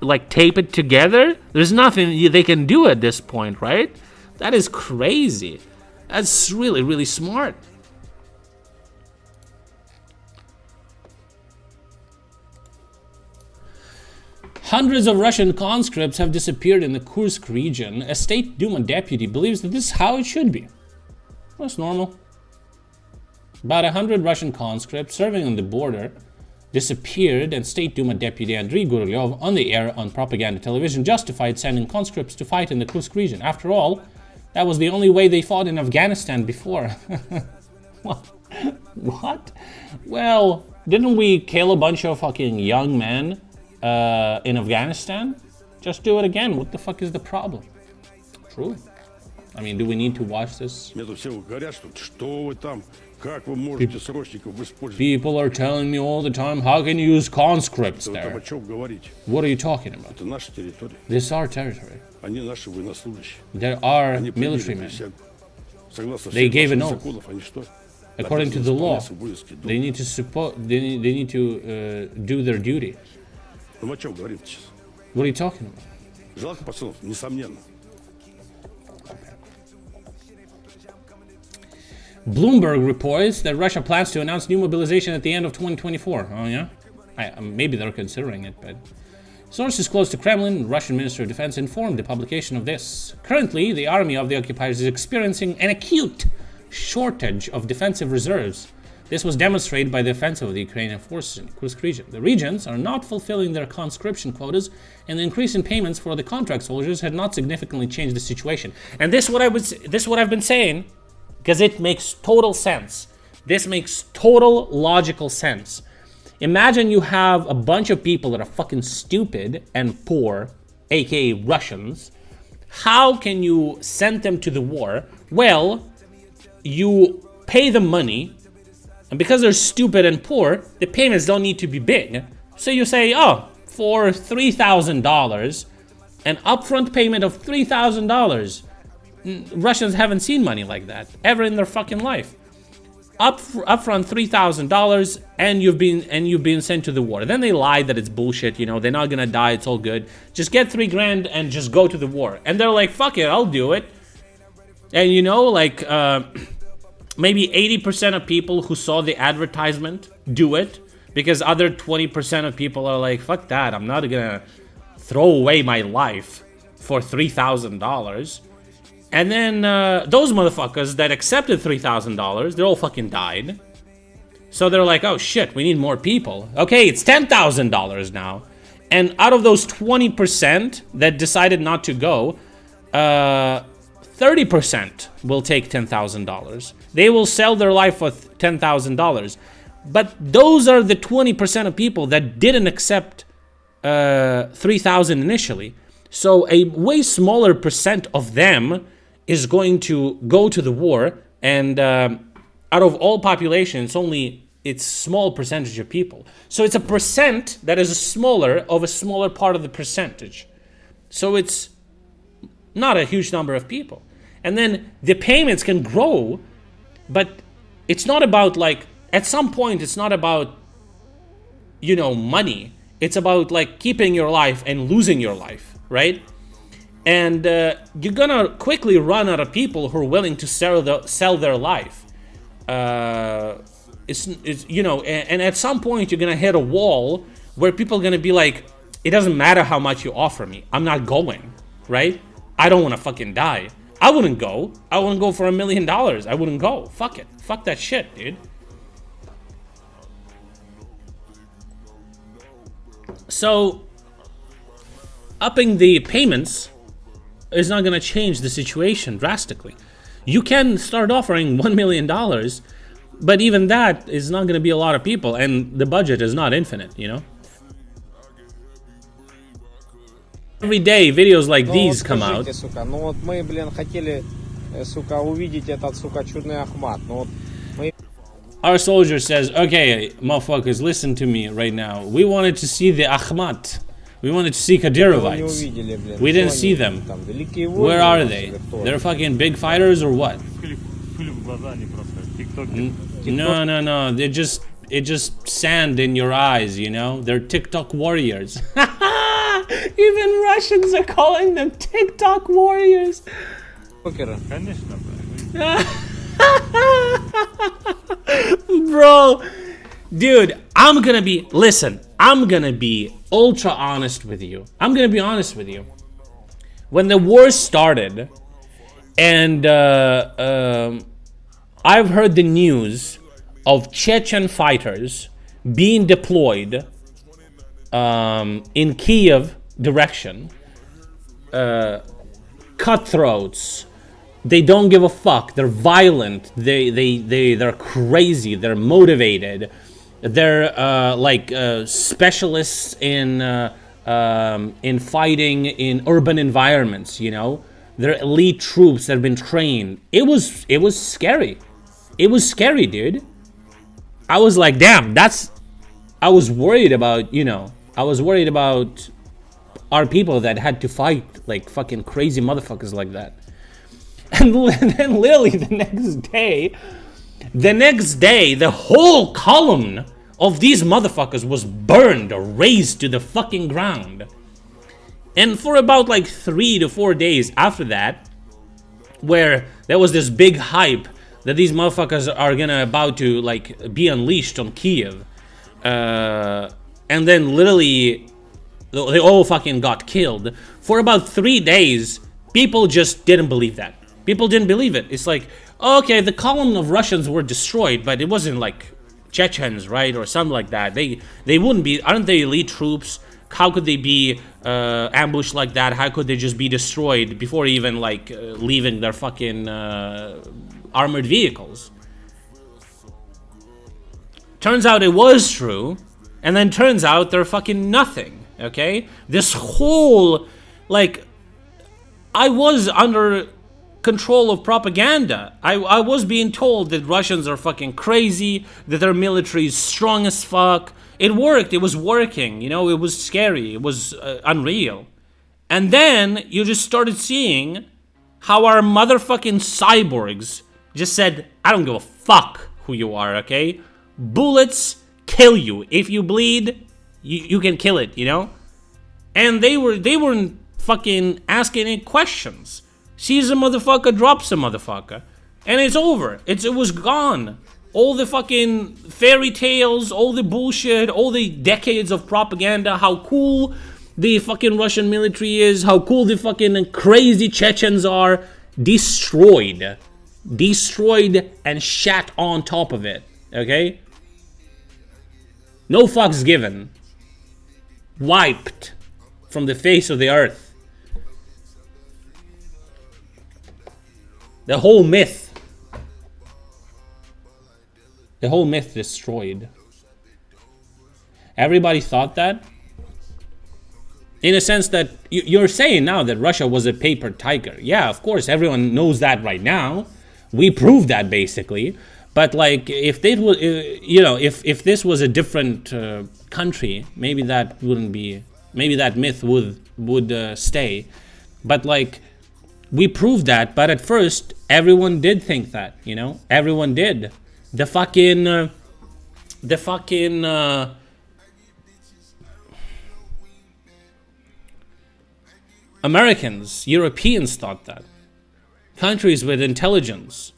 like tape it together. There's nothing they can do at this point, right? That is crazy. That's really, really smart. Hundreds of Russian conscripts have disappeared in the Kursk region. A State Duma deputy believes that this is how it should be. That's normal. About 100 Russian conscripts serving on the border disappeared, and State Duma deputy Andriy Gurylev on the air on propaganda television justified sending conscripts to fight in the Kursk region. After all, that was the only way they fought in Afghanistan before. What? Well, didn't we kill a bunch of fucking young men in Afghanistan? Just do it again. What the fuck is the problem? True. I mean, do we need to watch this? People are telling me all the time, how can you use conscripts there? What are you talking about? This is our territory. There are military men. They gave an oath. According to the law, they need to do their duty. What are you talking about? Bloomberg reports that Russia plans to announce new mobilization at the end of 2024. Oh yeah? Maybe they're considering it, but... Sources close to Kremlin, Russian Minister of Defense, informed the publication of this. Currently, the army of the occupiers is experiencing an acute shortage of defensive reserves. This was demonstrated by the offensive of the Ukrainian forces in the Kursk region. The regions are not fulfilling their conscription quotas, and the increase in payments for the contract soldiers had not significantly changed the situation. And this is what I've been saying, because it makes total sense. This makes total logical sense. Imagine you have a bunch of people that are fucking stupid and poor, aka Russians. How can you send them to the war? Well, you pay them money, and because they're stupid and poor, the payments don't need to be big. So you say, oh, for $3,000, an upfront payment of $3,000. Russians haven't seen money like that ever in their fucking life. Upfront $3,000, and you've been sent to the war. Then they lied that it's bullshit. You know, they're not gonna die. It's all good. Just get $3,000 and just go to the war. And they're like, fuck it, I'll do it. And you know, like maybe 80% of people who saw the advertisement do it, because other 20% of people are like, fuck that. I'm not gonna throw away my life for $3,000. And then those motherfuckers that accepted $3,000, they all fucking died. So they're like, oh shit, we need more people. Okay, it's $10,000 now. And out of those 20% that decided not to go, 30% will take $10,000. They will sell their life for $10,000. But those are the 20% of people that didn't accept $3,000 initially. So a way smaller percent of them is going to go to the war, and out of all population, it's small percentage of people. So it's a percent that is a smaller part of the percentage. So it's not a huge number of people. And then the payments can grow, but it's not about, like, at some point it's not about, you know, money. It's about like keeping your life and losing your life, right? And you're gonna quickly run out of people who are willing to sell their life. It's you know, and at some point you're gonna hit a wall where people are gonna be like, it doesn't matter how much you offer me, I'm not going, right? I don't want to fucking die. I wouldn't go. I wouldn't go for $1 million. I wouldn't go. Fuck it. Fuck that shit, dude. So upping the payments is not going to change the situation drastically. You can start offering $1 million, but even that is not going to be a lot of people, and the budget is not infinite, you know? Every day videos like these come out. Сука, ну вот мы, блин, хотели, сука, увидеть этот, сука, чудный Ахмат. Ну вот мы... Our soldier says, okay, motherfuckers, listen to me right now. We wanted to see the Ahmat. We wanted to see Kadyrovites. We didn't see them. Where are they? They're fucking big fighters or what? No. It just sand in your eyes, you know? They're TikTok warriors. Even Russians are calling them TikTok warriors. Bro, dude, I'm gonna be ultra honest with you. I'm gonna be honest with you. When the war started, and I've heard the news of Chechen fighters being deployed in Kiev direction, cutthroats. They don't give a fuck. They're violent. They're crazy. They're motivated. They're like specialists in fighting in urban environments. You know, they're elite troops that have been trained. It was scary. It was scary, dude. I was like, damn. I was worried about. You know, I was worried about our people that had to fight like fucking crazy motherfuckers like that. And then literally the next day, the whole column of these motherfuckers was burned or razed to the fucking ground. And for about like 3 to 4 days after that, where there was this big hype that these motherfuckers are about to like be unleashed on Kiev, and then literally they all fucking got killed. For about 3 days, people just didn't believe that. People didn't believe it. It's like, okay, the column of Russians were destroyed, but it wasn't like Chechens, right, or something like that. They wouldn't be. Aren't they elite troops? How could they be ambushed like that? How could they just be destroyed before even like leaving their fucking armored vehicles? Turns out it was true, and then turns out they're fucking nothing. Okay, this whole like, I was under control of propaganda. I was being told that Russians are fucking crazy, that their military is strong as fuck. It worked. It was working. You know, it was scary. It was unreal. And then you just started seeing how our motherfucking cyborgs just said, I don't give a fuck who you are, okay? Bullets kill you. If you bleed, you can kill it, you know? And they weren't fucking asking any questions. Sees a motherfucker, drops a motherfucker. And it's over. It was gone. All the fucking fairy tales, all the bullshit, all the decades of propaganda, how cool the fucking Russian military is, how cool the fucking crazy Chechens are, destroyed. Destroyed and shat on top of it. Okay? No fucks given. Wiped from the face of the earth. The whole myth destroyed. Everybody thought that. In a sense that you're saying now that Russia was a paper tiger. Yeah, of course, everyone knows that right now. We proved that basically. But like, if they was, you know, if this was a different country, maybe that wouldn't be. Maybe that myth would stay. But like, we proved that. But at first, everyone did think that. You know, everyone did. The fucking Americans, Europeans thought that. Countries with intelligence.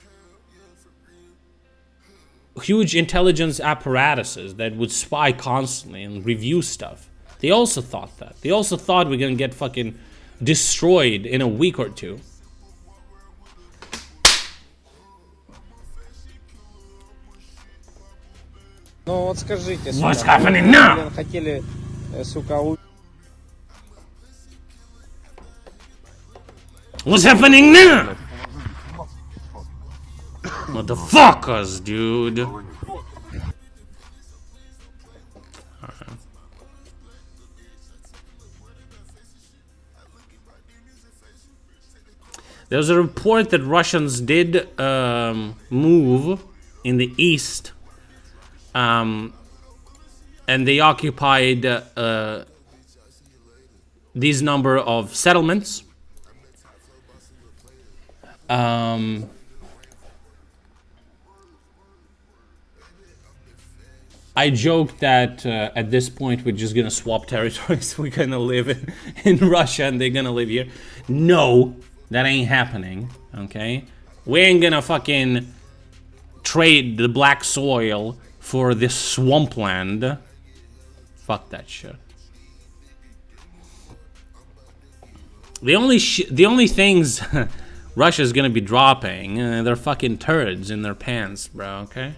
Huge intelligence apparatuses that would spy constantly and review stuff. They also thought that. They also thought we're gonna get fucking destroyed in a week or two. Ну вот скажите, What's happening now? Хотели, сука, What's happening now? Motherfuckers, dude. There's a report that Russians did move in the east, and they occupied these number of settlements. I joked that at this point we're just gonna swap territories. We're gonna live in Russia and they're gonna live here. No, that ain't happening, okay? We ain't gonna fucking trade the black soil for this swampland. Fuck that shit. The only things Russia's gonna be dropping, they're fucking turds in their pants, bro, okay?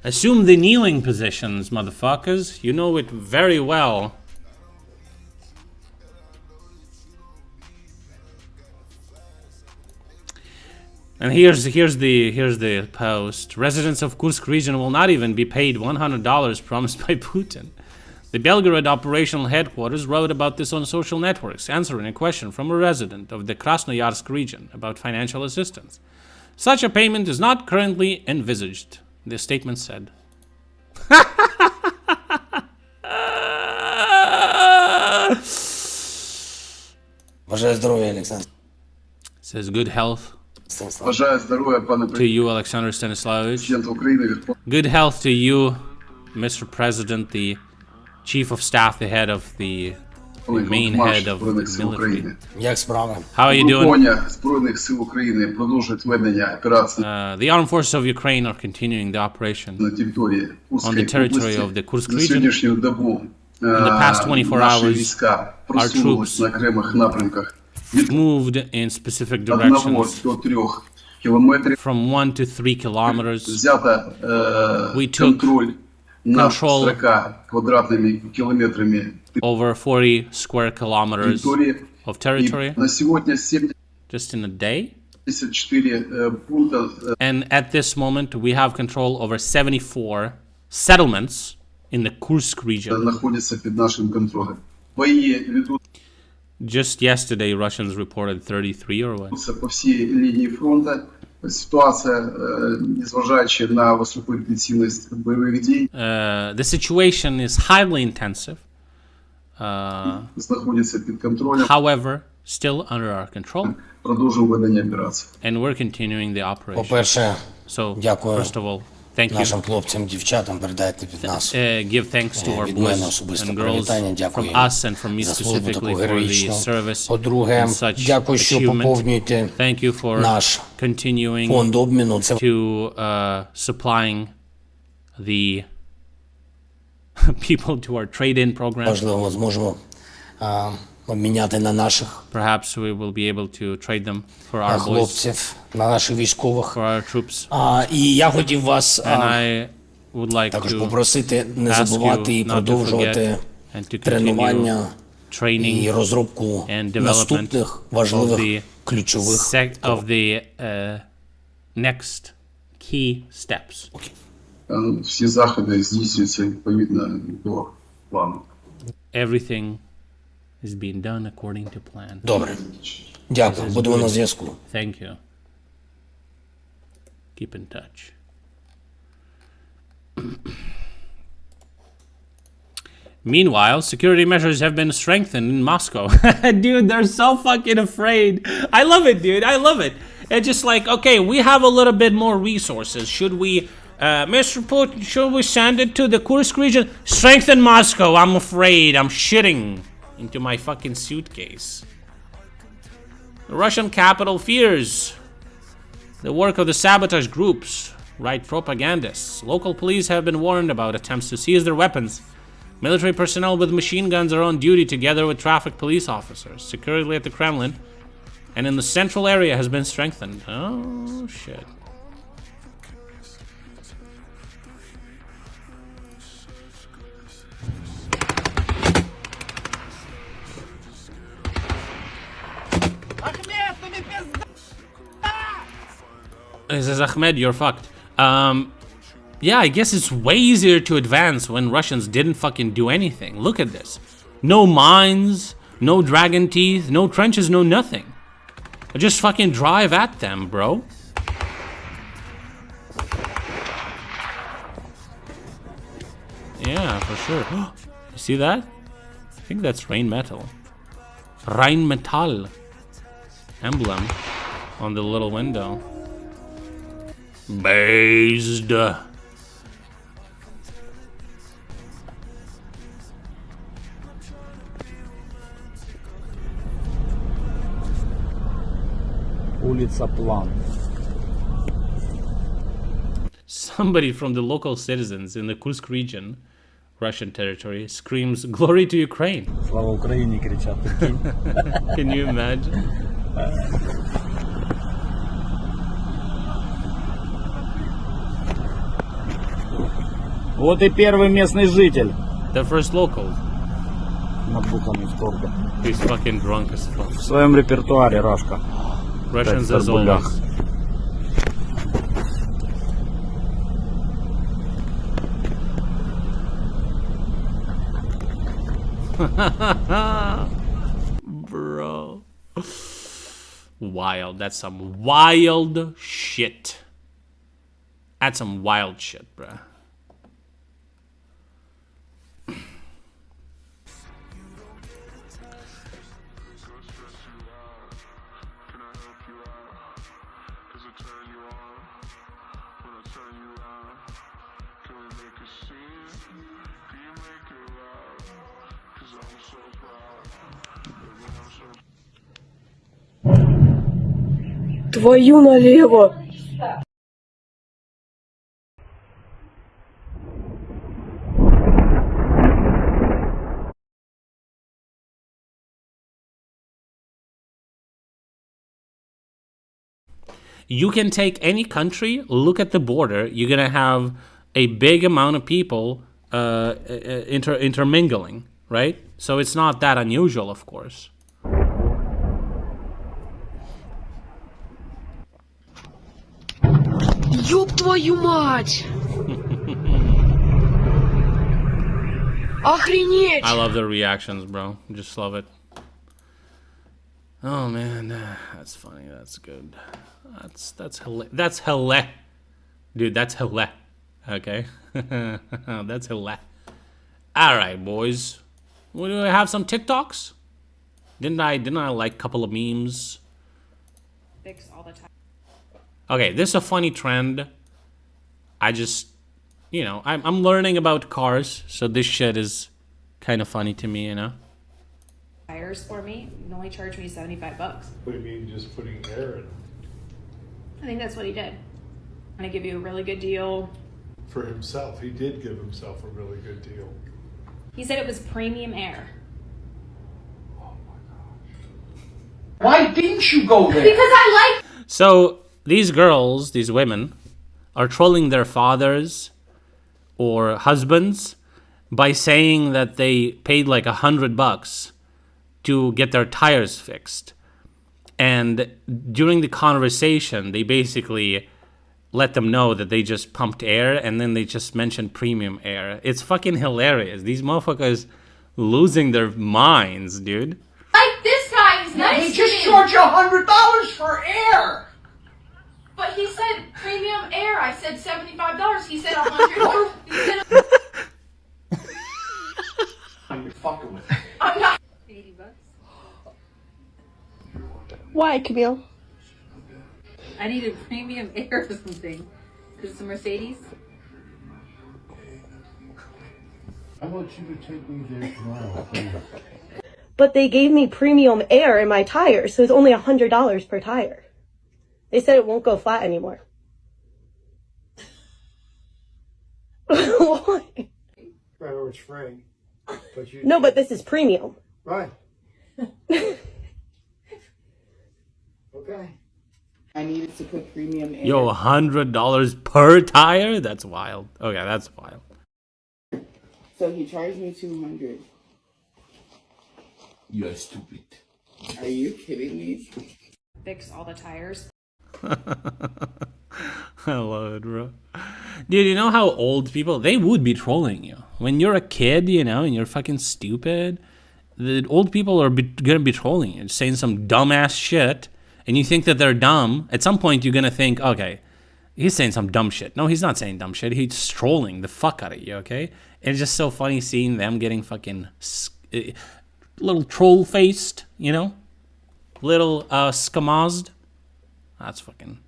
Assume the kneeling positions, motherfuckers. You know it very well. And here's the post. Residents of Kursk region will not even be paid $100 promised by Putin. The Belgorod operational headquarters wrote about this on social networks, answering a question from a resident of the Krasnoyarsk region about financial assistance. Such a payment is not currently envisaged, the statement said. Says good health to you, Alexander Stanislavovich. Good health to you, Mr. President, the Chief of Staff, the head of the main head of the military. How are you doing? The armed forces of Ukraine are continuing the operation on the territory of the Kursk region. In the past 24 hours, our troops moved in specific directions from 1 to 3 kilometers. We took control over 40 square kilometers of territory just in a day. And at this moment, we have control over 74 settlements in the Kursk region. Just yesterday, Russians reported 33 or what? The situation is highly intensive. However, still under our control. And we're continuing the operation. So, first of all, thank you. Give thanks to our boys and girls from us and from me specifically for the service and such achievement. Thank you for continuing to supplying the people to our trade-in program. Perhaps we will be able to trade them for our boys, for our troops. And I would like to ask you not to forget and to continue training and development of the next key steps. Everything is being done according to plan. Thank you. Keep in touch. Meanwhile, security measures have been strengthened in Moscow. Dude, they're so fucking afraid. I love it, dude. I love it. It's just like, okay, we have a little bit more resources. Should we, Mr. Putin, should we send it to the Kursk region? Strengthen Moscow. I'm afraid. I'm shitting into my fucking suitcase. The Russian capital fears the work of the sabotage groups, right propagandists. Local police have been warned about attempts to seize their weapons. Military personnel with machine guns are on duty together with traffic police officers. Security at the Kremlin and in the central area has been strengthened. Oh, shit. This is Ahmed, you're fucked. Yeah, I guess it's way easier to advance when Russians didn't fucking do anything. Look at this. No mines, no dragon teeth, no trenches, no nothing. Just fucking drive at them, bro. Yeah, for sure. You see that? I think that's Rheinmetall. Rheinmetall emblem on the little window. Based. Улица План. Somebody from the local citizens in the Kursk region, Russian territory, screams "Glory to Ukraine!" Слава Украине кричат. Can you imagine? Вот и первый местный житель. The first local. Набуханный с торга. He's fucking drunk as fuck. В своем репертуаре Рашка. Russians as always. Bro. Wild. That's some wild shit. That's some wild shit, bro. Твою налево! You can take any country, look at the border, you're gonna have a big amount of people intermingling, right? So it's not that unusual, of course. Ёб твою мать! Охренеть! I love the reactions, bro. Just love it. Oh man, that's funny. That's good. That's hella. Dude, that's hella. Okay, that's hella. All right, boys. We do have some TikToks. Didn't I like a couple of memes? Fix all the time. Okay, this is a funny trend. I just, you know, I'm learning about cars, so this shit is kind of funny to me, you know. Tires for me and only charged me $75. What do you mean, just putting air in? I think that's what he did. I'm gonna give you a really good deal. For himself, he did give himself a really good deal. He said it was premium air. Why didn't you go there? Because I like. So these girls, these women, are trolling their fathers or husbands by saying that they paid like $100 to get their tires fixed. And during the conversation, they basically let them know that they just pumped air, and then they just mentioned premium air. It's fucking hilarious. These motherfuckers losing their minds, dude. Like this guy is nice to me. He just charged you $100 for air. But he said premium air. I said $75. He said $100. He said. You're fucking with me. I'm not. $80. Why, Camille? I needed premium air or something. Is it a Mercedes? I want you to take me there tomorrow, please. But they gave me premium air in my tires, so it's only $100 per tire. They said it won't go flat anymore. Why? Right, or it's free. But you No, but this is premium. Right. Okay. I needed to put premium air. Yo, $100 per tire? That's wild. Okay, that's wild. So he charged me $200. You're stupid. Are you kidding me? Fix all the tires. I love it, bro. Dude, you know how old people, they would be trolling you. When you're a kid, you know, and you're fucking stupid, the old people are gonna be trolling you, saying some dumbass shit, and you think that they're dumb. At some point, you're gonna think, okay, he's saying some dumb shit. No, he's not saying dumb shit. He's trolling the fuck out of you, okay? And it's just so funny seeing them getting fucking little troll-faced, you know? Little scamazed. That's fucking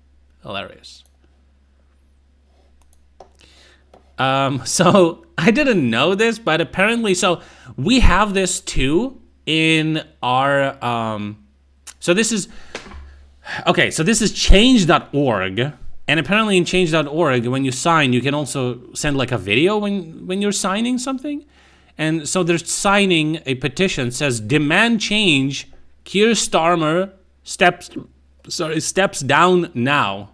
hilarious. So I didn't know this, but apparently, so we have this too in our, so this is change.org. And apparently in change.org, when you sign, you can also send like a video when you're signing something. And so they're signing a petition, says demand change, Keir Starmer steps down now.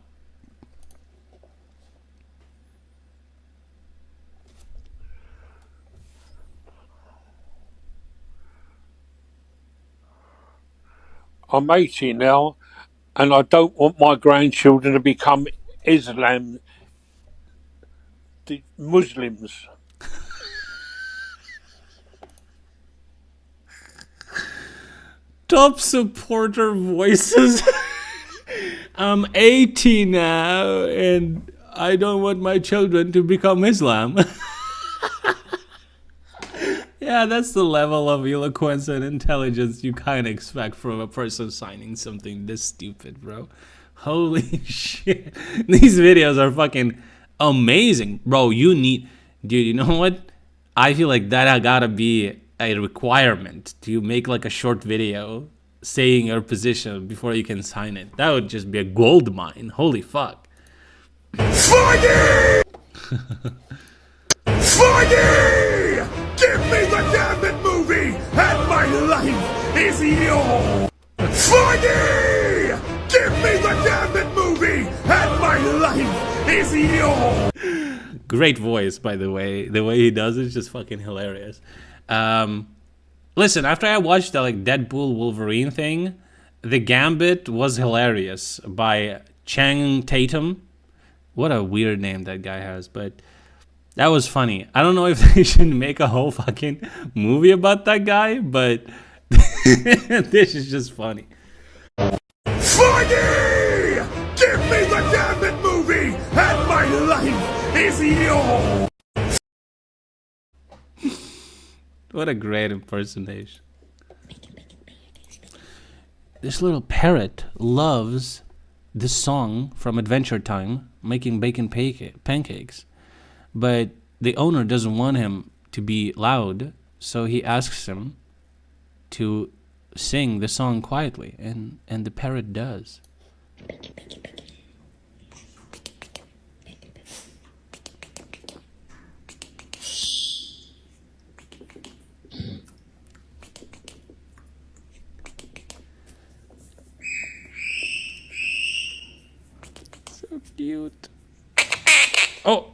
I'm 80 now, and I don't want my grandchildren to become Muslims. Top supporter voices. I'm 80 now, and I don't want my children to become Islam. Yeah, that's the level of eloquence and intelligence you kind of expect from a person signing something this stupid, bro. Holy shit. These videos are fucking amazing. Bro, dude, you know what? I feel like that gotta be a requirement to make like a short video saying your position before you can sign it. That would just be a gold mine. Holy fuck. Foggy! Foggy! Give me the Gambit movie and my life is yours! Foggy! Give me the Gambit movie and my life is yours! Great voice, by the way. The way he does it is just fucking hilarious. Listen, after I watched the like Deadpool Wolverine thing, the Gambit was hilarious by Channing Tatum. What a weird name that guy has, but that was funny. I don't know if they should make a whole fucking movie about that guy, but this is just funny. Foggy! Give me the Gambit movie and my life is yours! What a great impersonation. This little parrot loves this song from Adventure Time, making bacon pancakes. But the owner doesn't want him to be loud, so he asks him to sing the song quietly, and the parrot does. So cute. Oh!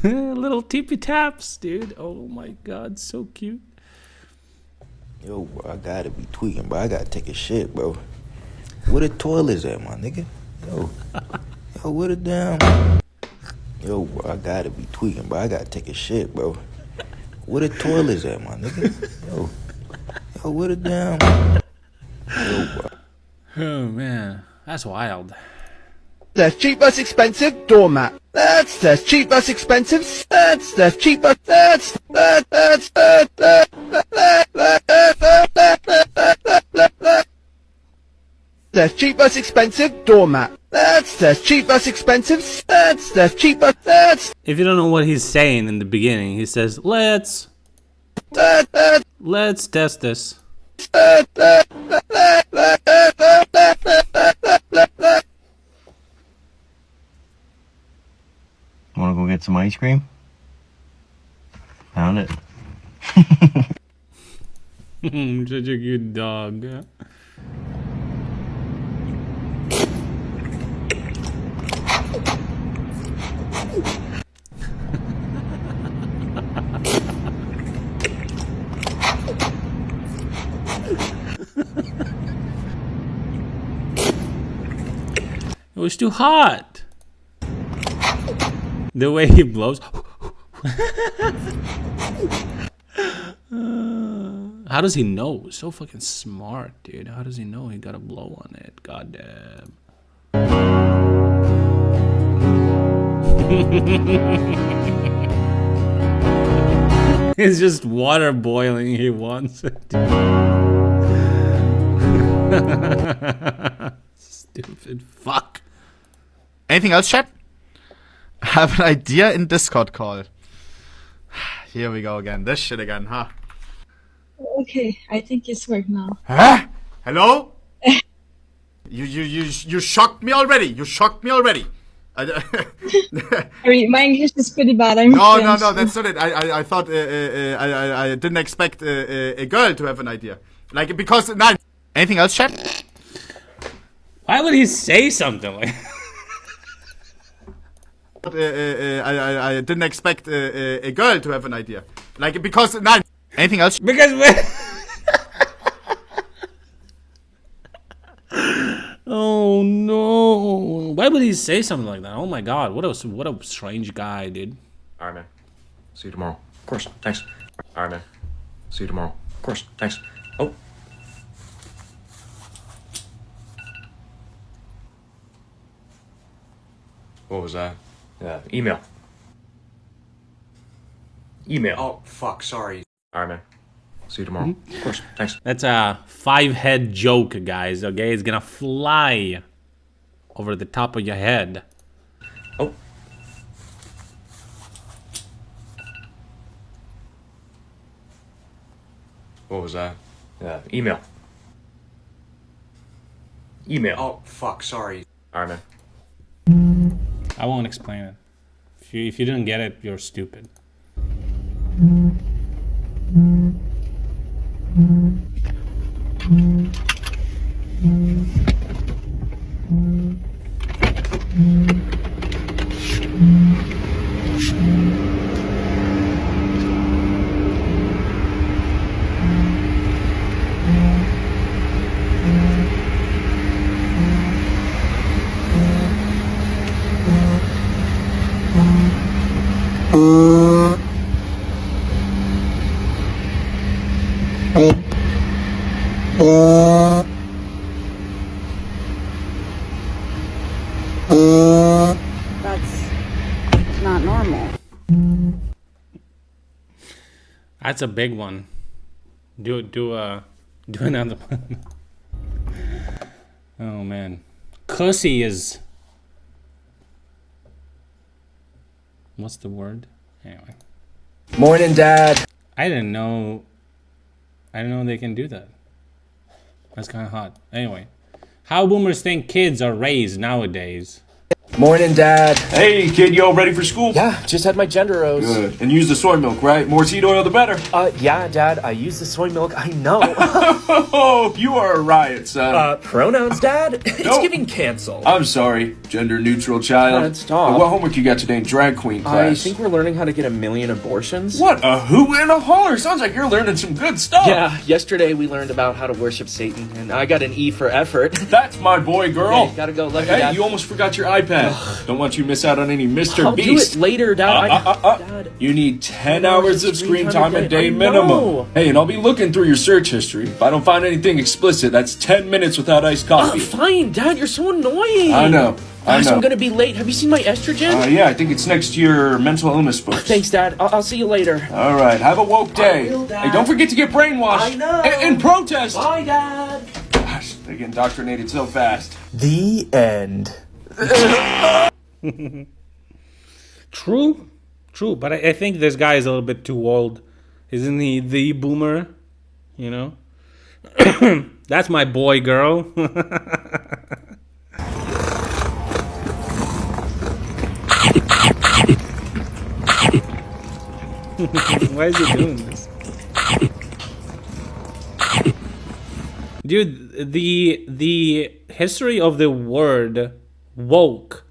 Little tippy taps, dude. Oh my god, so cute. Yo, bro, I gotta be tweaking, bro. I gotta take a shit, bro. Where the toilet's at, my nigga? Yo, where the damn... Yo, bro, I gotta be tweaking, bro. I gotta take a shit, bro. Where the toilet's at, my nigga? Yo, where the damn... Yo, bro. Oh man, that's wild. That's cheap as expensive doormat. That's cheap as expensive. That's cheap as that's cheap as expensive doormat. That's cheap as expensive. That's cheap as that's. If you don't know what he's saying in the beginning, he says, let's test this. Wanna go get some ice cream? Found it. Such a good dog. was too hot. The way he blows. How does he know? So fucking smart, dude. How does he know he gotta blow on it? God damn. It's just water boiling. He wants it. Stupid fuck. Anything else, chat? I have an idea in Discord call. Here we go again. This shit again, huh? Okay, I think it's work now. Huh? Hello? You shocked me already. You shocked me already. Sorry, my English is pretty bad. I'm No, French. that's not it. I thought I didn't expect a girl to have an idea. Like, because nine. Anything else, chat? Why would he say something like? I didn't expect a girl to have an idea. Like, because nine. Anything else? Because oh no! Why would he say something like that? Oh my god! What a strange guy, dude. All right, man. See you tomorrow. Of course. Thanks. All right, man. See you tomorrow. Of course. Thanks. Oh. What was that? Email. Email. Oh, fuck. Sorry. All right, man. See you tomorrow. Of course. Thanks. That's a 5-head joke, guys. Okay, it's gonna fly over the top of your head. Oh. What was that? Email. Email. Oh, fuck. Sorry. All right, man. I won't explain it. If you didn't get it, you're stupid. That's not normal. That's a big one. Do another one. Oh man, Cussy is. What's the word? Anyway. Morning, Dad. I didn't know they can do that. That's kind of hot. Anyway, how boomers think kids are raised nowadays. Morning, Dad. Hey, kid, you all ready for school? Yeah, just had my gender rose. Good. And use the soy milk, right? More seed oil, the better. Yeah, Dad, I use the soy milk. I know. Oh, you are a riot, son. Pronouns, Dad? It's Nope. giving cancel. I'm sorry, gender-neutral child. Dad, stop. What homework you got today in drag queen class? I think we're learning how to get 1 million abortions. What, a who and a holler? Sounds like you're learning some good stuff. Yeah, yesterday we learned about how to worship Satan, and I got an E for effort. That's my boy, girl. Hey, gotta go. Love you, Hey, Dad. you almost forgot your iPad. Don't want you to miss out on any Mr. I'll Beast. do it later, Dad. Dad. You need 10 hours of screen time a day I minimum. know. Hey, and I'll be looking through your search history. If I don't find anything explicit, that's 10 minutes without iced coffee. Fine, Dad, you're so annoying. I know. Gosh, I'm gonna be late. Have you seen my estrogen? Yeah, I think it's next to your mental illness books. Thanks, Dad. I'll see you later. All right, have a woke day. will, Dad. Hey, don't forget to get brainwashed. I know. And protest. Bye, Dad. Gosh, they get indoctrinated so fast. The end. True, but I think this guy is a little bit too old. Isn't he the boomer? You know? That's my boy, girl. Why is he doing this? Dude, the history of the word woke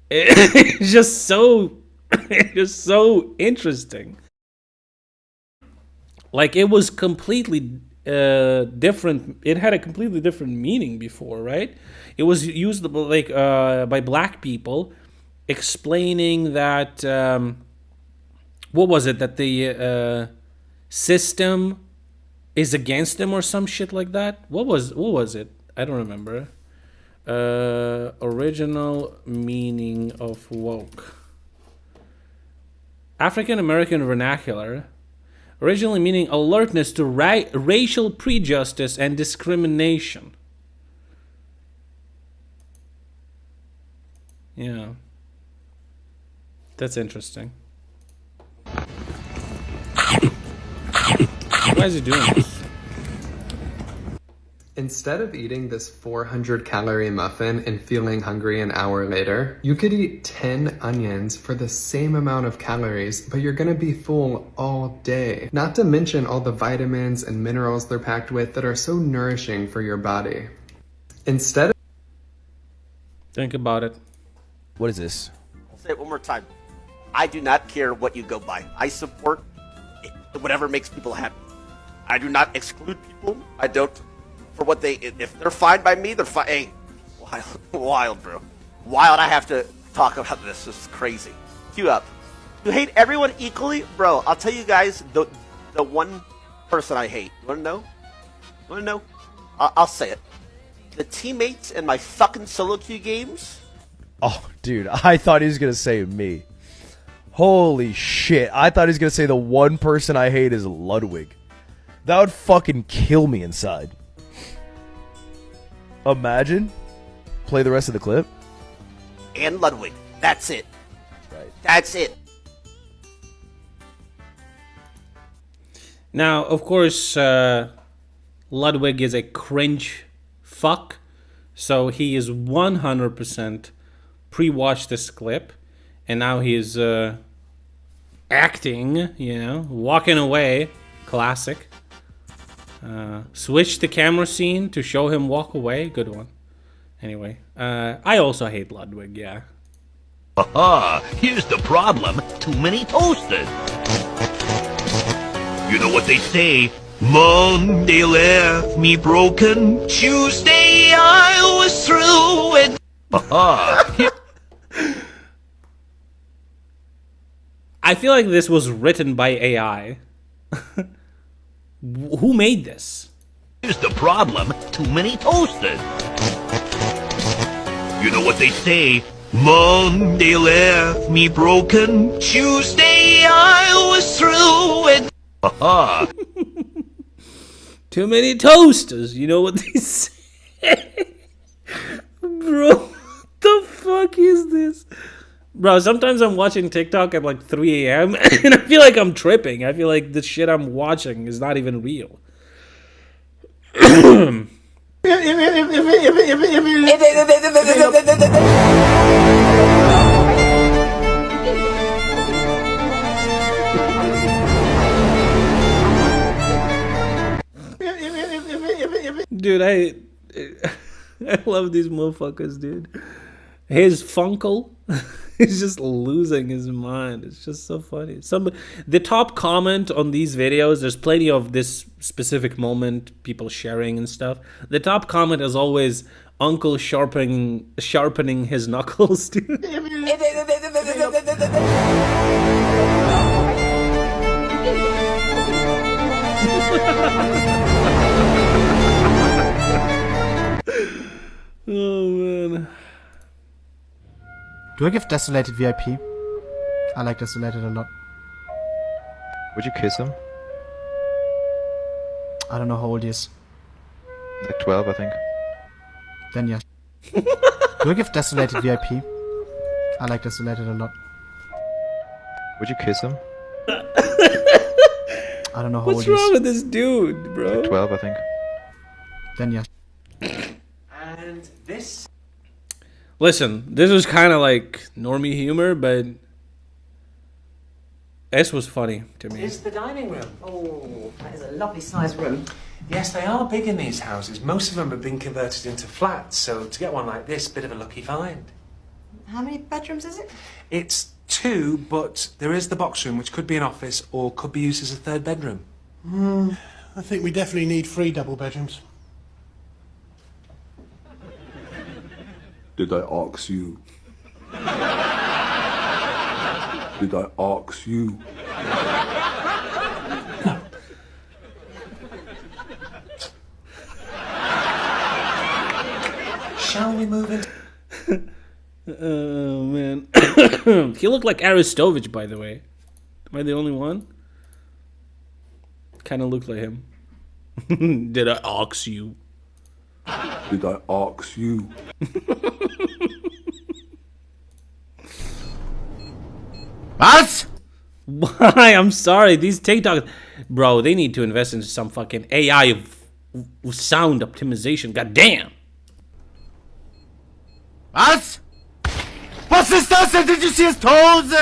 is just so interesting. Like it was completely different. It had a completely different meaning before, right? It was used like by black people, explaining that what was it, that the system is against them or some shit like that. What was it? I don't remember. Original meaning of woke. African American vernacular. Originally meaning alertness to racial prejudice and discrimination. Yeah. That's interesting. Why is he doing this? Instead of eating this 400-calorie muffin and feeling hungry an hour later, you could eat 10 onions for the same amount of calories, but you're gonna be full all day. Not to mention all the vitamins and minerals they're packed with that are so nourishing for your body. Instead of... Think about it. What is this? I'll say it one more time. I do not care what you go by. I support whatever makes people happy. I do not exclude people. I don't... For what they, if they're fine by me, they're fine. Hey, wild, bro. Wild, I have to talk about this. This is crazy. Cue up. You hate everyone equally? Bro, I'll tell you guys the one person I hate. You wanna know? You wanna know? I'll say it. The teammates in my fucking solo queue games. Oh, dude, I thought he was going to say me. Holy shit. I thought he was going to say the one person I hate is Ludwig. That would fucking kill me inside. Imagine. Play the rest of the clip. And Ludwig. That's it. Right. That's it. Now, of course, Ludwig is a cringe fuck, so he is 100% pre-watched this clip, and now he's acting, you know, walking away. Classic. Switch the camera scene to show him walk away. Good one. Anyway, I also hate Ludwig, yeah. Aha, here's the problem. Too many toasters. You know what they say? Monday left me broken. Tuesday I was through it. Aha. I feel like this was written by AI. Who made this? Here's the problem. Too many toasters. You know what they say? Monday left me broken. Tuesday I was through it. Aha. Too many toasters. You know what they say? Bro, what the fuck is this? Bro, sometimes I'm watching TikTok at like 3 a.m. and I feel like I'm tripping. I feel like the shit I'm watching is not even real. Dude, I love these motherfuckers, dude. His Funkle, he's just losing his mind. It's just so funny. The top comment on these videos, there's plenty of this specific moment, people sharing and stuff. The top comment is always Uncle sharpening his knuckles, dude. Oh man. Do I give Desolated VIP? I like Desolated a lot. Would you kiss him? I don't know how old he is. Like 12, I think. Then yes. Do I give Desolated VIP? I like Desolated a lot. Would you kiss him? I don't know how What's old he is. wrong with this dude, bro? Like 12, I think. Then yes. And this... Listen, this was kind of like normie humor, but this was funny to me. Is the dining room. Oh, that is a lovely sized room. Yes, they are big in these houses. Most of them have been converted into flats, so to get one like this, bit of a lucky find. How many bedrooms is it? It's 2, but there is the box room, which could be an office or could be used as a 3rd bedroom. I think we definitely need 3 double bedrooms. Did I ask you? Did I ask you? Shall we move into... Oh, man. He looked like Aristovich, by the way. Am I the only one? Kind of looked like him. Did I ask you? Did I ask you? What? Why? I'm sorry. These TikToks... Bro, they need to invest into some fucking AI sound optimization. God damn. What? What's this nonsense? Did you see his toes?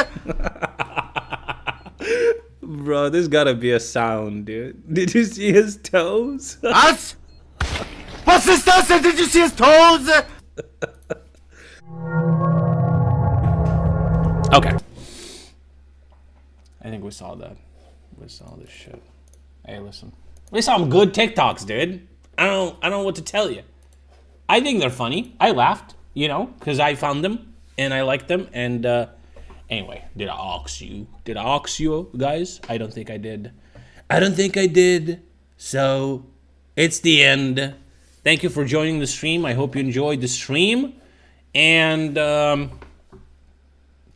Bro, there's gotta be a sound, dude. Did you see his toes? What? What's this nonsense? Did you see his toes? Okay. I think we saw that. We saw this shit. Hey, listen. We saw some good TikToks, dude. I don't know what to tell you. I think they're funny. I laughed, you know, because I found them and I liked them. And anyway, did I ask you? Did I ask you, guys? I don't think I did. I don't think I did. So it's the end. Thank you for joining the stream. I hope you enjoyed the stream. And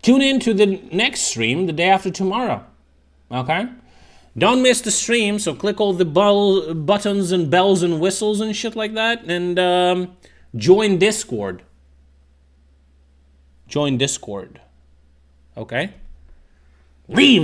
tune in to the next stream the day after tomorrow. Okay? Don't miss the stream, so click all the buttons and bells and whistles and shit like that. And join Discord. Join Discord. Okay? Leave!